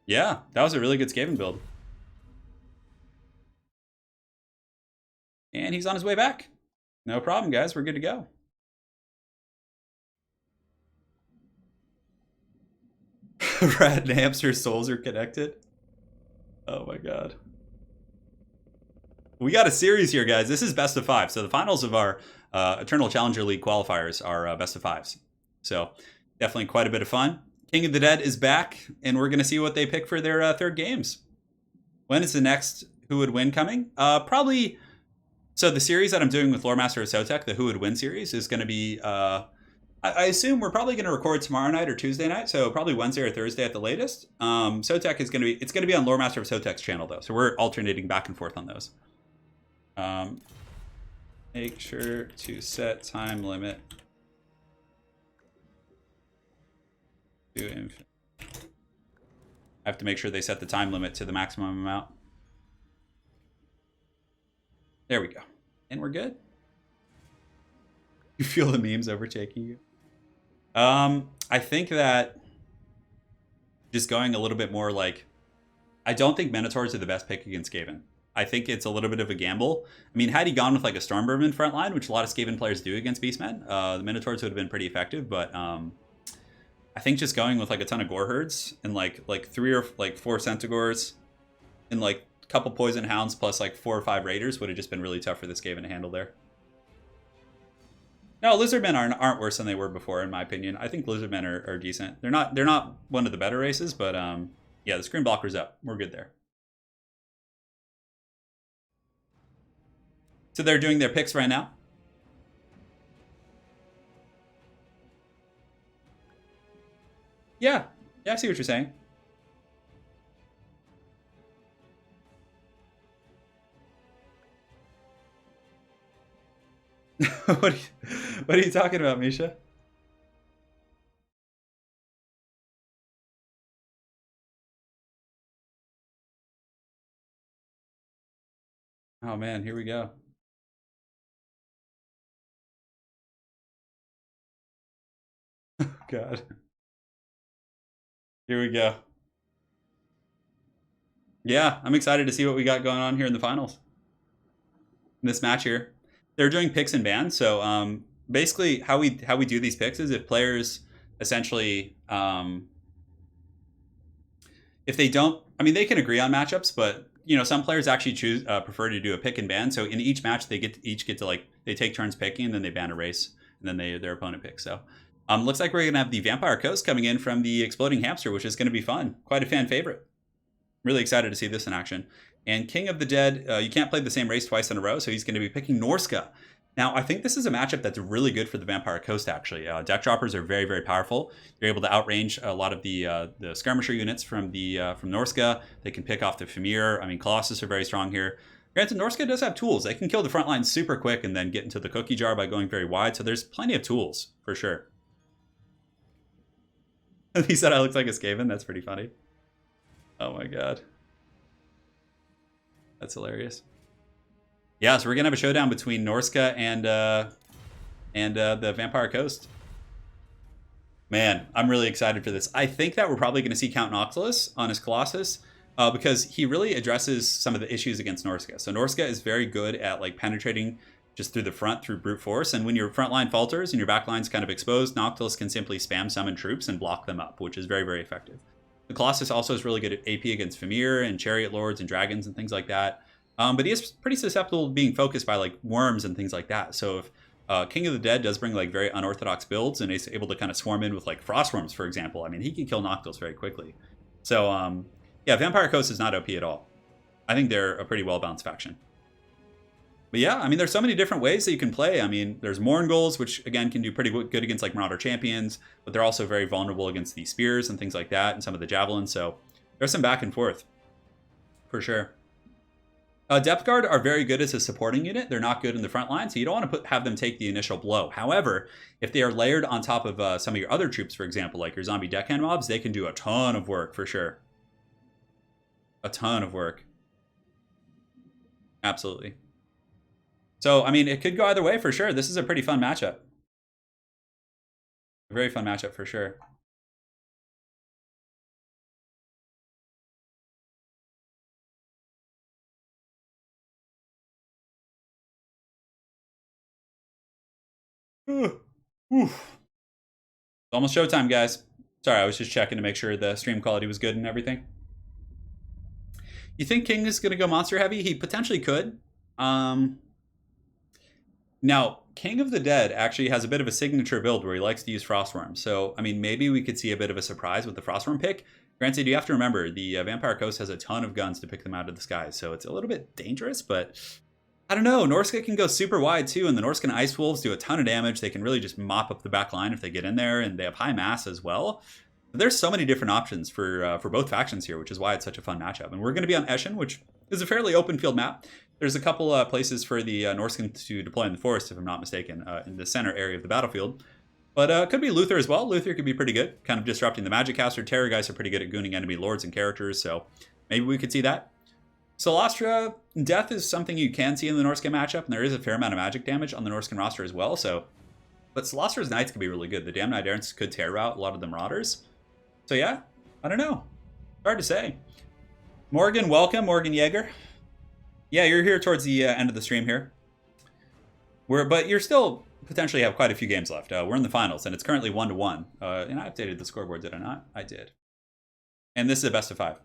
Speaker 2: Yeah, that was a really good Skaven build. And he's on his way back. No problem, guys. We're good to go. Rat and hamster souls are connected. Oh my god. We got a series here, guys. This is best of 5. So the finals of our Eternal Challenger League qualifiers are best of 5s. So definitely quite a bit of fun. King of the Dead is back, and we're going to see what they pick for their third games. When is the next Who Would Win coming? Probably... So the series that I'm doing with Lore Master of Sotek, the Who Would Win series, is going to be... I assume we're probably going to record tomorrow night or Tuesday night, so probably Wednesday or Thursday at the latest. Sotek is going to be... It's going to be on Lore Master of Sotek's channel, though, so we're alternating back and forth on those. Make sure to set time limit to infinite. I have to make sure they set the time limit to the maximum amount. There we go. And we're good. You feel the memes overtaking you? I think that just going a little bit more like... I don't think Minotaurs are the best pick against Skaven. I think it's a little bit of a gamble. I mean, had he gone with like a Stormvermin front line, which a lot of Skaven players do against Beastmen, the Minotaurs would have been pretty effective. But I think just going with like a ton of Gore Herds and like 3 or 4 Centaurs and like a couple Poison Hounds plus like 4 or 5 Raiders would have just been really tough for this Skaven to handle there. No, Lizardmen aren't worse than they were before, in my opinion. I think Lizardmen are decent. They're not one of the better races, but yeah, the Screen Blocker's up. We're good there. So they're doing their picks right now. Yeah, I see what you're saying. What are you talking about, Misha? Oh man, here we go. Oh god. Here we go. Yeah, I'm excited to see what we got going on here in the finals. In this match here. They're doing picks and bans, so basically how we do these picks is if players essentially if they don't, I mean, they can agree on matchups, but you know, some players actually prefer to do a pick and ban. So in each match, they each get to like, they take turns picking, and then they ban a race, and then their opponent picks. So looks like we're gonna have the Vampire Coast coming in from the Exploding Hamster, which is gonna be fun. Quite a fan favorite. Really excited to see this in action. And King of the Dead, you can't play the same race twice in a row, so he's going to be picking Norsca. Now, I think this is a matchup that's really good for the Vampire Coast, actually. Deck droppers are very, very powerful. You're able to outrange a lot of the skirmisher units from Norsca. They can pick off the Fimir. I mean, Colossus are very strong here. Granted, Norsca does have tools. They can kill the front line super quick and then get into the cookie jar by going very wide, so there's plenty of tools, for sure. He said I looked like a Skaven. That's pretty funny. Oh my god. That's hilarious. Yeah, so we're gonna have a showdown between Norsca and the Vampire Coast. Man, I'm really excited for this. I think that we're probably gonna see Count Noxilus on his Colossus because he really addresses some of the issues against Norsca. So Norsca is very good at like penetrating just through the front through brute force, and when your front line falters and your back line's kind of exposed, Noctilus can simply spam summon troops and block them up, which is very, very effective. The Colossus also is really good at AP against Fimir and Chariot Lords and Dragons and things like that. But he is pretty susceptible to being focused by like worms and things like that. So if King of the Dead does bring like very unorthodox builds and is able to kind of swarm in with like Frost Worms, for example, I mean, he can kill Noctilus very quickly. So yeah, Vampire Coast is not OP at all. I think they're a pretty well-balanced faction. But yeah, I mean, there's so many different ways that you can play. I mean, there's Mournguls, which again can do pretty good against like Marauder champions, but they're also very vulnerable against the spears and things like that, and some of the javelins. So there's some back and forth, for sure. Depth Guard are very good as a supporting unit. They're not good in the front line, so you don't want to have them take the initial blow. However, if they are layered on top of some of your other troops, for example, like your zombie deckhand mobs, they can do a ton of work for sure. A ton of work. Absolutely. So, I mean, it could go either way for sure. This is a pretty fun matchup. A very fun matchup for sure. Oof. It's almost showtime, guys. Sorry, I was just checking to make sure the stream quality was good and everything. You think King is going to go monster heavy? He potentially could. Now, King of the Dead actually has a bit of a signature build where he likes to use Frostworm. So, I mean, maybe we could see a bit of a surprise with the Frostworm pick. Granted, you have to remember, the Vampire Coast has a ton of guns to pick them out of the sky. So it's a little bit dangerous, but I don't know. Norsca can go super wide too, and the Norscan Ice Wolves do a ton of damage. They can really just mop up the back line if they get in there, and they have high mass as well. But there's so many different options for both factions here, which is why it's such a fun matchup. And we're going to be on Eschen, which is a fairly open field map. There's a couple places for the Norscan to deploy in the forest, if I'm not mistaken, in the center area of the battlefield. But it could be Luther as well. Luther could be pretty good, kind of disrupting the Magic Caster. Terror guys are pretty good at gooning enemy lords and characters, so maybe we could see that. Solastra Death is something you can see in the Norscan matchup, and there is a fair amount of magic damage on the Norscan roster as well. But Solastra's Knights could be really good. The Damned Knight Errants could tear out a lot of the Marauders. So yeah, I don't know. Hard to say. Morgan, welcome, Morgan Yeager. Yeah, you're here towards the end of the stream here. But you're still potentially have quite a few games left. We're in the finals, and it's currently 1-1. And I updated the scoreboard, did I not? I did. And this is a best of 5.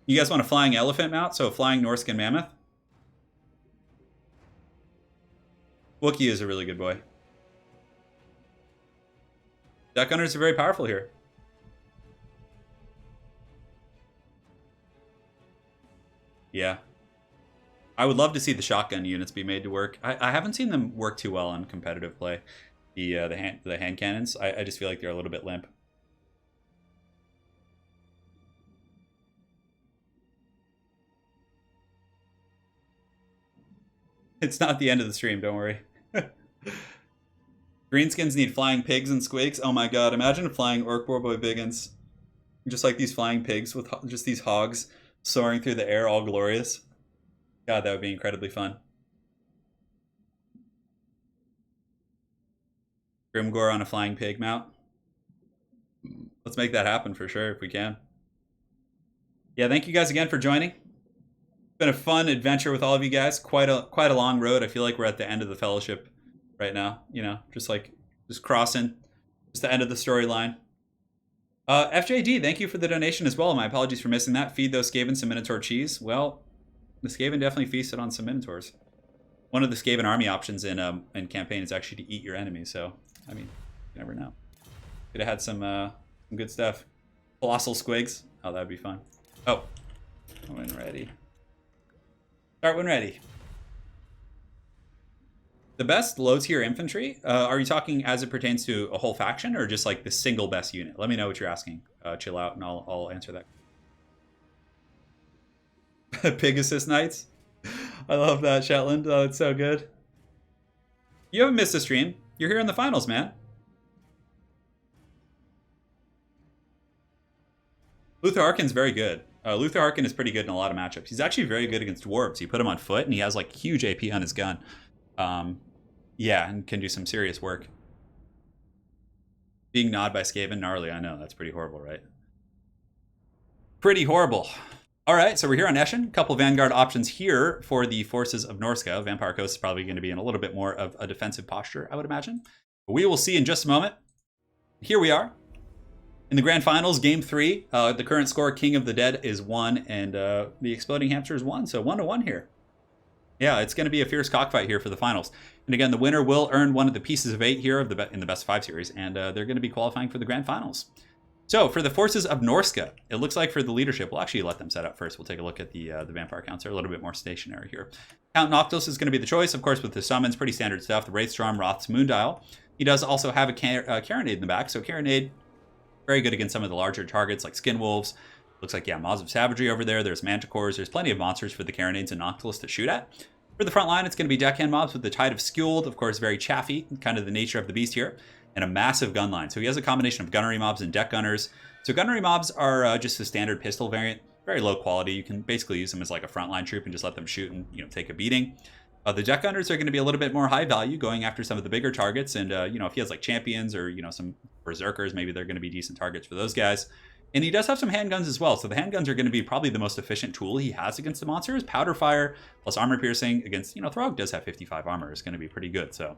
Speaker 2: You guys want a flying elephant mount? So a flying Norscan mammoth? Wookiee is a really good boy. Deck Gunners are very powerful here. Yeah. I would love to see the shotgun units be made to work. I haven't seen them work too well on competitive play. The hand cannons. I just feel like they're a little bit limp. It's not the end of the stream, don't worry. Greenskins need flying pigs and squigs. Oh my god, imagine flying Orc Warboy Biggins. Just like these flying pigs with just these hogs soaring through the air, all glorious. God, that would be incredibly fun. Grimgore on a flying pig mount. Let's make that happen for sure if we can. Yeah, thank you guys again for joining. It's been a fun adventure with all of you guys. Quite a long road. I feel like we're at the end of the fellowship right now. You know, just crossing, just the end of the storyline. FJD, thank you for the donation as well. My apologies for missing that. Feed those Skaven some Minotaur cheese. Well, the Skaven definitely feasted on some Minotaurs. One of the Skaven army options in campaign is actually to eat your enemies. So, I mean, you never know. Could have had some good stuff. Colossal Squigs. Oh, that'd be fun. Oh, when ready. Start when ready. The best low tier infantry? Are you talking as it pertains to a whole faction or just like the single best unit? Let me know what you're asking. Chill out and I'll answer that. Pegasus Knights. I love that, Shetland. Oh, it's so good. You haven't missed a stream. You're here in the finals, man. Luther Harkin's very good. Luther Harkin is pretty good in a lot of matchups. He's actually very good against dwarves. You put him on foot and he has like huge AP on his gun. Yeah, and can do some serious work. Being gnawed by Skaven, gnarly. I know, that's pretty horrible, right? Pretty horrible. All right, so we're here on Eschen. A couple Vanguard options here for the forces of Norsca. Vampire Coast is probably going to be in a little bit more of a defensive posture, I would imagine. But we will see in just a moment. Here we are. In the grand finals, game 3, the current score, King of the Dead is 1, and the Exploding Hamster is 1, so 1-1 here. Yeah, it's going to be a fierce cockfight here for the finals. And again, the winner will earn one of the pieces of 8 here in the best 5 series, and they're going to be qualifying for the grand finals. So for the forces of Norsca, it looks like for the leadership, we'll actually let them set up first. We'll take a look at the vampire counts. They're a little bit more stationary here. Count Noctis is going to be the choice, of course, with the summons, pretty standard stuff. The Wraithstorm, Roth's Moondial. He does also have a Carronade in the back, so Carronade, very good against some of the larger targets like Skin Wolves, Looks like, yeah, Maws of Savagery over there. There's Manticores. There's plenty of monsters for the Carronades and Noctilus to shoot at. For the front line, it's going to be Deckhand mobs with the Tide of Skuld, of course, very chaffy, kind of the nature of the beast here, and a massive gun line. So he has a combination of gunnery mobs and deck gunners. So gunnery mobs are just a standard pistol variant, very low quality. You can basically use them as like a frontline troop and just let them shoot and, you know, take a beating. The deck gunners are going to be a little bit more high value, going after some of the bigger targets. And, you know, if he has like champions or, you know, some berserkers, maybe they're going to be decent targets for those guys. And he does have some handguns as well. So the handguns are going to be probably the most efficient tool he has against the monsters. Powder fire plus armor piercing against, you know, Throg does have 55 armor. It's going to be pretty good. So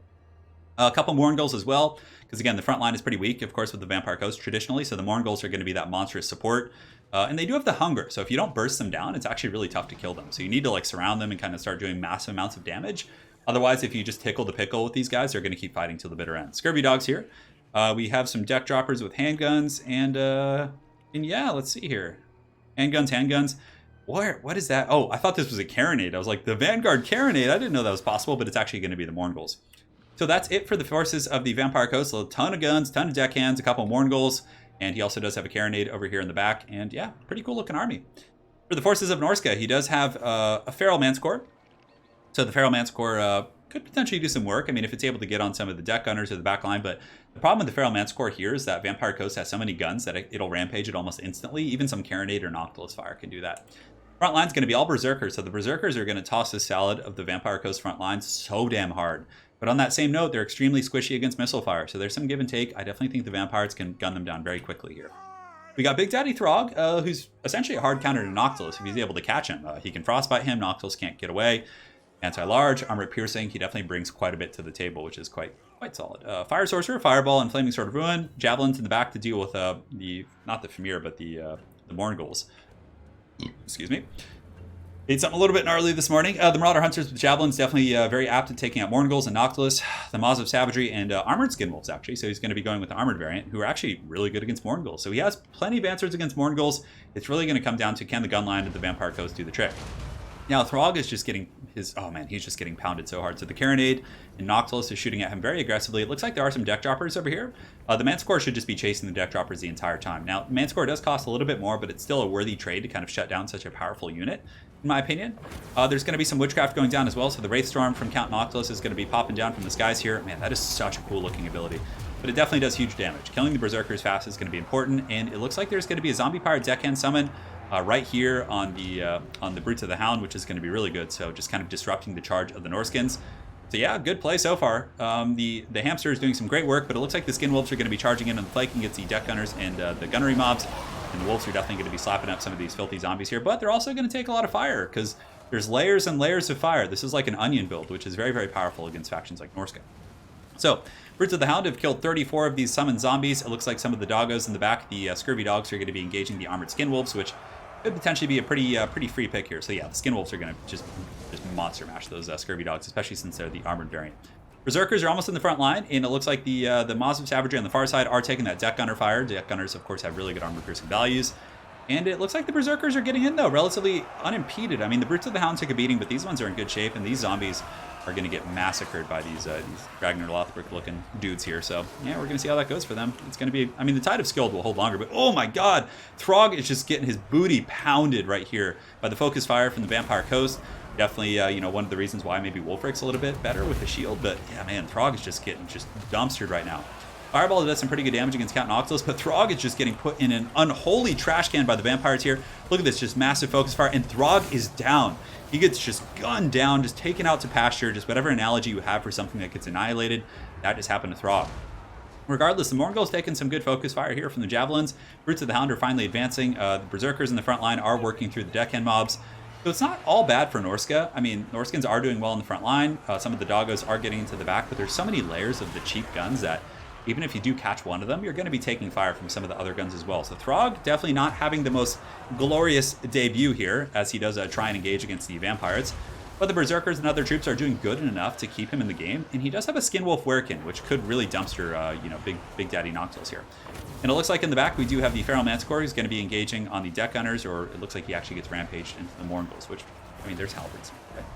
Speaker 2: a couple Mourngulls as well, because again, the front line is pretty weak, of course, with the Vampire Coast traditionally. So the Mourngulls are going to be that monstrous support. And they do have the hunger. So if you don't burst them down, it's actually really tough to kill them. So you need to like surround them and kind of start doing massive amounts of damage. Otherwise, if you just tickle the pickle with these guys, they're going to keep fighting till the bitter end. Scurvy dogs here. We have some deck droppers with handguns and yeah, let's see here. Handguns. What is that? Oh, I thought this was a Carronade. I was like, the Vanguard Carronade. I didn't know that was possible, but it's actually going to be the Mourngulls. So that's it for the forces of the Vampire Coast. So a ton of guns, ton of deckhands, a couple of Mourngulls, and he also does have a Carronade over here in the back. And yeah, pretty cool looking army. For the forces of Norsca, he does have a Feral Manticore. So the Feral Manticore could potentially do some work. I mean, if it's able to get on some of the deck gunners or the back line, but the problem with the Feral Manticore here is that Vampire Coast has so many guns that it'll rampage it almost instantly. Even some Carronade or Noctilus Fire can do that. Front line's going to be all Berserkers, so the Berserkers are going to toss the salad of the Vampire Coast front lines so damn hard. But on that same note, they're extremely squishy against missile fire, so there's some give and take. I definitely think the Vampires can gun them down very quickly here. We got Big Daddy Throg, who's essentially a hard counter to Noctilus if he's able to catch him. He can frostbite him, Noctilus can't get away. Anti-large, armor piercing, he definitely brings quite a bit to the table, which is quite solid. Fire Sorcerer, Fireball, and Flaming Sword of Ruin. Javelins in the back to deal with not the Famir, but the Mourngulls. Excuse me. Ate something a little bit gnarly this morning. The Marauder Hunters with Javelins, definitely very apt at taking out Mourngulls and Noctilus. The Maws of Savagery and Armored Skinwolves, actually. So he's going to be going with the Armored variant, who are actually really good against Mourngulls. So he has plenty of answers against Mourngulls. It's really going to come down to, can the gunline of the Vampire Coast do the trick? Now, Throg is just getting he's just getting pounded so hard. So the Carronade and Noctilus is shooting at him very aggressively. It looks like there are some deck droppers over here. The Manticore should just be chasing the deck droppers the entire time. Now, Manticore does cost a little bit more, but it's still a worthy trade to kind of shut down such a powerful unit, in my opinion. There's going to be some Witchcraft going down as well. So the Wraithstorm from Count Noctilus is going to be popping down from the skies here. Man, that is such a cool looking ability. But it definitely does huge damage. Killing the Berserkers fast is going to be important. And it looks like there's going to be a Zombie Pirate Deckhand summon right here on the Brutes of the Hound, which is going to be really good. So just kind of disrupting the charge of the Norskins. So yeah, good play so far. The Hamster is doing some great work, but it looks like the Skin Wolves are going to be charging in on the flanking against the Deck Gunners and the Gunnery mobs. And the Wolves are definitely going to be slapping up some of these filthy zombies here. But they're also going to take a lot of fire because there's layers and layers of fire. This is like an onion build, which is very, very powerful against factions like Norsca. So, Brutes of the Hound have killed 34 of these summoned zombies. It looks like some of the doggos in the back, the Scurvy Dogs, are going to be engaging the Armored Skin Wolves, which could potentially be a pretty free pick here. So yeah, the Skin Wolves are going to just monster mash those Scurvy Dogs, especially since they're the armored variant. Berserkers are almost in the front line, and it looks like the Maws of Savagery on the far side are taking that Deck Gunner fire. Deck Gunners, of course, have really good armor piercing values. And it looks like the Berserkers are getting in, though, relatively unimpeded. I mean, the Brutes of the Hound took a beating, but these ones are in good shape, and these zombies are going to get massacred by these Ragnar Lothbrok-looking dudes here. So, yeah, we're going to see how that goes for them. It's going to be... I mean, the Tide of Skuld will hold longer, but oh my god! Throg is just getting his booty pounded right here by the Focus Fire from the Vampire Coast. Definitely, one of the reasons why maybe Wolfric's a little bit better with the shield, but yeah, man, Throg is just getting dumpstered right now. Fireball does some pretty good damage against Count Noctilus, but Throg is just getting put in an unholy trash can by the vampires here. Look at this, just massive focus fire, and Throg is down. He gets just gunned down, just taken out to pasture, just whatever analogy you have for something that gets annihilated, that just happened to Throg. Regardless, the Mourngul's taking some good focus fire here from the Javelins. Brutes of the Hound are finally advancing. The Berserkers in the front line are working through the Deckhand mobs. So it's not all bad for Norsca. I mean, Norskins are doing well in the front line. Some of the doggos are getting into the back, but there's so many layers of the cheap guns that even if you do catch one of them, you're going to be taking fire from some of the other guns as well. So Throg definitely not having the most glorious debut here, as he does try and engage against the vampires. But the Berserkers and other troops are doing good enough to keep him in the game. And he does have a Skin Wolf Werekin, which could really dumpster, Big Daddy Noctilus here. And it looks like in the back we do have the Feral Manticore, who's going to be engaging on the Deck Gunners, or it looks like he actually gets rampaged into the Mourngulls, which, I mean, there's halberds. Okay.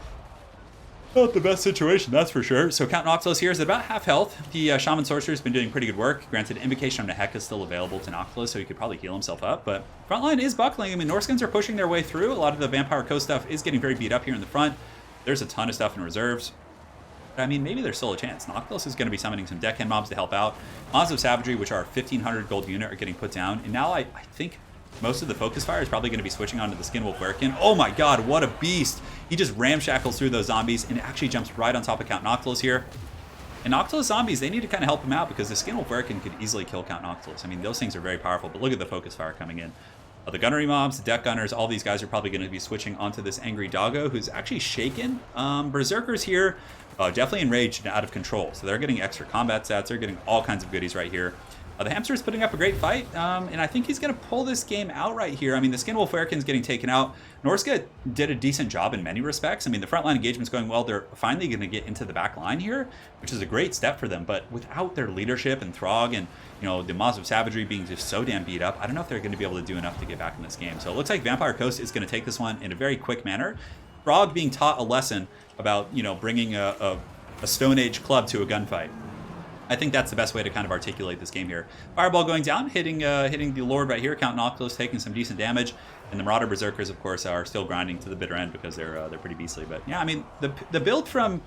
Speaker 2: Not the best situation, that's for sure. So Count Noctiluss here is at about half health. The Shaman Sorcerer has been doing pretty good work. Granted, Invocation on the Heck is still available to Noctiluss, so he could probably heal himself up. But frontline is buckling. I mean, Norskins are pushing their way through. A lot of the Vampire Coast stuff is getting very beat up here in the front. There's a ton of stuff in reserves. But, I mean, maybe there's still a chance. Noctiluss is going to be summoning some deckhand mobs to help out. Mobs of Savagery, which are 1,500 gold unit, are getting put down. And now I think most of the focus fire is probably going to be switching onto the Skinwolf Werkin. Oh my god, what a beast! He just ramshackles through those zombies and actually jumps right on top of Count Noctiluss here. And Noctiluss zombies, they need to kind of help him out because the Skinwolf Werkin could easily kill Count Noctiluss. I mean, those things are very powerful, but look at the focus fire coming in. The gunnery mobs, the deck gunners, all these guys are probably going to be switching onto this Angry Doggo, who's actually shaken. Berserkers here, definitely enraged and out of control. So they're getting extra combat stats. They're getting all kinds of goodies right here. The Hamster is putting up a great fight, and I think he's going to pull this game out right here. I mean, the Skinwolf Werkin's getting taken out. Norsca did a decent job in many respects. I mean, the frontline engagement's going well. They're finally going to get into the back line here, which is a great step for them. But without their leadership and Throg and, you know, the Mobs of Savagery being just so damn beat up, I don't know if they're going to be able to do enough to get back in this game. So it looks like Vampire Coast is going to take this one in a very quick manner. Throg being taught a lesson about, you know, bringing a Stone Age club to a gunfight. I think that's the best way to kind of articulate this game here. Fireball going down, hitting the Lord right here. Count Noctiluss taking some decent damage, and the Marauder Berserkers, of course, are still grinding to the bitter end because they're pretty beastly. But yeah, I mean, the build from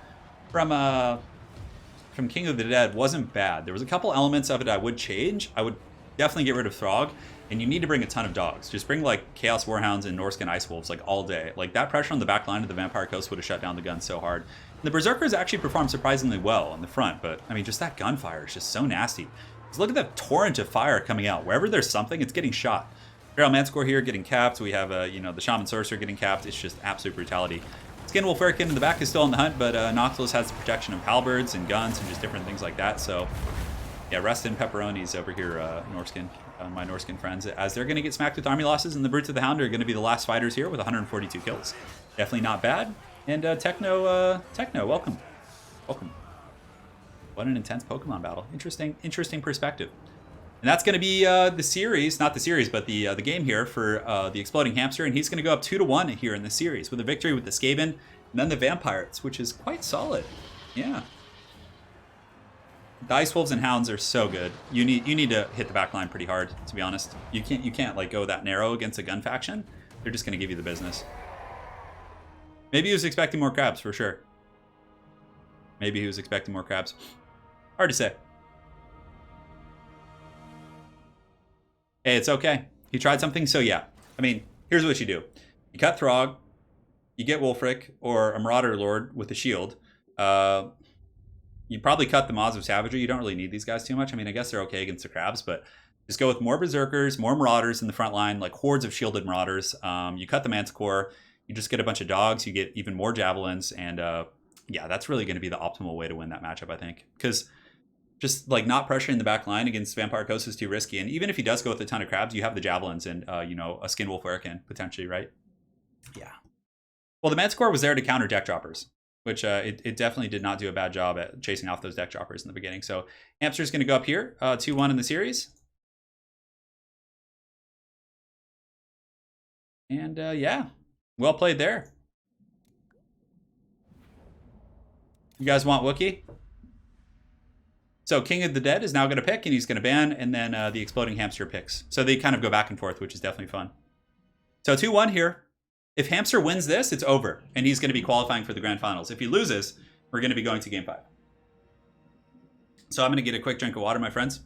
Speaker 2: King of the Dead wasn't bad. There was a couple elements of it I would change. I would definitely get rid of Throg, and you need to bring a ton of dogs. Just bring like Chaos Warhounds and Norscan Ice Wolves like all day. Like that pressure on the back line of the Vampire Coast would have shut down the gun so hard. The Berserkers actually performed surprisingly well on the front, but I mean, just that gunfire is just so nasty. Just look at that torrent of fire coming out. Wherever there's something, it's getting shot. Feral Manticore here getting capped. We have, you know, the Shaman Sorcerer getting capped. It's just absolute brutality. Skinwolf Werkin in the back is still on the hunt, but Noctiluss has the protection of halberds and guns and just different things like that. So, yeah, rest in pepperonis over here, Norscan, my Norscan friends, as they're going to get smacked with army losses, and the Brutes of the Hound are going to be the last fighters here with 142 kills. Definitely not bad. And Techno, welcome. Welcome. What an intense Pokemon battle. Interesting perspective. And that's going to be the series, not the series, but the game here for the Exploding Hamster. And he's going to go up 2-1 here in the series with a victory with the Skaven and then the Vampires, which is quite solid. Yeah. The Ice Wolves and Hounds are so good. You need to hit the back line pretty hard, to be honest. You can't like go that narrow against a gun faction. They're just going to give you the business. Maybe he was expecting more crabs, for sure. Maybe he was expecting more crabs. Hard to say. Hey, it's okay. He tried something, so yeah. I mean, here's what you do. You cut Throg, you get Wulfric, or a Marauder Lord with a shield. You probably cut the Mobs of Savagery. You don't really need these guys too much. I mean, I guess they're okay against the crabs, but just go with more Berserkers, more Marauders in the front line, like hordes of shielded Marauders. You cut the Manticore. You just get a bunch of dogs, you get even more javelins, and yeah, that's really going to be the optimal way to win that matchup, I think. Because just like not pressuring the back line against Vampire Coast is too risky, and even if he does go with a ton of crabs, you have the javelins and, you know, a Skinwolf Werkin, potentially, right? Yeah. Well, the Manticore was there to counter deck droppers, which it definitely did not do a bad job at chasing off those deck droppers in the beginning. So Hamster's going to go up here, 2-1 in the series. And yeah. Well played there. You guys want Wookiee? So King of the Dead is now going to pick, and he's going to ban, and then the Exploding Hamster picks. So they kind of go back and forth, which is definitely fun. So 2-1 here. If Hamster wins this, it's over, and he's going to be qualifying for the Grand Finals. If he loses, we're going to be going to Game 5. So I'm going to get a quick drink of water, my friends.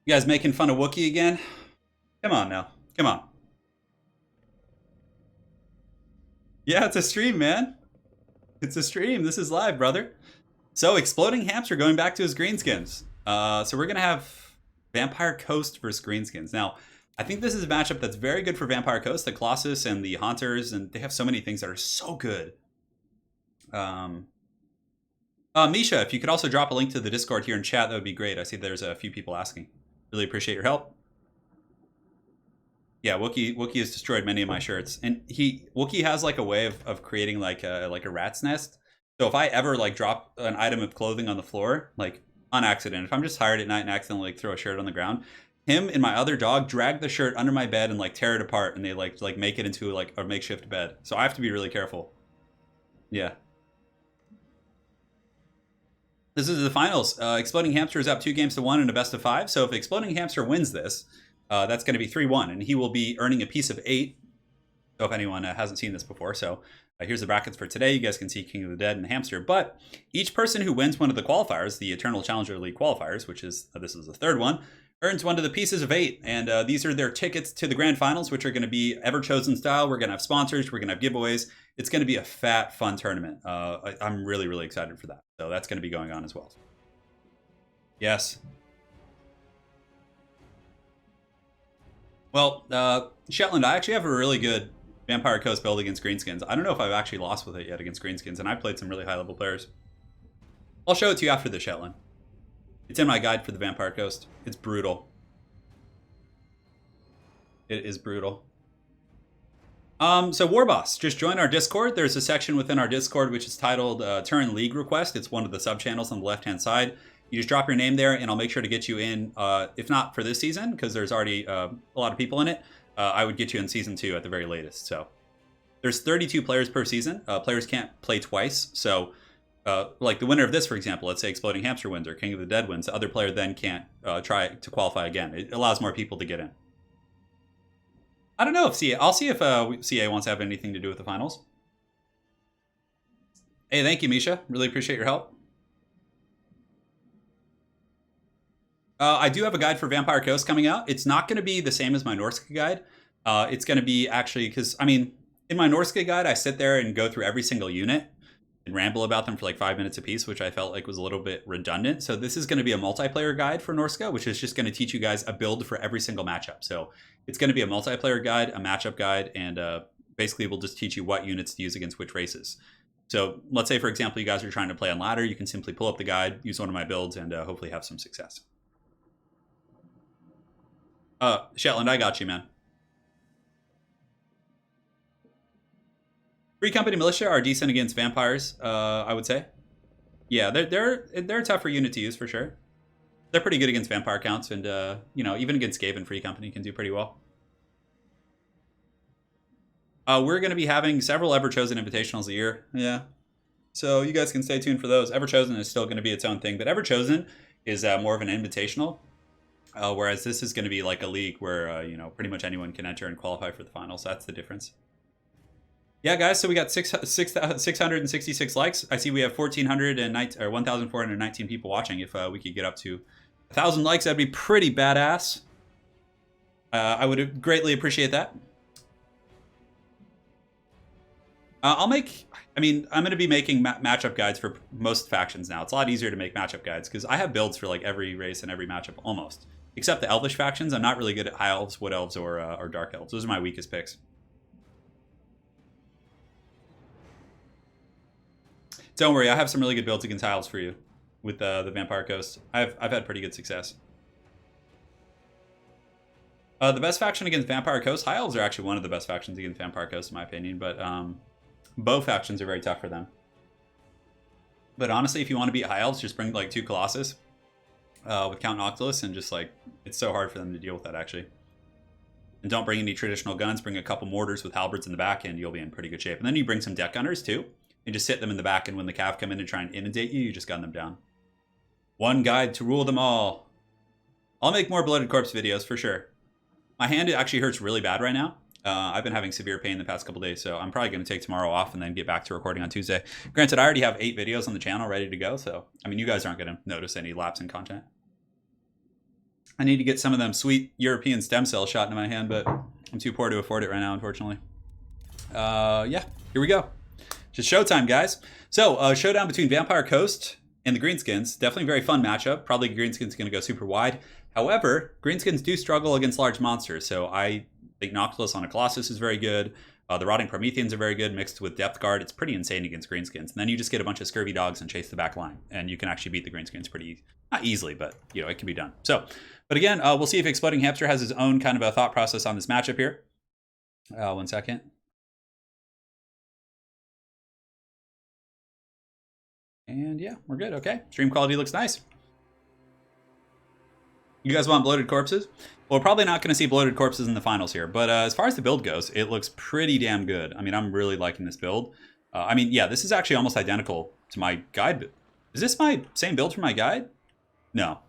Speaker 2: You guys making fun of Wookiee again? Come on now. Come on. Yeah, it's a stream, man. It's a stream. This is live, brother. So, Exploding Hamster going back to his Greenskins. So we're going to have Vampire Coast versus Greenskins. Now, I think this is a matchup that's very good for Vampire Coast. The Colossus and the Haunters, and they have so many things that are so good. Misha, if you could also drop a link to the Discord here in chat, that would be great. I see there's a few people asking. Really appreciate your help. Yeah, Wookiee has destroyed many of my shirts, and Wookiee has like a way of creating like a rat's nest. So if I ever like drop an item of clothing on the floor, like on accident, if I'm just tired at night and accidentally like throw a shirt on the ground, him and my other dog drag the shirt under my bed and like tear it apart, and they like make it into like a makeshift bed. So I have to be really careful. Yeah. This is the finals. Exploding Hamster is up 2-1 in a best of 5. So if Exploding Hamster wins this, that's going to be 3-1, and he will be earning a piece of 8. So if anyone hasn't seen this before, so here's the brackets for today. You guys can see King of the Dead and Hamster. But each person who wins one of the qualifiers, the Eternal Challenger League qualifiers, which is this is the third one, earns one of the pieces of 8. And these are their tickets to the grand finals, which are going to be ever chosen style. We're going to have sponsors. We're going to have giveaways. It's going to be a fat, fun tournament. I'm really, really excited for that. So that's going to be going on as well. Yes. Well, Shetland, I actually have a really good Vampire Coast build against Greenskins. I don't know if I've actually lost with it yet against Greenskins, and I played some really high-level players. I'll show it to you after the Shetland. It's in my guide for the Vampire Coast. It's brutal. It is brutal. So Warboss, just join our Discord. There's a section within our Discord which is titled Turin League Request. It's one of the sub-channels on the left-hand side. You just drop your name there, and I'll make sure to get you in, if not for this season, because there's already a lot of people in it. I would get you in Season 2 at the very latest. So there's 32 players per season. Players can't play twice. So like the winner of this, for example, let's say Exploding Hamster wins or King of the Dead wins, the other player then can't try to qualify again. It allows more people to get in. I don't know if CA... I'll see if CA wants to have anything to do with the finals. Hey, thank you, Misha. Really appreciate your help. I do have a guide for Vampire Coast coming out. It's not going to be the same as my Norsca guide. It's going to be actually... Because, I mean, in my Norsca guide, I sit there and go through every single unit and ramble about them for like 5 minutes a piece, which I felt like was a little bit redundant. So this is going to be a multiplayer guide for Norsca, which is just going to teach you guys a build for every single matchup. So it's going to be a multiplayer guide, a matchup guide, and basically we'll just teach you what units to use against which races. So let's say, for example, you guys are trying to play on ladder. You can simply pull up the guide, use one of my builds, and hopefully have some success. Shetland, I got you, man. Free Company Militia are decent against vampires, I would say. Yeah, they're a tougher unit to use for sure. They're pretty good against vampire counts, and you know, even against Skaven, Free Company can do pretty well. We're going to be having several Ever-Chosen Invitationals a year. Yeah, so you guys can stay tuned for those. Ever-Chosen is still going to be its own thing, but Ever-Chosen is more of an invitational, whereas this is going to be like a league where you know, pretty much anyone can enter and qualify for the finals. That's the difference. Yeah, guys, so we got 666 likes. I see we have 1,419 people watching. If we could get up to 1,000 likes, that'd be pretty badass. I would greatly appreciate that. I'm going to be making matchup guides for most factions now. It's a lot easier to make matchup guides because I have builds for like every race and every matchup almost. Except the Elvish factions. I'm not really good at High Elves, Wood Elves, or Dark Elves. Those are my weakest picks. Don't worry, I have some really good builds against Elves for you with the Vampire Coast. I've had pretty good success. The best faction against Vampire Coast, High Elves are actually one of the best factions against Vampire Coast in my opinion, but both factions are very tough for them. But honestly, if you want to beat High Elves, just bring like 2 Colossus with Count Noctilus, and just like, it's so hard for them to deal with that actually. And don't bring any traditional guns, bring a couple mortars with halberds in the back, and you'll be in pretty good shape. And then you bring some deck gunners too. And just sit them in the back, and when the cav come in and try and inundate you, you just gun them down. One guide to rule them all. I'll make more Blooded Corpse videos for sure. My hand actually hurts really bad right now. I've been having severe pain the past couple days, so I'm probably going to take tomorrow off and then get back to recording on Tuesday. Granted, I already have 8 videos on the channel ready to go, so I mean, you guys aren't going to notice any lapse in content. I need to get some of them sweet European stem cells shot into my hand, but I'm too poor to afford it right now, unfortunately. Yeah, here we go. Just showtime, guys. So, showdown between Vampire Coast and the Greenskins. Definitely a very fun matchup. Probably Greenskins going to go super wide. However, Greenskins do struggle against large monsters, so I think Noctilus on a Colossus is very good. The Rotting Prometheans are very good, mixed with Depth Guard. It's pretty insane against Greenskins. And then you just get a bunch of Scurvy Dogs and chase the back line. And you can actually beat the Greenskins pretty, not easily, but, you know, it can be done. So, but again, we'll see if Exploding Hamster has his own kind of a thought process on this matchup here. 1 second. And yeah, we're good. Okay, stream quality looks nice. You guys want bloated corpses? Well, we're probably not going to see bloated corpses in the finals here, but as far as the build goes, it looks pretty damn good. I mean, I'm really liking this build. I mean, yeah, this is actually almost identical to my guide. Is this my same build for my guide? No.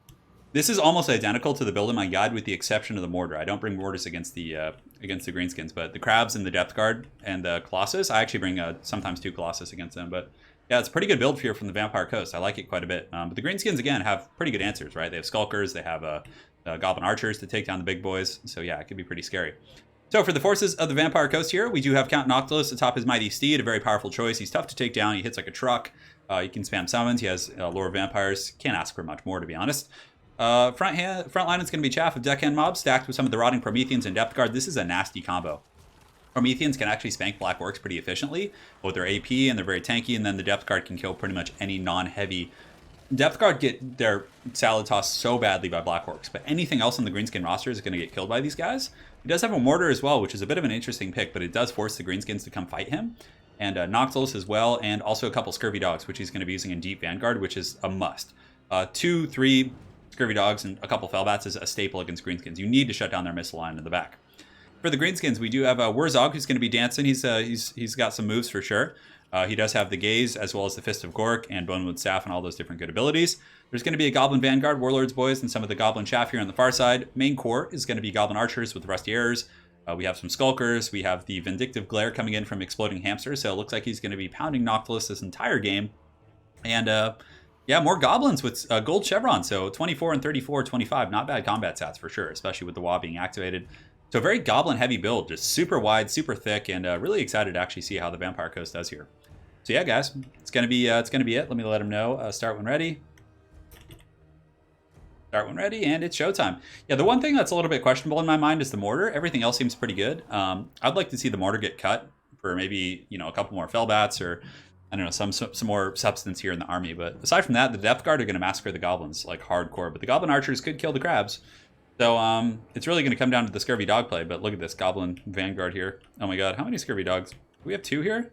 Speaker 2: This is almost identical to the build in my guide with the exception of the mortar. I don't bring mortars against the Greenskins, but the crabs and the Depth Guard and the Colossus, I actually bring sometimes 2 Colossus against them, but yeah, it's a pretty good build here from the Vampire Coast. I like it quite a bit. But the Greenskins, again, have pretty good answers, right? They have Skulkers, they have Goblin Archers to take down the big boys. So yeah, it could be pretty scary. So for the forces of the Vampire Coast here, we do have Count Noctilus atop his mighty steed, a very powerful choice. He's tough to take down. He hits like a truck. He can spam summons. He has Lore of Vampires. Can't ask for much more, to be honest. Front line is going to be chaff of deckhand mobs stacked with some of the Rotting Prometheans and Depth Guard. This is a nasty combo. Prometheans can actually spank Black Orcs pretty efficiently with their AP, and they're very tanky, and then the Depth Guard can kill pretty much any non-heavy. Depth Guard get their salad tossed so badly by Black Orcs, but anything else on the Greenskin roster is going to get killed by these guys. He does have a Mortar as well, which is a bit of an interesting pick, but it does force the Greenskins to come fight him. And Noctilus as well, and also a couple Scurvy Dogs, which he's going to be using in Deep Vanguard, which is a must. 2, 3 Scurvy Dogs and a couple Fellbats is a staple against Greenskins. You need to shut down their missile line in the back. For the Greenskins, we do have Wurzog, who's going to be dancing. He's got some moves for sure. He does have the Gaze, as well as the Fist of Gork and Bonewood Staff and all those different good abilities. There's going to be a Goblin Vanguard, Warlords Boys, and some of the Goblin Chaff here on the far side. Main core is going to be Goblin Archers with Rusty Arrows. We have some Skulkers. We have the Vindictive Glare coming in from Exploding Hamster, so it looks like he's going to be pounding Noctilus this entire game. And yeah, more Goblins with Gold Chevron, so 24 and 34, 25. Not bad combat stats for sure, especially with the WA being activated. So very Goblin heavy build, just super wide, super thick, and really excited to actually see how the Vampire Coast does here. So yeah, guys, it's gonna be it. Let me let him know. Start when ready. Start when ready, and it's showtime. Yeah, the one thing that's a little bit questionable in my mind is the mortar. Everything else seems pretty good. I'd like to see the mortar get cut for maybe, you know, a couple more Fellbats or I don't know, some more substance here in the army. But aside from that, the Depth Guard are going to massacre the Goblins like hardcore. But the Goblin Archers could kill the Crabs. So it's really going to come down to the Scurvy Dog play. But look at this Goblin Vanguard here. Oh my God, how many Scurvy Dogs? Do we have 2 here?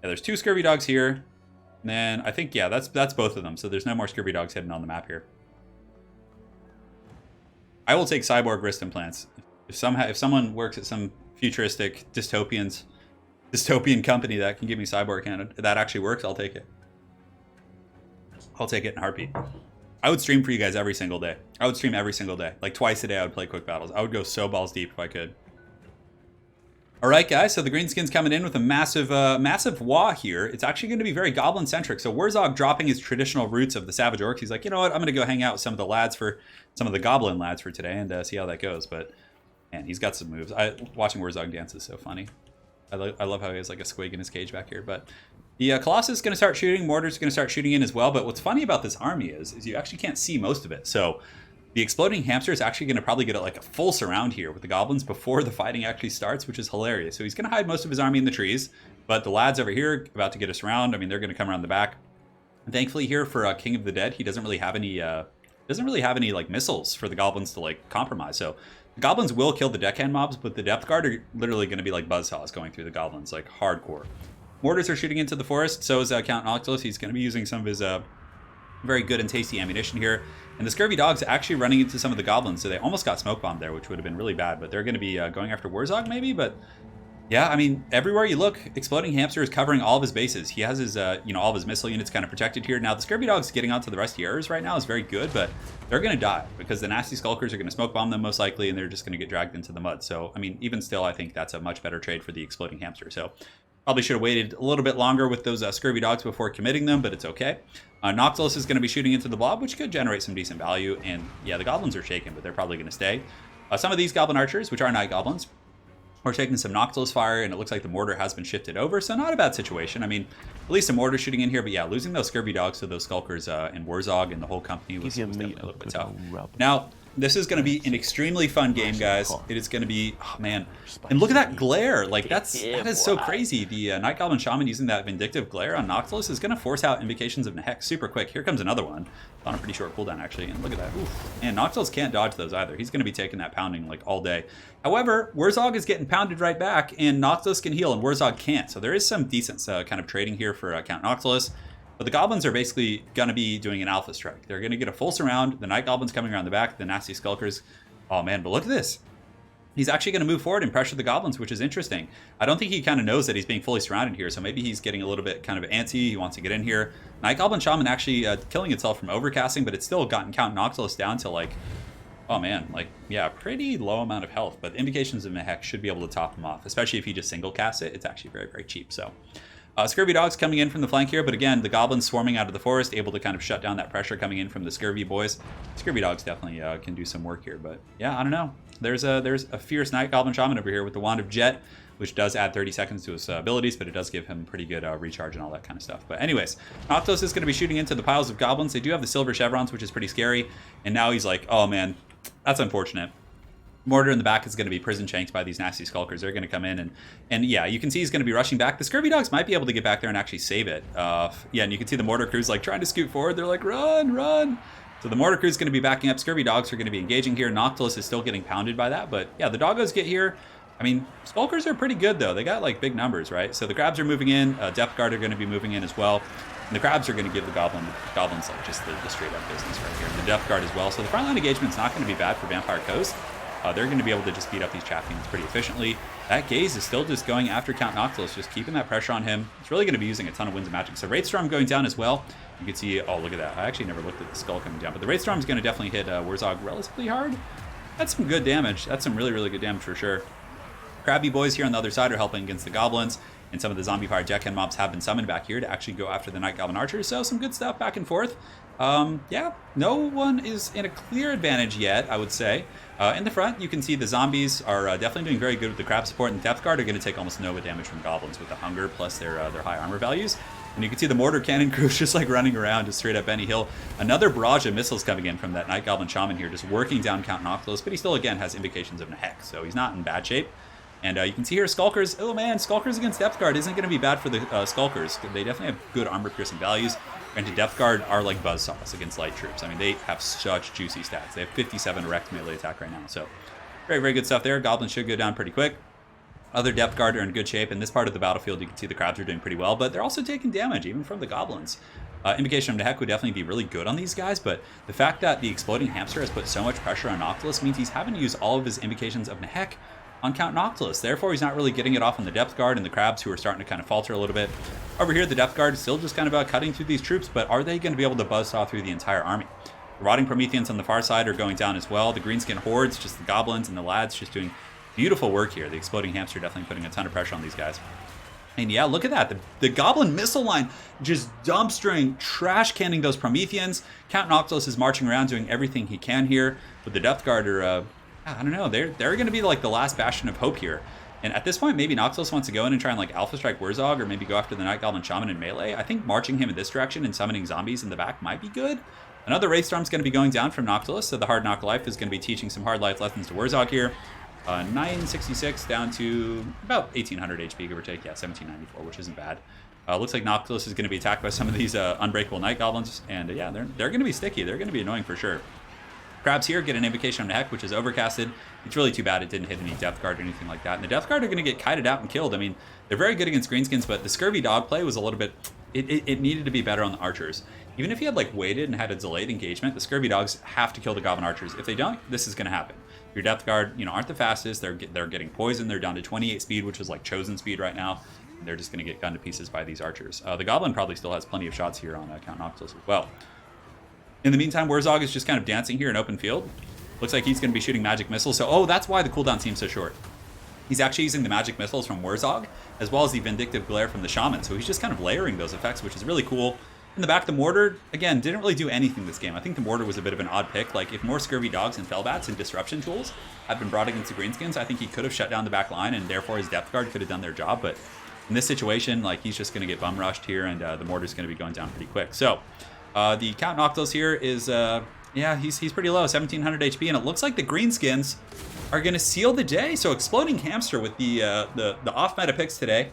Speaker 2: Yeah, there's 2 Scurvy Dogs here. And then I think, yeah, that's both of them. So there's no more Scurvy Dogs hidden on the map here. I will take Cyborg wrist implants. If someone works at some futuristic dystopian company that can give me Cyborg hand that actually works, I'll take it. I'll take it in a heartbeat. I would stream for you guys every single day. I would stream every single day. Like twice a day I would play quick battles. I would go so balls deep if I could. Alright guys, so the Greenskins coming in with a massive wah here. It's actually going to be very Goblin centric. So Wurzog dropping his traditional roots of the Savage Orcs. He's like, you know what, I'm going to go hang out with some of the Goblin lads for today and see how that goes. But man, he's got some moves. Watching Wurzog dance is so funny. I love how he has like a squig in his cage back here. But the Colossus is going to start shooting. Mortar's going to start shooting in as well. But what's funny about this army is you actually can't see most of it. So the Exploding Hamster is actually going to probably get like a full surround here with the Goblins before the fighting actually starts, which is hilarious. So he's going to hide most of his army in the trees. But the lads over here about to get us around. I mean, they're going to come around the back. And thankfully here for King of the Dead, he doesn't really have any like missiles for the Goblins to like compromise. So the Goblins will kill the deckhand mobs, but the Depth Guard are literally going to be like buzzsaws going through the Goblins, like hardcore. Mortars are shooting into the forest, so is Count Noctilus. He's going to be using some of his very good and tasty ammunition here. And the Scurvy Dogs actually running into some of the Goblins, so they almost got smoke bombed there, which would have been really bad. But they're going to be going after Wurzog maybe, but yeah, I mean, everywhere you look, Exploding Hamster is covering all of his bases. He has his, all of his missile units kind of protected here. Now, the Scurvy Dogs getting onto the Rusty Arrows right now is very good, but they're going to die because the nasty Skulkers are going to smoke bomb them most likely, and they're just going to get dragged into the mud. So, I mean, even still, I think that's a much better trade for the Exploding Hamster. So, Probably should have waited a little bit longer with those scurvy dogs before committing them, but it's okay. Noctilus is going to be shooting into the blob, which could generate some decent value. And yeah, the goblins are shaken, but they're probably going to stay. Some of these goblin archers, which are night goblins, are taking some Noctilus fire, and it looks like the mortar has been shifted over, so not a bad situation. I mean, at least a mortar shooting in here, but yeah, losing those scurvy dogs to those skulkers and Warzog and the whole company was definitely a little bit tough. Now, this is going to be an extremely fun game, guys. It is going to be, oh man, and look at that glare. Like, that is so crazy. The Night Goblin Shaman using that Vindictive Glare on Noctilus is going to force out Invocations of Nehek super quick. Here comes another one on a pretty short cooldown, actually, and look at that. Oof. And Noctilus can't dodge those either. He's going to be taking that pounding, like, all day. However, Warzog is getting pounded right back, and Noctilus can heal, and Warzog can't. So there is some decent kind of trading here for Count Noctilus. But the goblins are basically going to be doing an alpha strike. They're going to get a full surround. The night goblins coming around the back. The nasty skulkers. Oh, man. But look at this. He's actually going to move forward and pressure the goblins, which is interesting. I don't think he kind of knows that he's being fully surrounded here. So maybe he's getting a little bit kind of antsy. He wants to get in here. Night Goblin Shaman actually killing itself from overcasting. But it's still gotten Count Noctilus down to like... Oh, man. Like, yeah, pretty low amount of health. But Invocations of Nehek should be able to top him off. Especially if he just single casts it. It's actually very, very cheap. So... Scurvy dogs coming in from the flank here, but again, the goblins swarming out of the forest, able to kind of shut down that pressure coming in from the scurvy boys. Scurvy dogs definitely can do some work here, but yeah, I don't know. There's a fierce Night Goblin Shaman over here with the Wand of Jet, which does add 30 seconds to his abilities, but it does give him pretty good recharge and all that kind of stuff. But anyways, Noctilus is going to be shooting into the piles of goblins. They do have the silver chevrons, which is pretty scary, and now he's like, oh man, that's unfortunate. Mortar in the back is going to be prison shanked by these nasty skulkers. They're going to come in and yeah, you can see he's going to be rushing back. The scurvy dogs might be able to get back there and actually save it. Yeah, and you can see the mortar crew's like trying to scoot forward. They're like, run, run. So the mortar crew's going to be backing up. Scurvy dogs are going to be engaging here. Noctilus is still getting pounded by that, but yeah, the doggos get here. I mean, skulkers are pretty good though. They got like big numbers, right? So the crabs are moving in. Depth guard are going to be moving in as well. And the crabs are going to give the goblins like just the straight up business right here. The depth guard as well. So the frontline engagement's not going to be bad for Vampire Coast. They're going to be able to just beat up these champions pretty efficiently. That gaze is still just going after Count Noctilus, just keeping that pressure on him. It's really going to be using a ton of winds of magic. So Wraithstorm going down as well. You can see, oh, look at that. I actually never looked at the skull coming down, but the Wraithstorm is going to definitely hit Warzog relatively hard. That's some good damage. That's some really, really good damage for sure. Crabby boys here on the other side are helping against the goblins, and some of the zombie fire Jekhen mobs have been summoned back here to actually go after the Night Goblin Archers. So some good stuff back and forth. Yeah, no one is in a clear advantage yet, I would say. In the front, you can see the zombies are definitely doing very good with the crab support, and Depth Guard are going to take almost no damage from goblins with the hunger plus their high armor values. And you can see the mortar cannon crew just like running around just straight up Benny Hill. Another barrage of missiles coming in from that Night Goblin Shaman here, just working down Count Noctilus, but he still, again, has Invocations of Nehek, so he's not in bad shape. And you can see here Skulkers. Oh man, Skulkers against Depth Guard isn't going to be bad for the Skulkers. They definitely have good armor piercing values. And Depth Guard are like buzzsaws against light troops. I mean, they have such juicy stats. They have 57 direct melee attack right now. So very, very good stuff there. Goblins should go down pretty quick. Other Depth Guard are in good shape. In this part of the battlefield, you can see the crabs are doing pretty well, but they're also taking damage, even from the goblins. Invocation of Nehek would definitely be really good on these guys, but the fact that the Exploding Hamster has put so much pressure on Noctilus means he's having to use all of his Invocations of Nehek on Count Noctilus. Therefore, he's not really getting it off on the Depth Guard and the crabs, who are starting to kind of falter a little bit. Over here, the Depth Guard is still just kind of cutting through these troops, but are they going to be able to buzzsaw through the entire army? The Rotting Prometheans on the far side are going down as well. The Greenskin Hordes, just the goblins and the lads, just doing beautiful work here. The Exploding Hamster definitely putting a ton of pressure on these guys. And yeah, look at that. The Goblin missile line just dumpstering, trash canning those Prometheans. Count Noctilus is marching around doing everything he can here. But the Depth Guard are, I don't know, they're going to be like the last bastion of hope here. And at this point, maybe Noctilus wants to go in and try and like Alpha Strike Warzog, or maybe go after the Night Goblin Shaman in melee. I think marching him in this direction and summoning zombies in the back might be good. Another Wraithstorm's going to be going down from Noctilus, so the Hard Knock Life is going to be teaching some hard life lessons to Warzog here. 966 down to about 1800 HP, give or take. Yeah, 1794, which isn't bad. Looks like Noctilus is going to be attacked by some of these unbreakable Night Goblins, and yeah, they're going to be sticky. They're going to be annoying for sure. Crabs here get an Invocation of Nehek, which is overcasted. It's really too bad it didn't hit any Depth Guard or anything like that. And the Depth Guard are going to get kited out and killed. I mean, they're very good against Greenskins, but the Scurvy Dog play was a little bit... It needed to be better on the Archers. Even if he had like waited and had a delayed engagement, the Scurvy Dogs have to kill the Goblin Archers. If they don't, this is going to happen. Your Depth Guard, aren't the fastest. They're getting poisoned. They're down to 28 speed, which is like chosen speed right now. And they're just going to get gunned to pieces by these Archers. The Goblin probably still has plenty of shots here on Count Noctilus as well. In the meantime, Warzog is just kind of dancing here in open field. Looks like he's going to be shooting magic missiles. So, oh, that's why the cooldown seems so short. He's actually using the magic missiles from Wurzog, as well as the Vindictive Glare from the Shaman, so he's just kind of layering those effects, which is really cool. In the back, the Mortar, again, didn't really do anything this game. I think the Mortar was a bit of an odd pick. Like, if more Scurvy Dogs and Fellbats and Disruption tools had been brought against the Greenskins, I think he could have shut down the back line, and therefore his Depth Guard could have done their job, but in this situation, like, he's just going to get bum rushed here, and the Mortar's going to be going down pretty quick. So, the Count Noctis here is, yeah, he's pretty low, 1700 HP, and it looks like the Greenskins are going to seal the day. So Exploding Hamster with the off-meta picks today,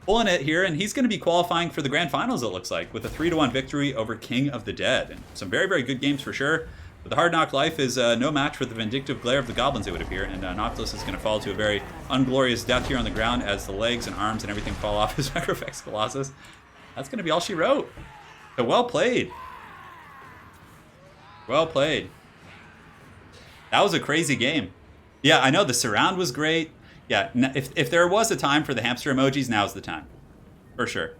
Speaker 2: pulling it here, and he's going to be qualifying for the grand finals, it looks like, with a 3-1 victory over King of the Dead. And some very, very good games for sure. But the Hard Knock Life is no match for the Vindictive Glare of the Goblins, it would appear. And Noctis is going to fall to a very unglorious death here on the ground as the legs and arms and everything fall off his Necrofex Colossus. That's going to be all she wrote. So well played. Well played. That was a crazy game. Yeah, I know, the surround was great. Yeah, if there was a time for the hamster emojis, now's the time. For sure.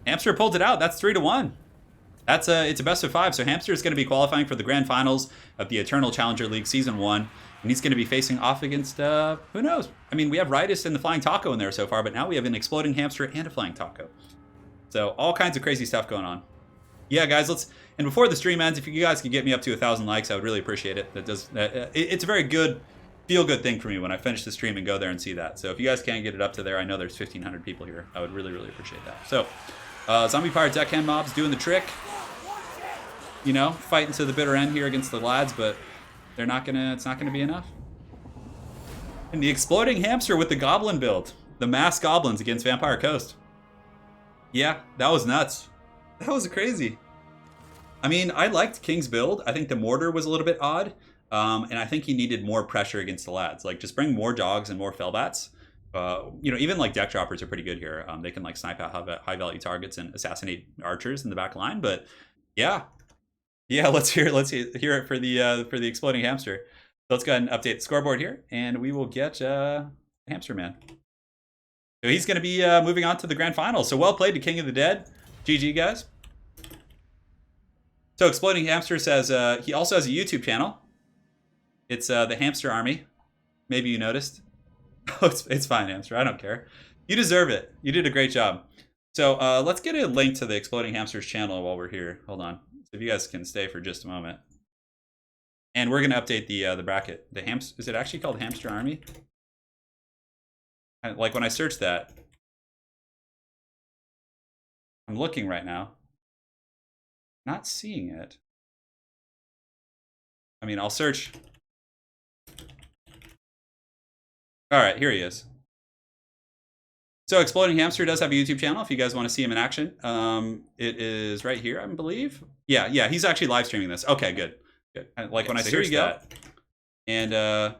Speaker 2: Hamster pulled it out. That's 3-1. That's it's a best of 5. So Hamster is going to be qualifying for the grand finals of the Eternal Challenger League Season 1. And he's going to be facing off against, who knows? I mean, we have Ritus and the Flying Taco in there so far, but now we have an Exploding Hamster and a Flying Taco. So all kinds of crazy stuff going on. Yeah, guys, and before the stream ends, if you guys could get me up to 1,000 likes, I would really appreciate it. That does, it's a very good, feel-good thing for me when I finish the stream and go there and see that. So if you guys can't get it up to there, I know there's 1,500 people here. I would really, really appreciate that. So, Zombie Pirate Deckhand mobs doing the trick. You know, fighting to the bitter end here against the lads, but it's not gonna be enough. And the Exploding Hamster with the Goblin build. The mass Goblins against Vampire Coast. Yeah, that was nuts. That was crazy. I mean, I liked King's build. I think the Mortar was a little bit odd. And I think he needed more pressure against the lads. Like, just bring more dogs and more Fellbats. You know, even like deck droppers are pretty good here. They can like snipe out high value targets and assassinate archers in the back line. But yeah, let's hear it for the Exploding Hamster. So let's go ahead and update the scoreboard here, and we will get Hamster Man. So he's going to be moving on to the grand finals. So well played to King of the Dead. GG, guys. So Exploding Hamster says he also has a YouTube channel. It's the Hamster Army. Maybe you noticed. Oh, it's fine, Hamster. I don't care. You deserve it. You did a great job. So let's get a link to the Exploding Hamster's channel while we're here. Hold on. So if you guys can stay for just a moment. And we're going to update the bracket. Is it actually called Hamster Army? Like when I search that, I'm looking right now. Not seeing it. I mean, I'll search. All right, here he is. So Exploding Hamster does have a YouTube channel if you guys want to see him in action. It is right here, I believe. Yeah, he's actually live streaming this. Okay, good. Like when I search that. And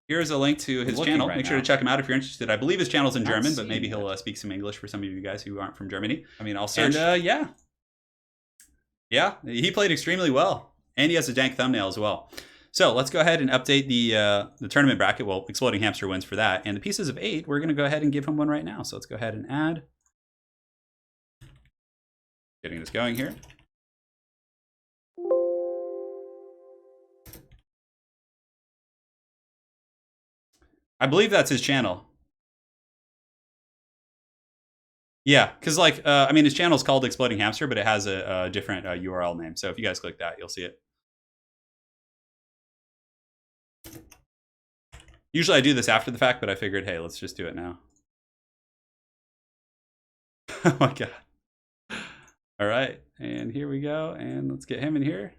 Speaker 2: here's a link to his channel. Make sure to check him out if you're interested. I believe his channel's in German, but maybe he'll speak some English for some of you guys who aren't from Germany. I mean, I'll search. And yeah, he played extremely well. And he has a dank thumbnail as well. So let's go ahead and update the tournament bracket. Well, Exploding Hamster wins for that. And the pieces of 8, we're going to go ahead and give him one right now. So let's go ahead and add. Getting this going here. I believe that's his channel. Yeah, because like, I mean, his channel is called Exploding Hamster, but it has a different URL name. So if you guys click that, you'll see it. Usually I do this after the fact, but I figured, hey, let's just do it now. Oh my God. All right, and here we go. And let's get him in here.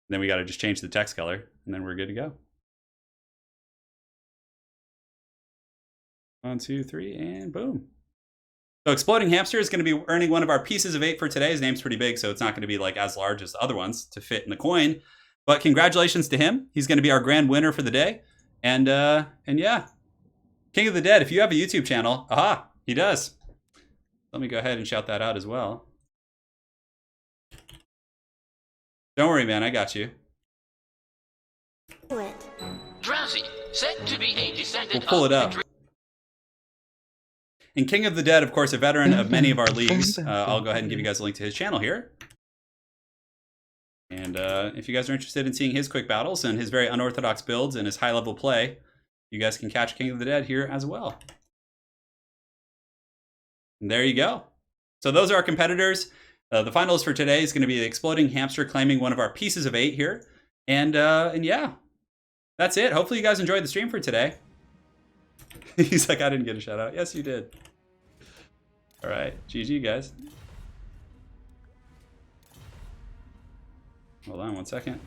Speaker 2: Then we got to just change the text color, and then we're good to go. 1, 2, 3, and boom. So Exploding Hamster is going to be earning one of our pieces of 8 for today. His name's pretty big, so it's not going to be like as large as the other ones to fit in the coin. But congratulations to him. He's going to be our grand winner for the day. And yeah, King of the Dead, if you have a YouTube channel, aha, he does. Let me go ahead and shout that out as well. Don't worry, man, I got you.
Speaker 3: Drowsy, said to be a descendant
Speaker 2: We'll pull it up. And King of the Dead, of course, a veteran of many of our leagues. I'll go ahead and give you guys a link to his channel here. And if you guys are interested in seeing his quick battles and his very unorthodox builds and his high-level play, you guys can catch King of the Dead here as well. And there you go. So those are our competitors. The finals for today is going to be the Exploding Hamster claiming one of our pieces of 8 here. And yeah, that's it. Hopefully you guys enjoyed the stream for today. He's like, I didn't get a shout out. Yes, you did. All right. GG, guys. Hold on one second.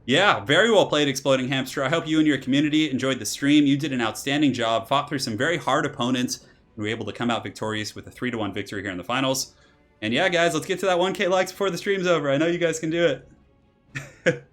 Speaker 2: Yeah, very well played, Exploding Hamster. I hope you and your community enjoyed the stream. You did an outstanding job, fought through some very hard opponents, and were able to come out victorious with a 3-1 victory here in the finals. And yeah, guys, let's get to that 1K likes before the stream's over. I know you guys can do it.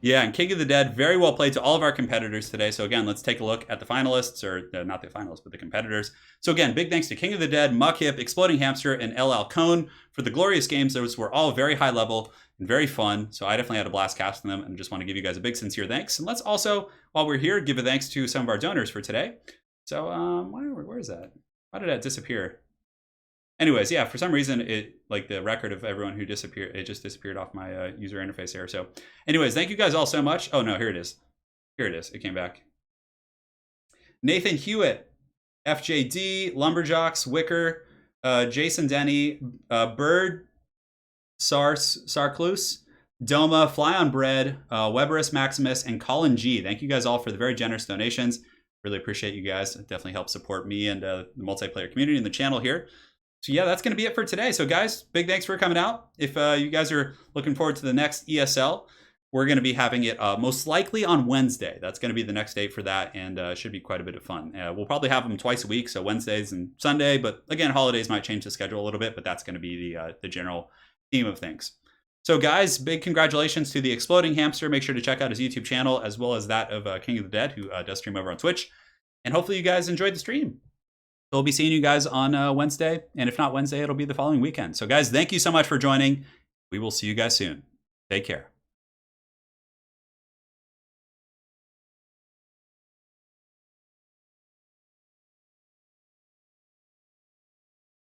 Speaker 2: Yeah, and King of the Dead, very well played to all of our competitors today. So again, let's take a look at the finalists, or not the finalists, but the competitors. So again, big thanks to King of the Dead, Muckhip, Exploding Hamster, and LL Cone for the glorious games. Those were all very high level and very fun. So I definitely had a blast casting them, and just want to give you guys a big sincere thanks. And let's also, while we're here, give a thanks to some of our donors for today. So where is that? Why did that disappear? Anyways, yeah, for some reason, it, like, the record of everyone who disappeared, it just disappeared off my user interface here. So anyways, thank you guys all so much. Oh no, here it is. Here it is. It came back. Nathan Hewitt, FJD, Lumberjocks, Wicker, Jason Denny, Bird, Sarclus, Doma, Fly on Bread, Weberus Maximus, and Colin G. Thank you guys all for the very generous donations. Really appreciate you guys. It definitely helps support me and the multiplayer community and the channel here. So yeah, that's going to be it for today. So guys, big thanks for coming out. If you guys are looking forward to the next ESL, we're going to be having it most likely on Wednesday. That's going to be the next date for that, and should be quite a bit of fun. We'll probably have them twice a week, so Wednesdays and Sunday. But again, holidays might change the schedule a little bit, but that's going to be the general theme of things. So guys, big congratulations to the Exploding Hamster. Make sure to check out his YouTube channel, as well as that of King of the Dead, who does stream over on Twitch. And hopefully you guys enjoyed the stream. We'll be seeing you guys on Wednesday, and if not Wednesday, it'll be the following weekend. So guys, thank you so much for joining. We will see you guys soon. Take care.